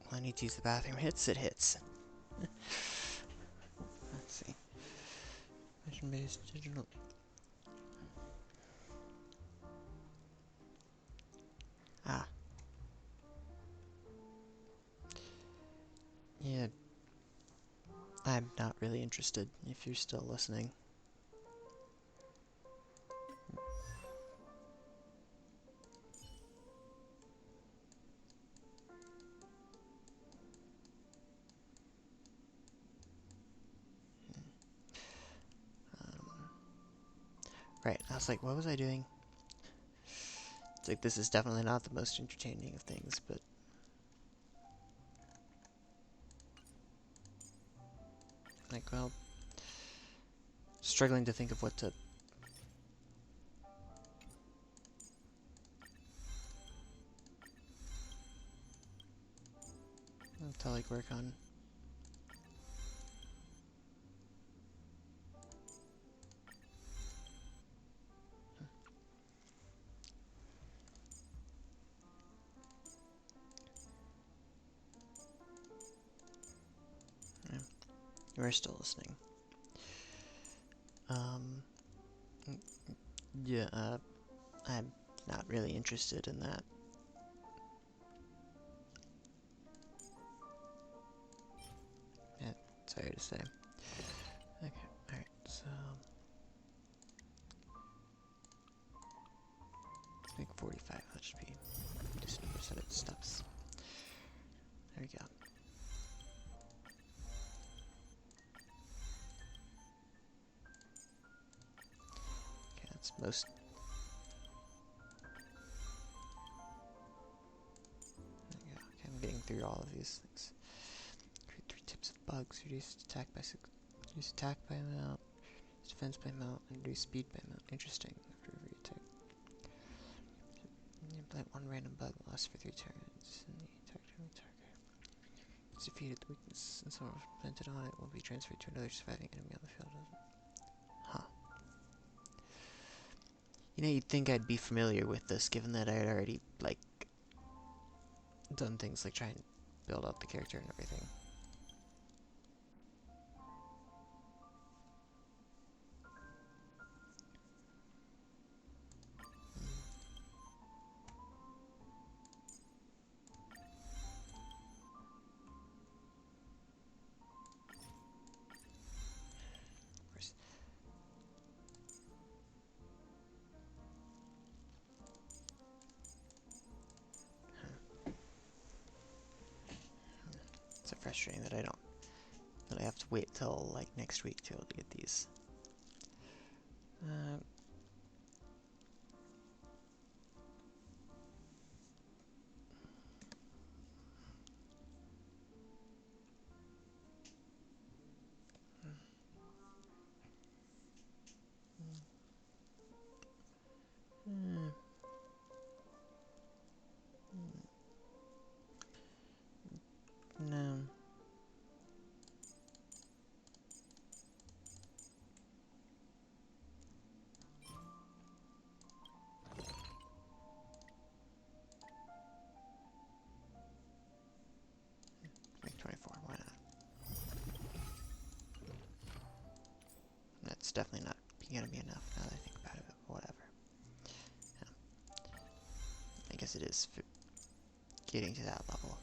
when I need to use the bathroom hits, it hits. Let's see. Mission-based digital. Ah. Yeah. I'm not really interested if you're still listening. Right, I was like, what was I doing? It's like, this is definitely not the most entertaining of things, but... like, well... struggling to think of what to... like, work on. Yeah. You are still listening. Mm, yeah, I'm not really interested in that. Yeah, sorry to say. Okay, alright, so... let's make 45, that should be just a set of steps. There we go. Okay, that's most... there we go. Okay, I'm getting through all of these things. Create 3 types of bugs. Reduce attack by amount. Defense by amount. And reduce speed by amount. Interesting. After every attack. Implant 1 random bug that lasts for 3 turns. And the target. It's defeated, the weakness and someone planted on it will be transferred to another surviving enemy on the field. Huh. You know, you'd think I'd be familiar with this, given that I had already, like, done things like try and build out the character and everything. Of course. It's so frustrating that I have to wait till, like, next week to be able to get these. Uh, hmm. No. Make 24, why not? That's definitely not gonna be enough now that I think about it, but whatever. Yeah. I guess it is getting to that level.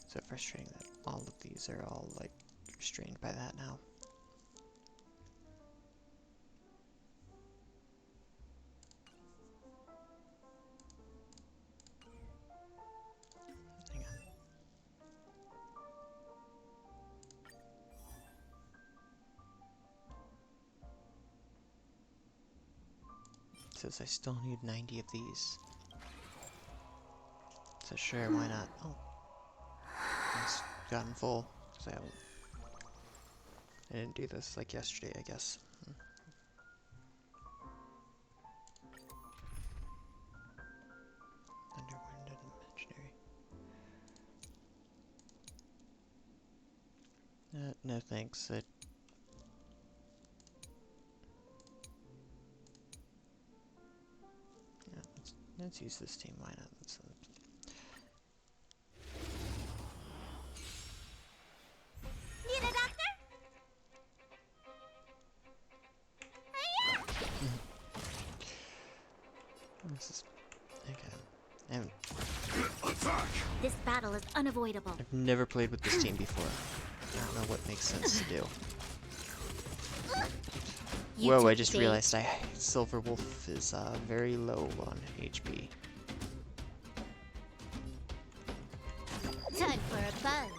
So frustrating that all of these are all, like, restrained by that now. Hang on. It says I still need 90 of these. So sure, why not? Oh, it's gotten full. Because I didn't do this like yesterday, I guess. no thanks. Yeah, let's use this team. Why not? Need a doctor? This is okay. I haven't, This battle is unavoidable. I've never played with this team before. I don't know what makes sense to do. You Whoa! took I just bait. realized Silver Wolf is very low on HP. Time for a buzz.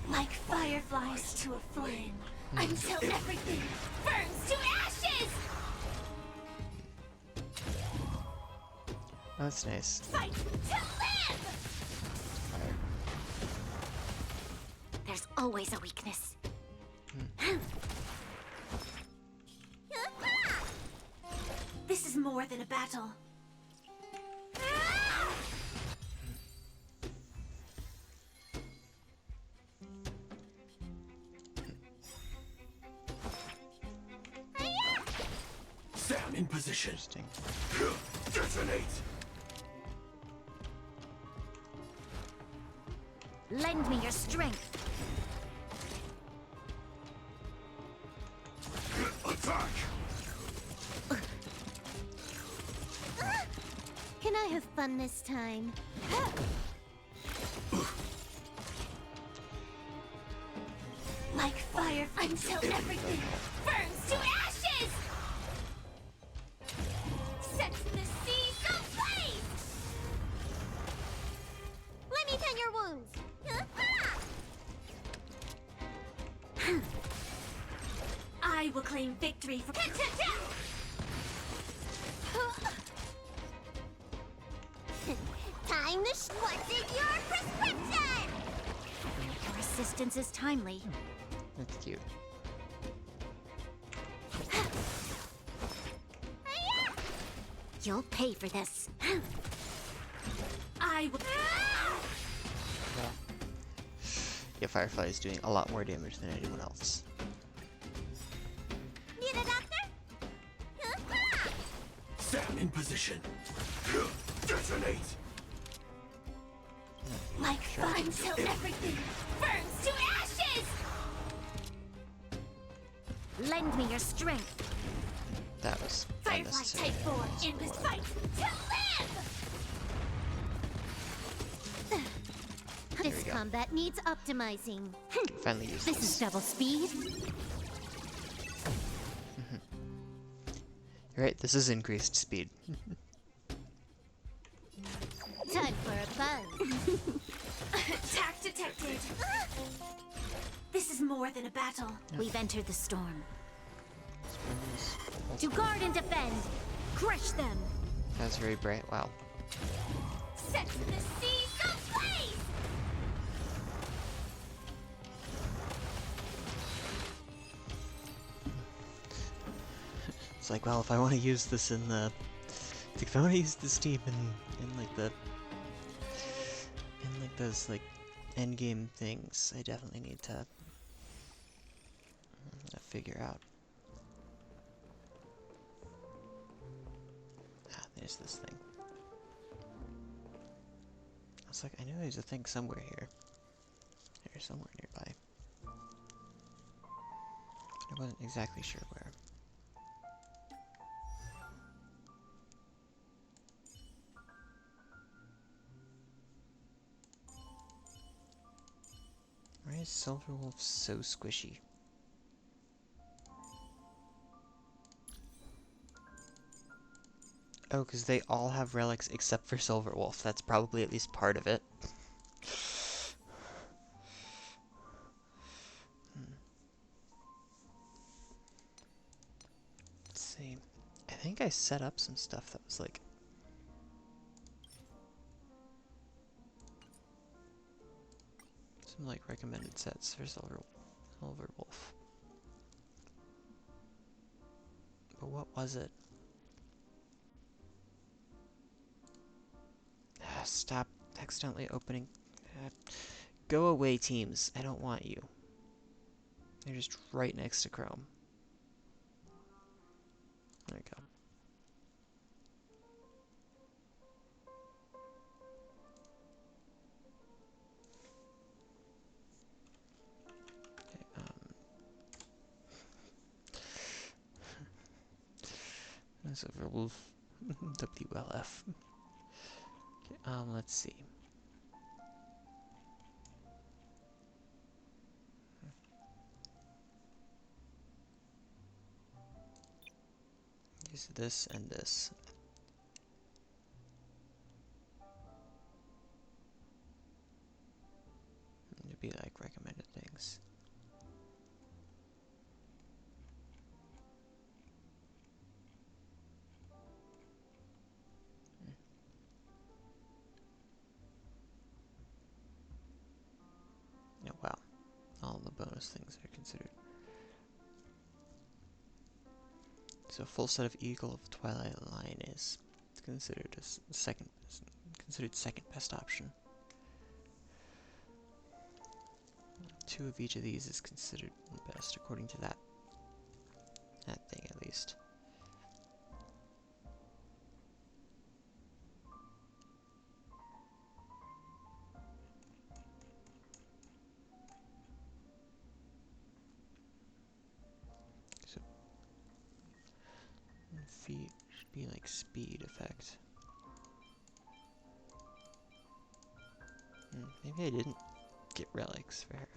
Like fireflies to a flame, until everything burns to ashes! Oh, that's nice. Fight to live! Fire. There's always a weakness. This is more than a battle. Stand in position. Interesting. Detonate. Lend me your strength. Attack. Can I have fun this time? Like fire until everything burns to ashes! Set the seas ablaze! Let me tend your wounds. I will claim victory for... Time to what's in your prescription? Your assistance is timely. That's cute. You'll pay for this. I will... Yeah, Firefly is doing a lot more damage than anyone else. Need a doctor? Stand in position. Detonate. Like fire until everything burns to ashes! Lend me your strength. That was Firefly unnecessary. type 4 in this fight to live! There This we go. combat needs optimizing. Finally use This is double speed. You're right, this is increased speed. Time for a buzz. Attack detected. This is more than a battle. We've entered the storm. To guard and defend. Crush them. That's very bright. Wow. Set the seas ablaze. It's like, well, if I want to use this in the... If I want to use this team in like the... In like those, like, endgame things, I definitely need to... figure out. Ah, there's this thing. I was like, I know there's a thing somewhere here. There's somewhere nearby. I wasn't exactly sure where. Why is Silverwolf so squishy? Oh, because they all have relics except for Silverwolf. That's probably at least part of it. Let's see. I think I set up some stuff that was like... some like recommended sets for Silverwolf. But what was it? Stop accidentally opening. Go away, teams. I don't want you. They're just right next to Chrome. There we go. Okay, that's a verbal WLF. Okay, let's see. Use this and this. It'd be like recommended things. Oh wow, all the bonus things are considered. So full set of Eagle of Twilight Line is considered second best option. 2 of each of these is considered best according to that thing at least. So feet should be like speed effect. Maybe I didn't get relics for her.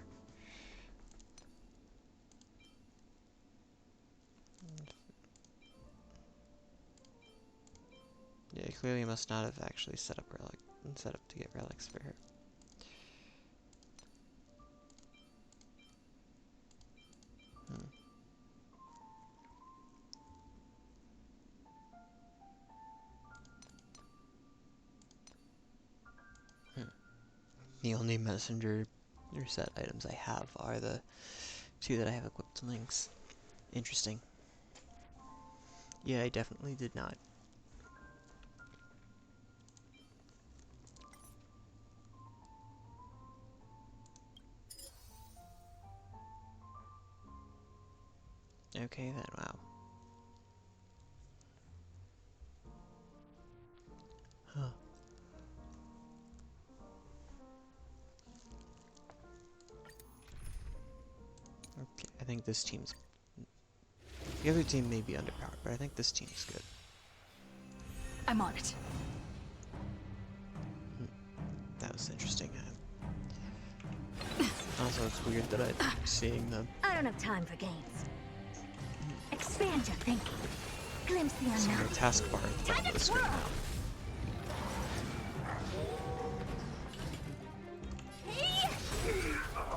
Yeah, I clearly must not have actually set up to get relics for her. The only messenger or set items I have are the 2 that I have equipped to links. Interesting. Yeah, I definitely did not. Okay then, wow. Huh. Okay, I think this team's... The other team may be underpowered, but I think this team's good. I'm on it. That was interesting. Also, it's weird that I'm seeing them. I don't have time for games. Expand your thinking. Glimpse the See unknown. my taskbar at the bottom of the screen now.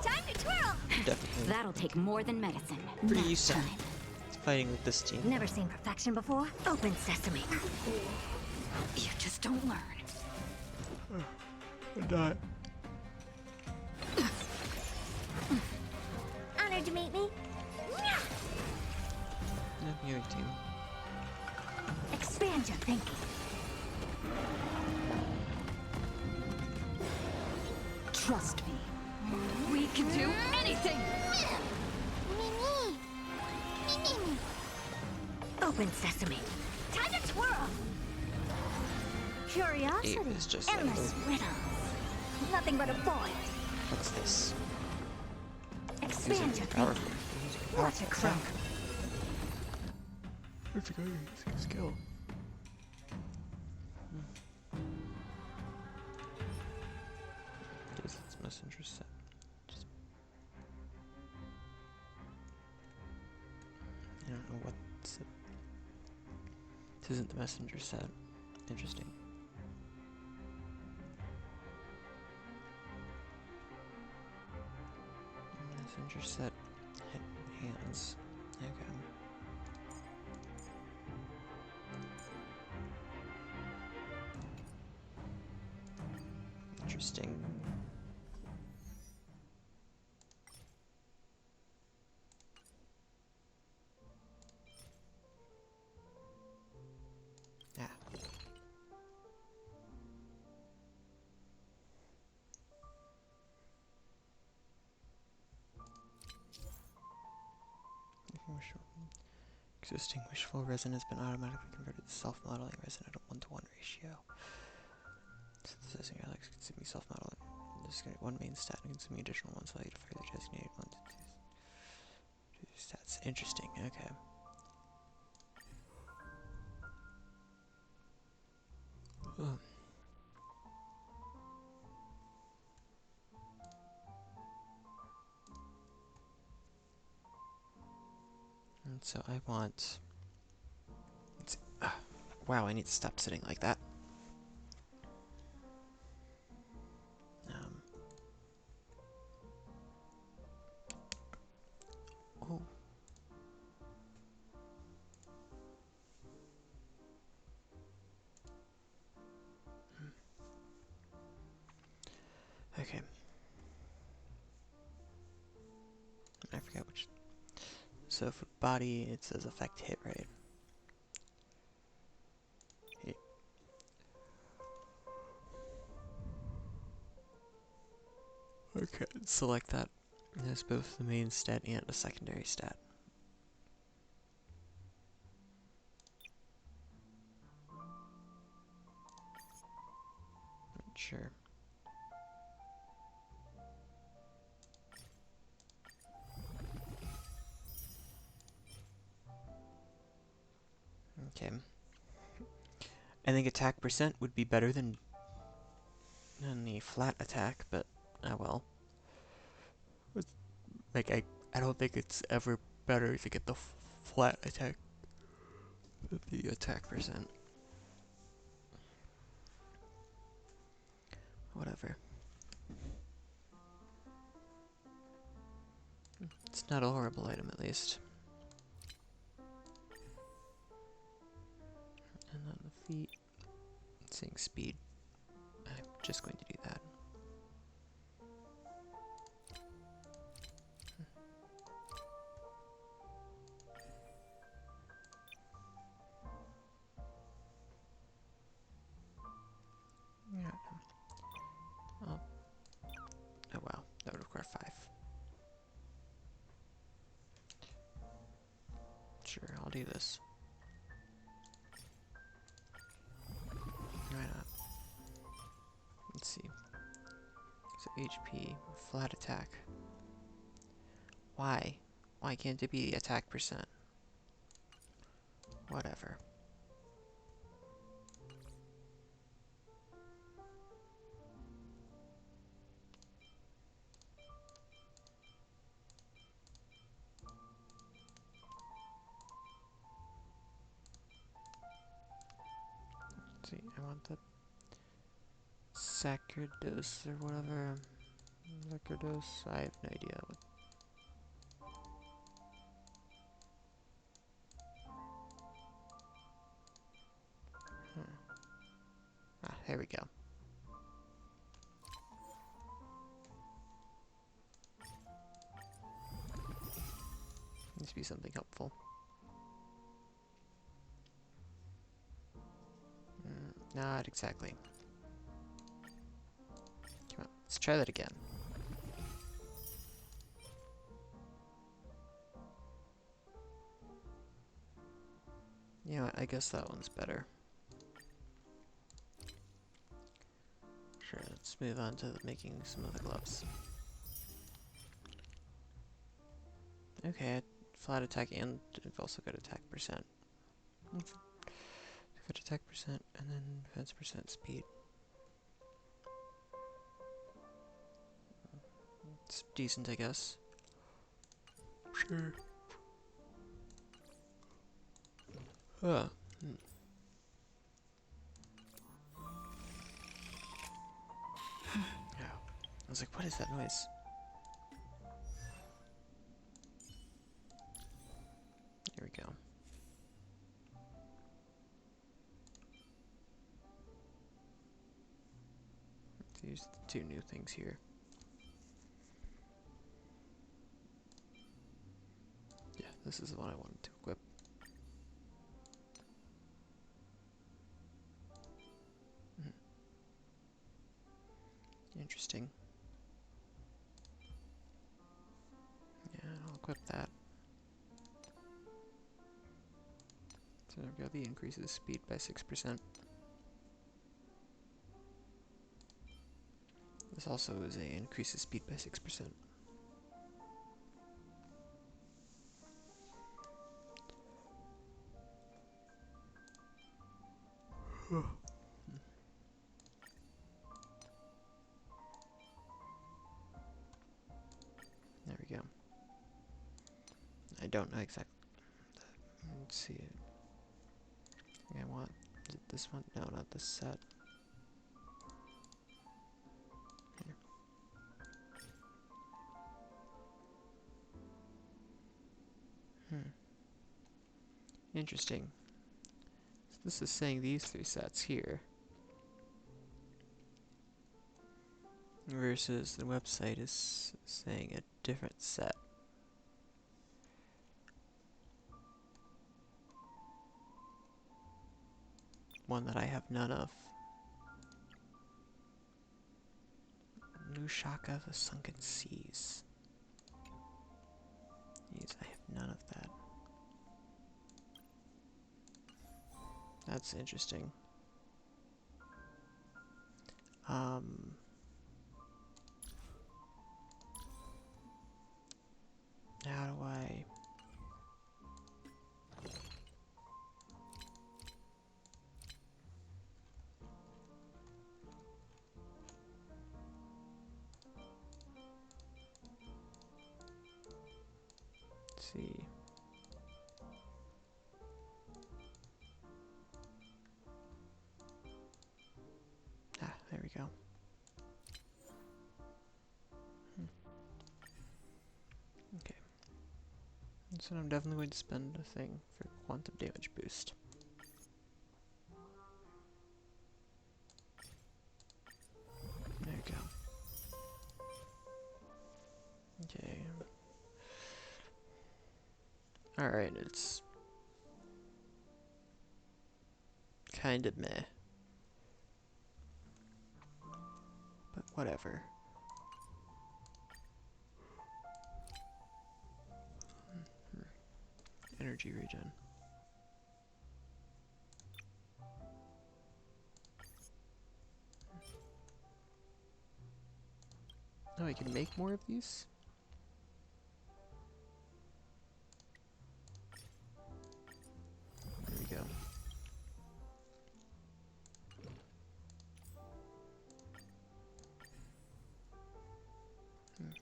Time to twirl! Definitely That'll take more than medicine. pretty Nap used to time. fighting with this team. Never seen perfection before? Open sesame. You just don't learn. Die. Honored to meet me. Yeah, new team. Expand your thinking. Trust me. We can do anything! Open sesame. Time to twirl. Curiosity. Ape is just like, Endless riddles. Nothing but a void. What's this? Expand your Using thinking. powerful. Watch it crumble. Where's the guy using a skill? Guess it's messenger set. Just... I don't know what's it. This isn't the messenger set. Interesting. Messenger set. Hands. Okay. Interesting. Yeah. Existing wishful resin has been automatically converted to self-modeling resin at a 1-to-1 ratio. Synthesizing Alex consuming self-modeling. Disconnect one main stat and consuming additional ones value to further designate one to two stats. Interesting, okay. And so I want... wow, I need to stop sitting like that. Oh. Okay. I forgot which. So for body, it says effect hit, right? Hit. Okay, select that. It has both the main stat and a secondary stat. Sure. Okay. I think attack percent would be better than the flat attack, but oh well. Like I don't think it's ever better to get the flat attack than the attack percent. Whatever. It's not a horrible item, at least. And then the feet. Seeing speed. I'm just going to do that. Yeah. Oh. Oh wow, that would require 5. Sure, I'll do this. Why not? Let's see. So HP, flat attack. Why? Why can't it be attack percent? Whatever. Let's see, I want the Sacrodose or whatever. Sacrodose, I have no idea what. Ah, here we go. Needs to be something helpful. Not exactly. Come on, let's try that again. You know what, I guess that one's better. Sure, let's move on to making some of the gloves. Okay, flat attack and I've also got attack percent. Got attack percent and then defense percent speed. It's decent, I guess. Sure. Huh. Yeah. I was like, what is that noise? Here we go. Let's use the 2 new things here. Yeah, this is the one I wanted to equip. Interesting. Yeah, I'll equip that. we go. The increases speed by 6%. This also is a increases speed by 6%. There we go. I don't know exactly. Let's see. I want. Is it this one? No, not this set. Here. Interesting. So this is saying these 3 sets here. Versus the website is saying a different set. One that I have none of. Nushaka, the Sunken Seas. Yes, I have none of that. That's interesting. How do I... Let's see. Ah, there we go. Okay. So I'm definitely going to spend a thing for quantum damage boost. There we go. Okay. Alright, it's kind of meh. But whatever. Energy regen. Oh, I can make more of these? There we go. Energy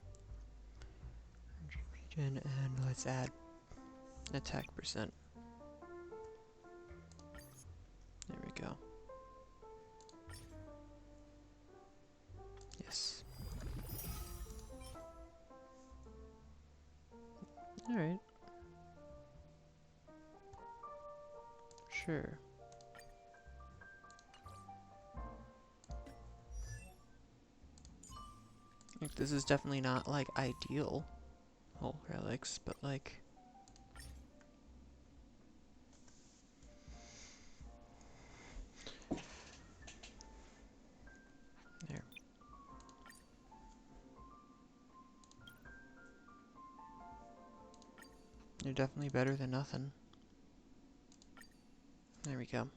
regen, and let's add attack percent. There we go. Yes. Alright. Sure. Like, this is definitely not, like, ideal. Whole relics, but, like... There. You're definitely better than nothing. There we go.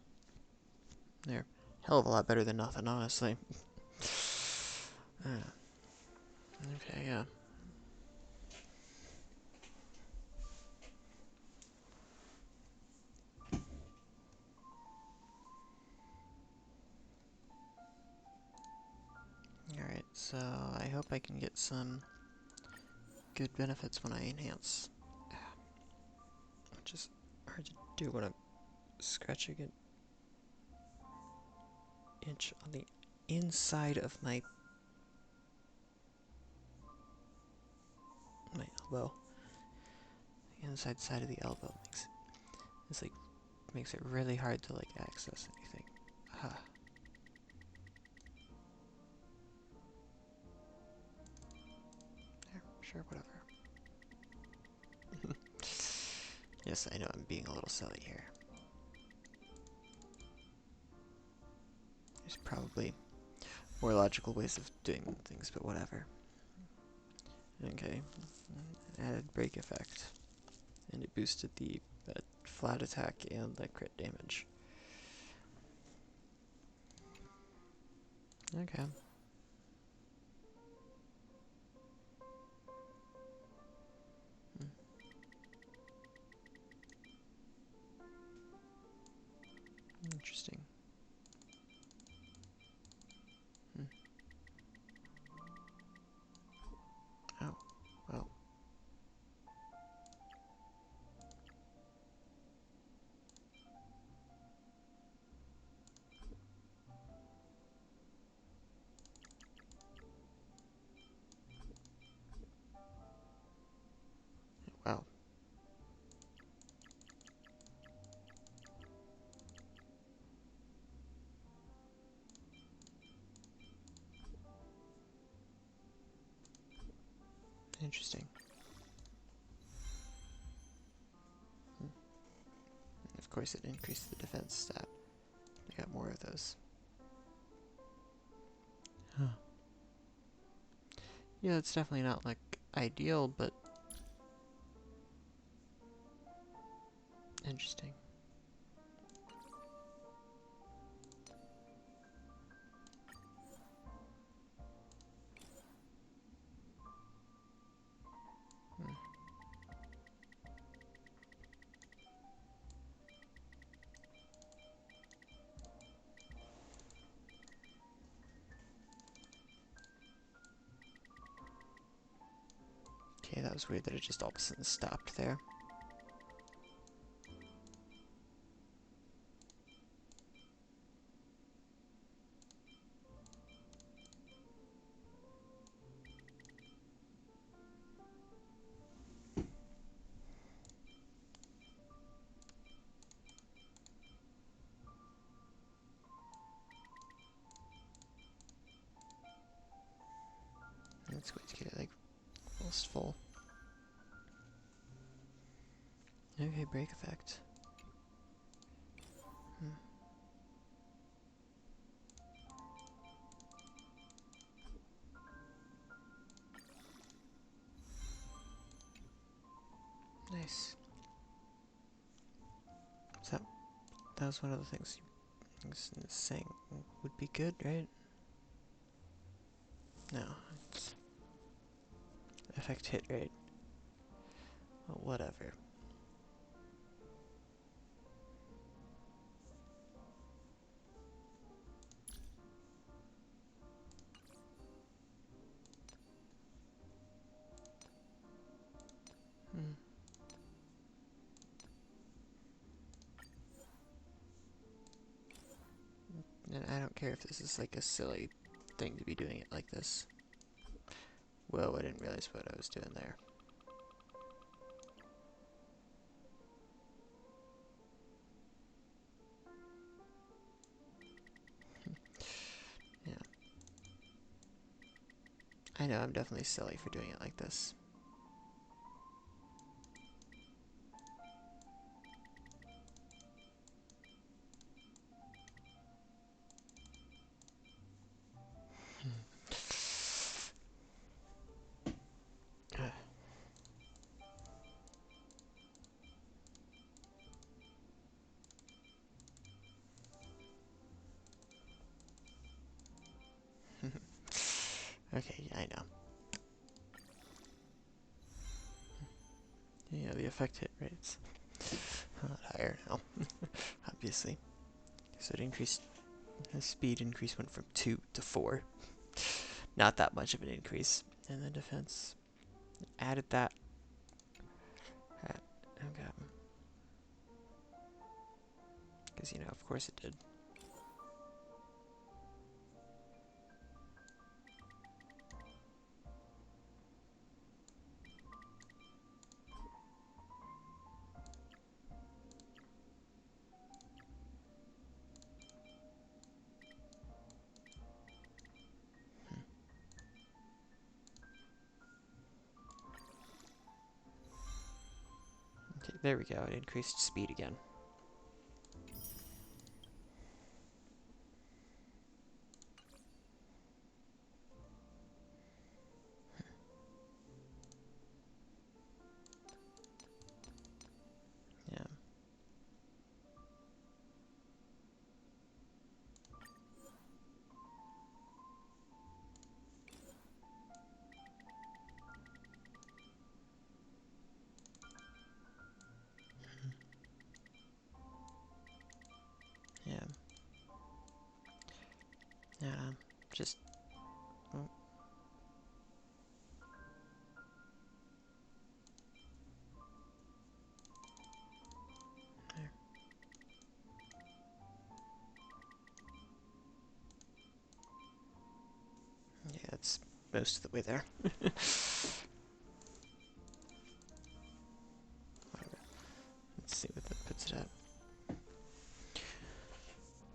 There. Hell of a lot better than nothing, honestly. Okay, yeah. Alright, so I hope I can get some good benefits when I enhance. Which is hard to do when I'm scratching an inch on the inside of my elbow. The inside side of the elbow makes it really hard to like access anything. Ah. There, sure, whatever. Yes, I know I'm being a little silly here. There's probably more logical ways of doing things, but whatever. Okay, added break effect, and it boosted the flat attack and the crit damage. Okay. Interesting. Oh, well. Wow. Interesting. Of course, it increased the defense stat. I got more of those. Huh. Yeah, it's definitely not like ideal, but interesting. Okay, that was weird that it just all of a sudden stopped there. Let's wait to get it like almost full. Okay, break effect. Nice. So that was one of the things you was saying would be good, right? No, it's effect hit rate. Well, whatever. Hmm. And I don't care if this is like a silly thing to be doing it like this. Whoa, I didn't realize what I was doing there. Yeah. I know, I'm definitely silly for doing it like this. Okay, yeah, I know. Yeah, the effect hit rates a lot higher now, obviously. So it increased, the speed increase went from 2 to 4. Not that much of an increase. And the defense added that. Okay. Because, you know, of course it did. Okay, there we go. It increased speed again. Yeah. just... Oh. There. Yeah, it's most of the way there. Whatever. Let's see what that puts it at.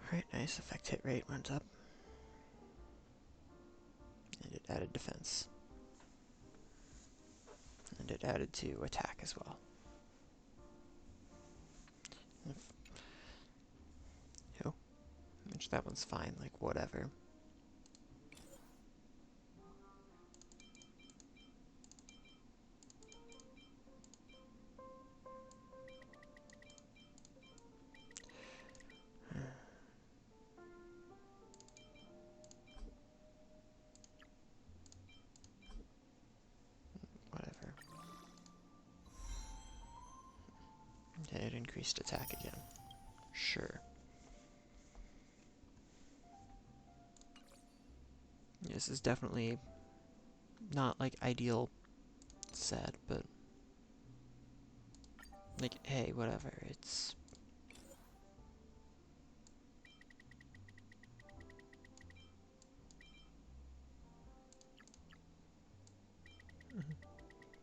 Alright, nice. Effect hit rate went up. And it added defense. And it added to attack as well. Oh, which that one's fine, like whatever. Whatever. Okay, it increased attack again. Sure. This is definitely not like ideal set, but like, hey, whatever, it's...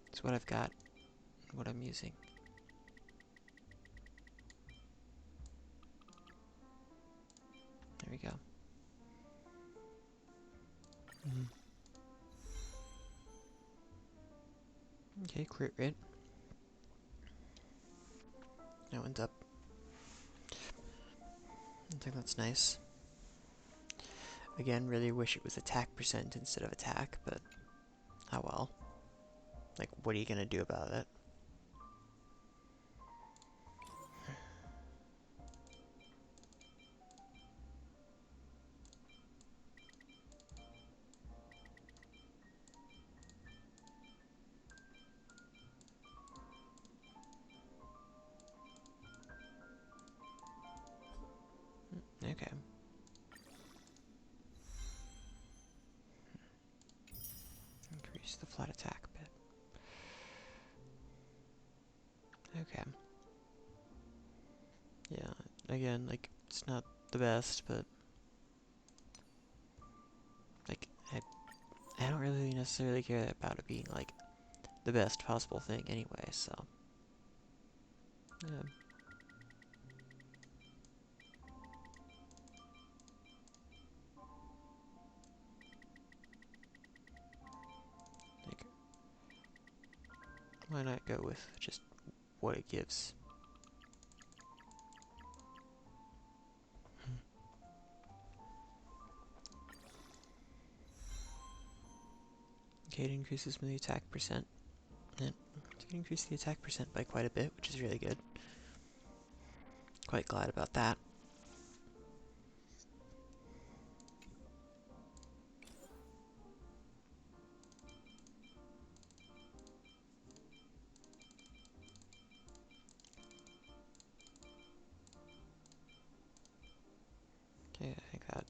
It's what I've got, what I'm using. There we go. Okay, crit rate. That went up. I think that's nice. Again, really wish it was attack percent instead of attack, but oh well. Like, what are you gonna do about it? Okay. Increase the flat attack bit. Okay. Yeah, again, like, it's not the best, but like, I don't really necessarily care about it being like the best possible thing anyway, so yeah. Like, why not go with just what it gives? Okay, it increases the attack percent. And it increased the attack percent by quite a bit, which is really good. Quite glad about that. Okay, I think that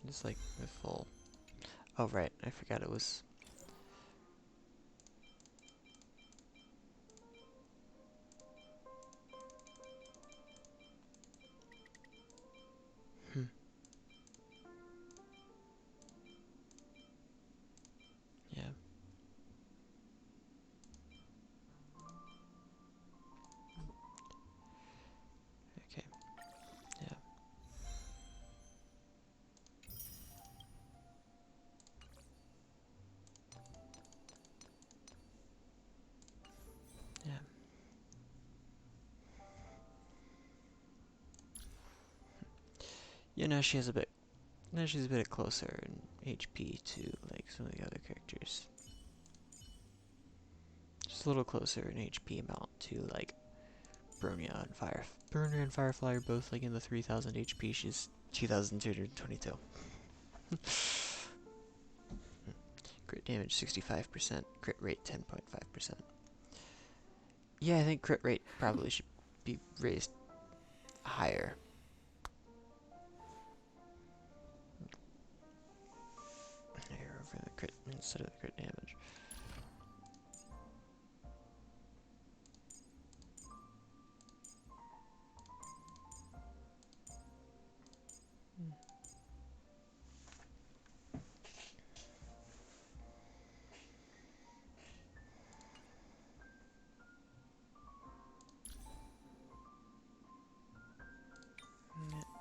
is like the full... Oh right, I forgot it was... Hmm. Yeah. Okay. Yeah. Yeah. Yeah, now she has a bit... Now she's a bit closer in HP to, like, some of the other characters. Just a little closer in HP amount to, like, Bronya and Fire... Bronya and Firefly are both, like, in the 3000 HP. She's 2222. Crit damage 65%, crit rate 10.5%. Yeah, I think crit rate probably should be raised higher. instead of the crit damage.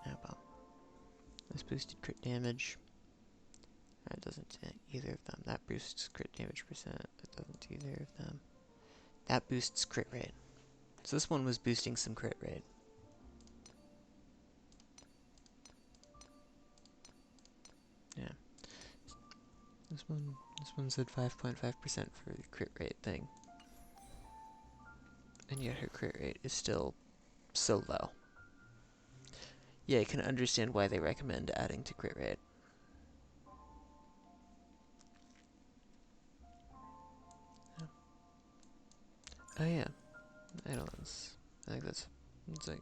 How about this boosted crit damage? That doesn't do either of them. That boosts crit damage percent. That doesn't do either of them. That boosts crit rate. So this one was boosting some crit rate. Yeah. This one said 5.5% for the crit rate thing. And yet her crit rate is still so low. Yeah, I can understand why they recommend adding to crit rate. Yeah. Oh yeah, idleness. I think it's like,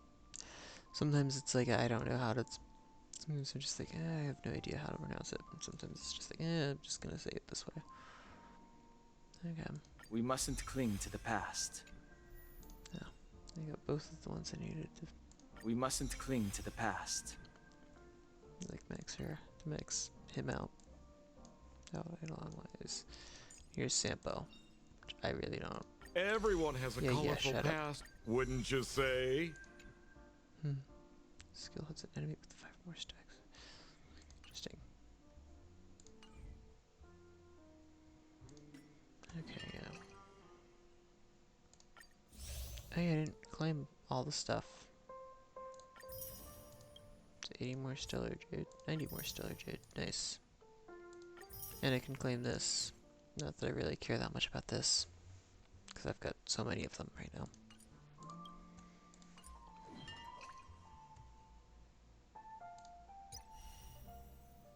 sometimes it's like, I don't know how to, sometimes I'm just like, I have no idea how to pronounce it. And sometimes it's just like, I'm just gonna say it this way. Okay. We mustn't cling to the past. Yeah, I got both of the ones I needed to, We mustn't cling to the past. like, max her, to max him out. Oh, a long ways. Here's Sampo, which I really don't. Everyone has a Yeah, colorful shut up. past, wouldn't you say? Skill hits an enemy with 5 more stacks. Interesting. Okay, yeah. Oh yeah, I didn't claim all the stuff. So 80 more stellar jade, 90 more stellar jade, nice. And I can claim this. Not that I really care that much about this, because I've got so many of them right now.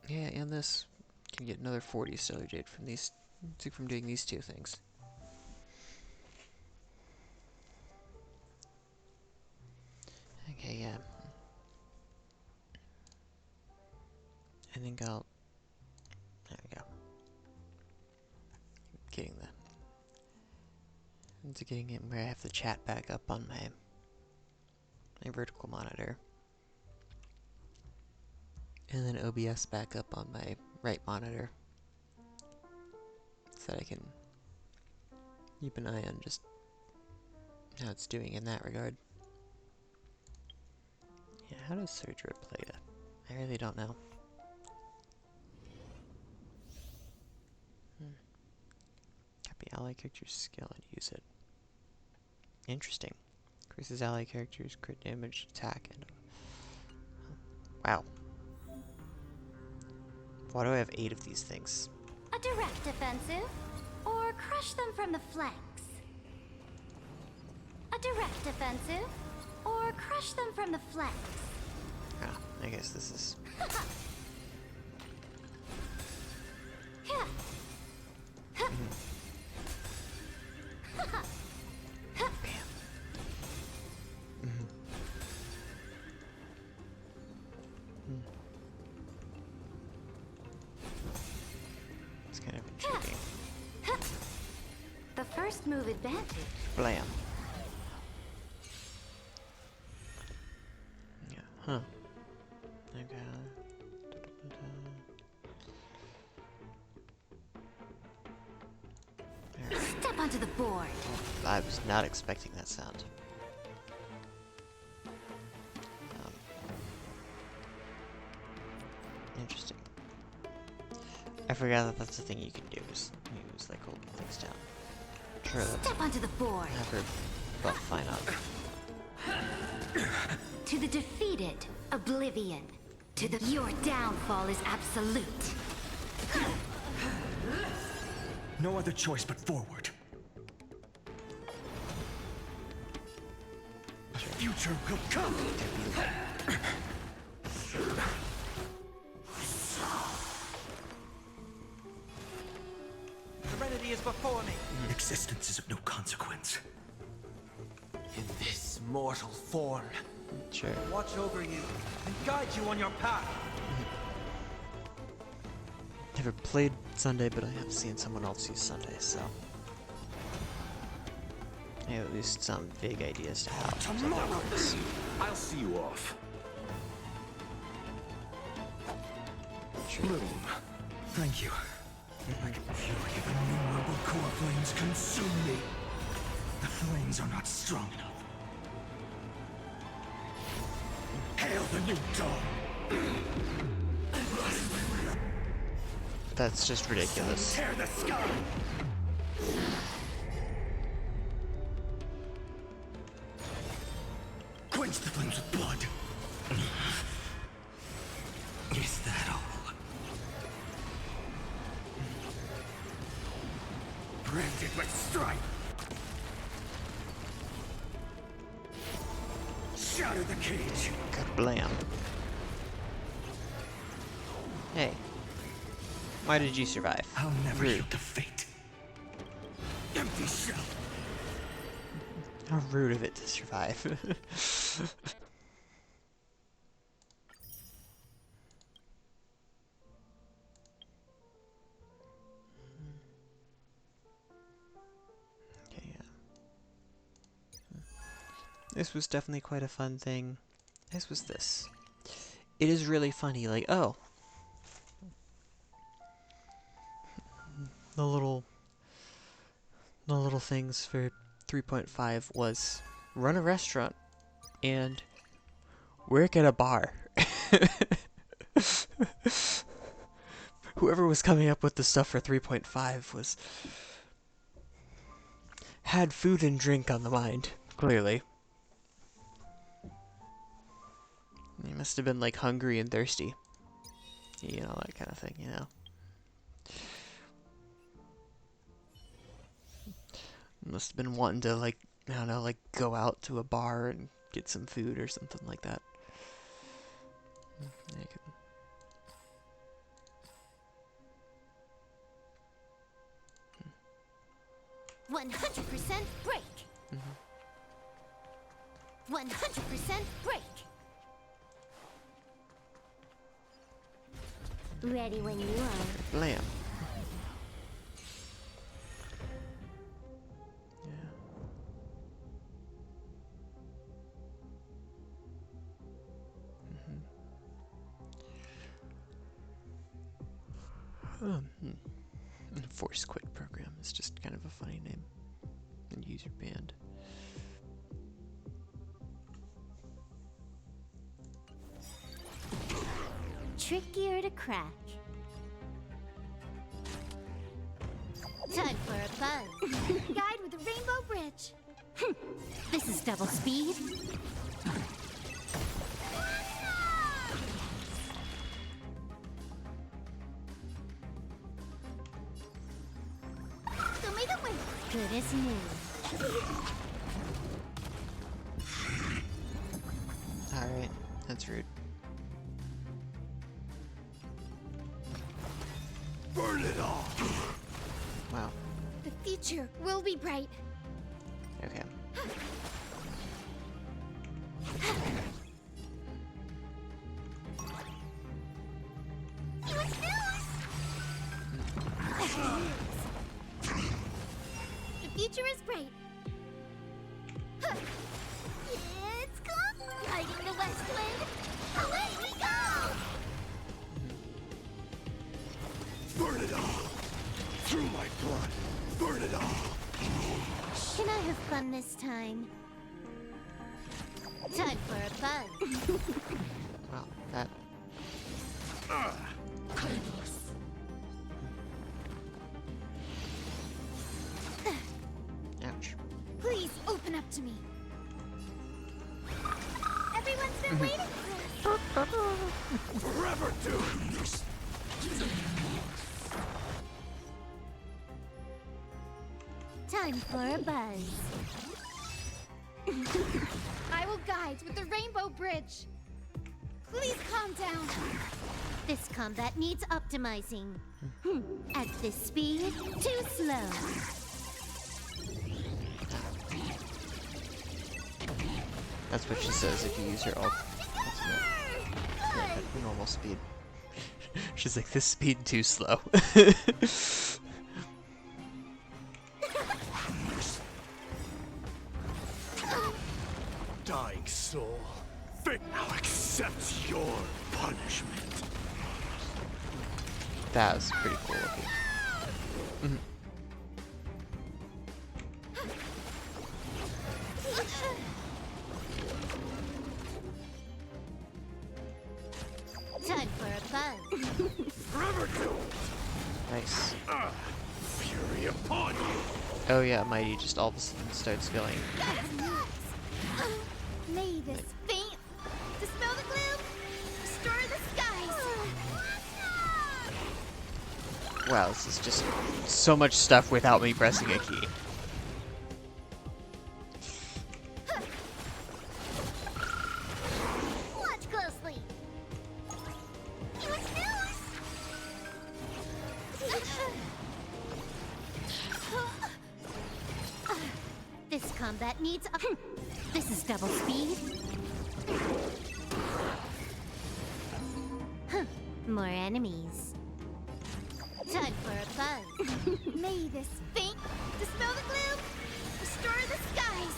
Yeah, and this can get another 40 stellar jade from these, from doing these two things. Okay, yeah. I think I'll. There we go. Getting the. Into getting it where I have the chat back up on my vertical monitor. And then OBS back up on my right monitor. So that I can keep an eye on just how it's doing in that regard. Yeah, how does Surge play it? I really don't know. Copy ally character's skill and use it. Interesting. Increases ally characters, crit damage, attack, and... Wow. Why do I have 8 of these things? A direct offensive, or crush them from the flanks. A direct offensive, or crush them from the flanks. Ah, I guess this is... It's kind of intriguing. The first move advantage. Blam. Yeah, huh. Okay. There. Step onto the board. I was not expecting that sound. Interesting. I forgot that that's the thing you can do, is use like holding things down. Sure, that's Step onto the board. never felt fine on. To the defeated, oblivion. To the your downfall is absolute. No other choice but forward. The future will come! Serenity is before me. Existence is of no consequence. In this mortal form, Sure. watch over you and guide you on your path. haven't played Sunday, but I have seen someone else use Sunday, so I have at least some vague ideas to how Sunday works. I'll see you off. Sure. Bloom, thank you. I can feel the innumerable core flames consume me. The flames are not strong enough. Hail the new dawn! That's just ridiculous. Tear the sky! Quench the flames with blood. Is that all? Branded with strife! Shatter the cage! Kablam. Hey. Why did you survive? I'll never Rude. yield to fate. Empty shell! How rude of it to survive. Okay, yeah. This was definitely quite a fun thing. As was this. It is really funny, like, oh. The little things for 3.5 was run a restaurant and work at a bar. Whoever was coming up with the stuff for 3.5 had food and drink on the mind, clearly. He must have been like hungry and thirsty. You know, that kind of thing, you know. Must have been wanting to, like, I don't know, like, go out to a bar and get some food or something like that. Yeah, you could... 100% break. 100% break. Ready when you are. Blam. Yeah. Force quit program is just kind of a funny name. And user banned. Trickier to crack. Time for a buzz. Guide with the rainbow bridge. This is double speed. Show me the way. Good as new. Alright, that's rude. Burn it all! Wow. The future will be bright. Okay. What's news? The future is bright. It's come. Guiding the west wind. Away we go! Burn it all! Through my blood! Burn it all! Can I have fun this time? Time for a buzz. Well, that... Ouch. Please open up to me. Everyone's been waiting for us. Forever doing this! Time for a buzz. I will guide with the rainbow bridge. Please calm down. This combat needs optimizing. At this speed, too slow. That's what she says if you use your ult. Ultimate. Yeah, at normal speed. She's like, this speed too slow. Dying soul, fate now accepts your punishment. That was pretty cool looking. Mhm. Time for a buzz. Forever do. Nice. Fury upon you. Oh yeah, Mighty just all of a sudden starts going. May this faint dispel the gloom, restore the skies. Wow, this is just so much stuff without me pressing a key. Watch closely. What's news? This combat needs up. This is double speed. Huh. More enemies. Time for a buzz. May this faint dispel the gloom, restore the skies.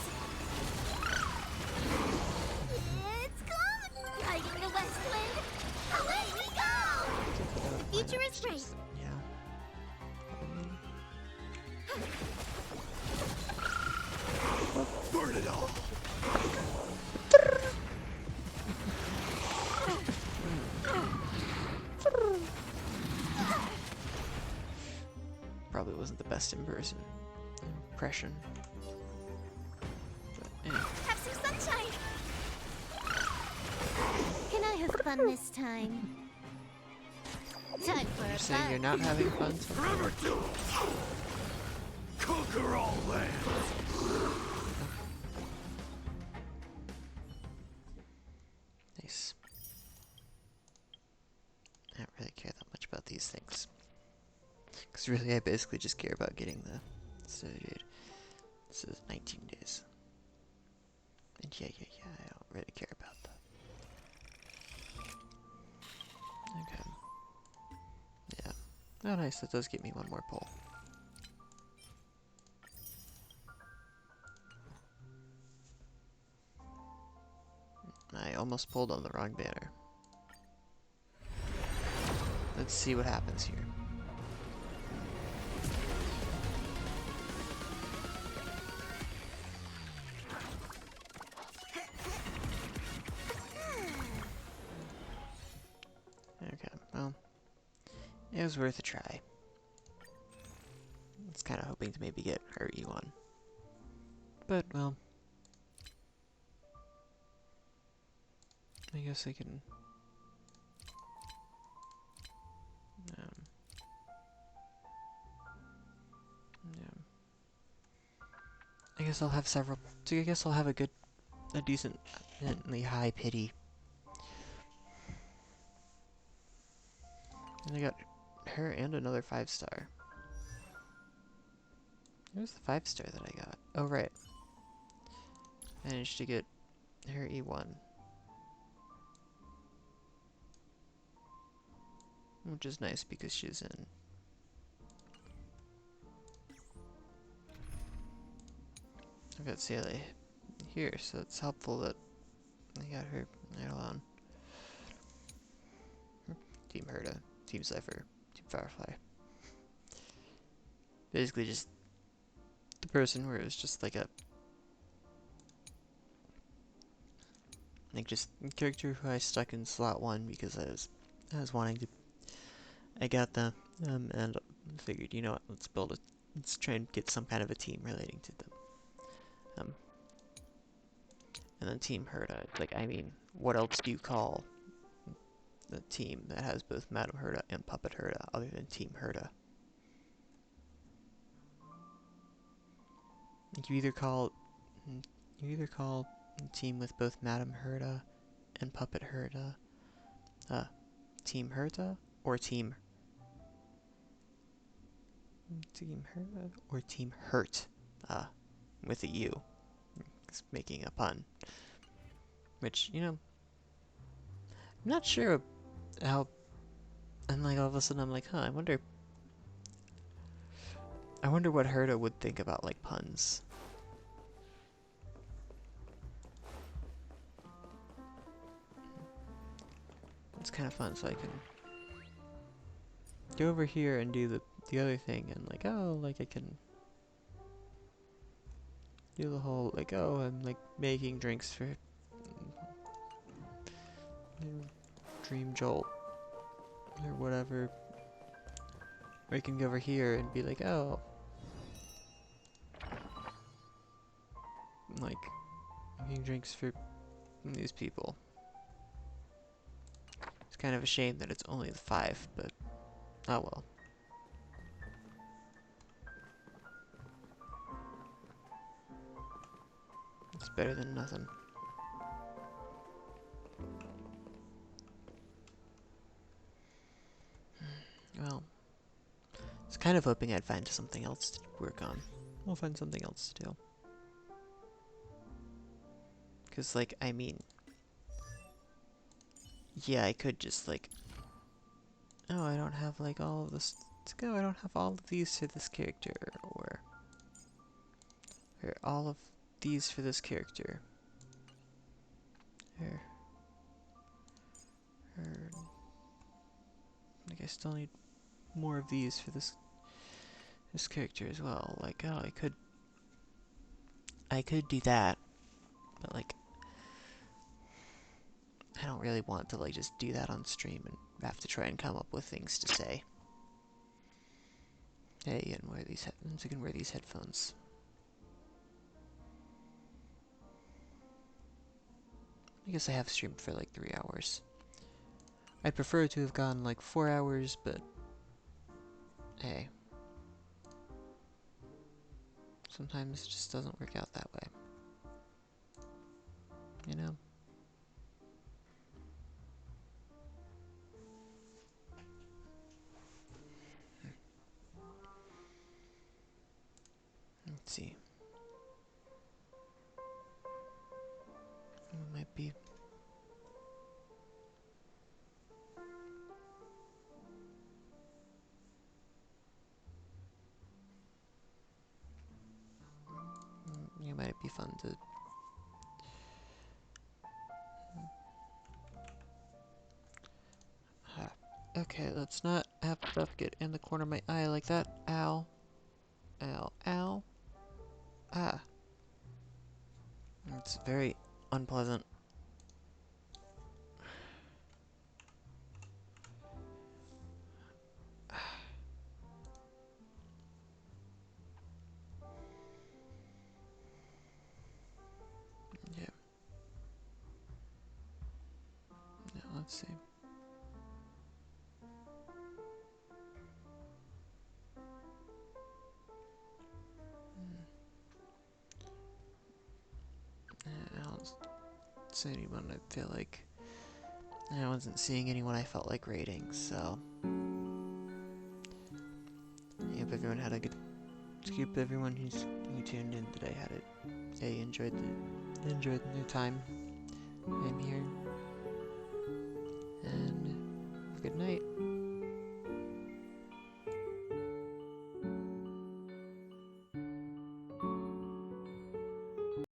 It's coming! Riding the west wind, away we go! The future is bright. Yeah. Burn it all. Probably wasn't the best impression. But anyway. Have some sunshine! Can I have fun this time? Time for You're a saying you're buzz. not having fun so far? Forever do. Conquer all lands. Nice. I don't really care that much about these things. Because really, I basically just care about getting the Jade. This is 19 days. And yeah, I don't really care about that. Okay. Yeah. Oh, nice. That does get me one more pull. I almost pulled on the wrong banner. Let's see what happens here. Okay, well, it was worth a try. I was kind of hoping to maybe get her E1. But, well, I guess I can... yeah. I guess I'll have several... So I guess I'll have a decently high pity. And I got her and another 5-star. Where's the 5-star that I got? Oh, right. Managed to get her E1. Which is nice because she's in. I've got Celia here, so it's helpful that I got her right alone. Team Herda, Team Cypher, Team Firefly. Basically just the person where it was just like a just a character who I stuck in slot 1 because I was wanting to. I got them and figured, you know what, let's try and get some kind of a team relating to them. And then Team Herda, like, I mean, what else do you call the team that has both Madame Herda and Puppet Herda other than Team Herda? You either call a team with both Madame Herda and Puppet Herda Team Herda, or Team Herda, or Team Hurt with a U. It's making a pun. Which, you know, I'm not sure how And like all of a sudden I'm like, huh, I wonder what Herta would think about like puns. It's kind of fun, so I can go over here and do the other thing, and like, oh, like I can do the whole like, oh, I'm like making drinks for Dream Jolt or whatever. Or I can go over here and be like, oh, like making drinks for these people. It's kind of a shame that it's only the 5, but oh well. It's better than nothing. Well, I was kind of hoping I'd find something else to work on. I'll find something else to do. Because, like, I mean, yeah, I could just, like, oh, I don't have, like, all of this to go. I don't have all of these for this character, or all of these for this character. Or like, I still need more of these for this character as well. Like, oh, I could do that, but, like, I don't really want to, like, just do that on stream and have to try and come up with things to say. Hey, and wear these headphones. I can wear these headphones. I guess I have streamed for like 3 hours. I'd prefer to have gone like 4 hours, but hey. Sometimes it just doesn't work out that way. You know? Let's see. It might be. It might be fun to. Okay, let's not have stuff get in the corner of my eye like that. Ow. Ow. Ow. Ah. It's very unpleasant. Yeah. Now let's see. I don't see anyone I feel like. I wasn't seeing anyone I felt like rating, so. I hope everyone had a good. Hope everyone who tuned in today had it. They enjoyed their time. I'm here. And good night.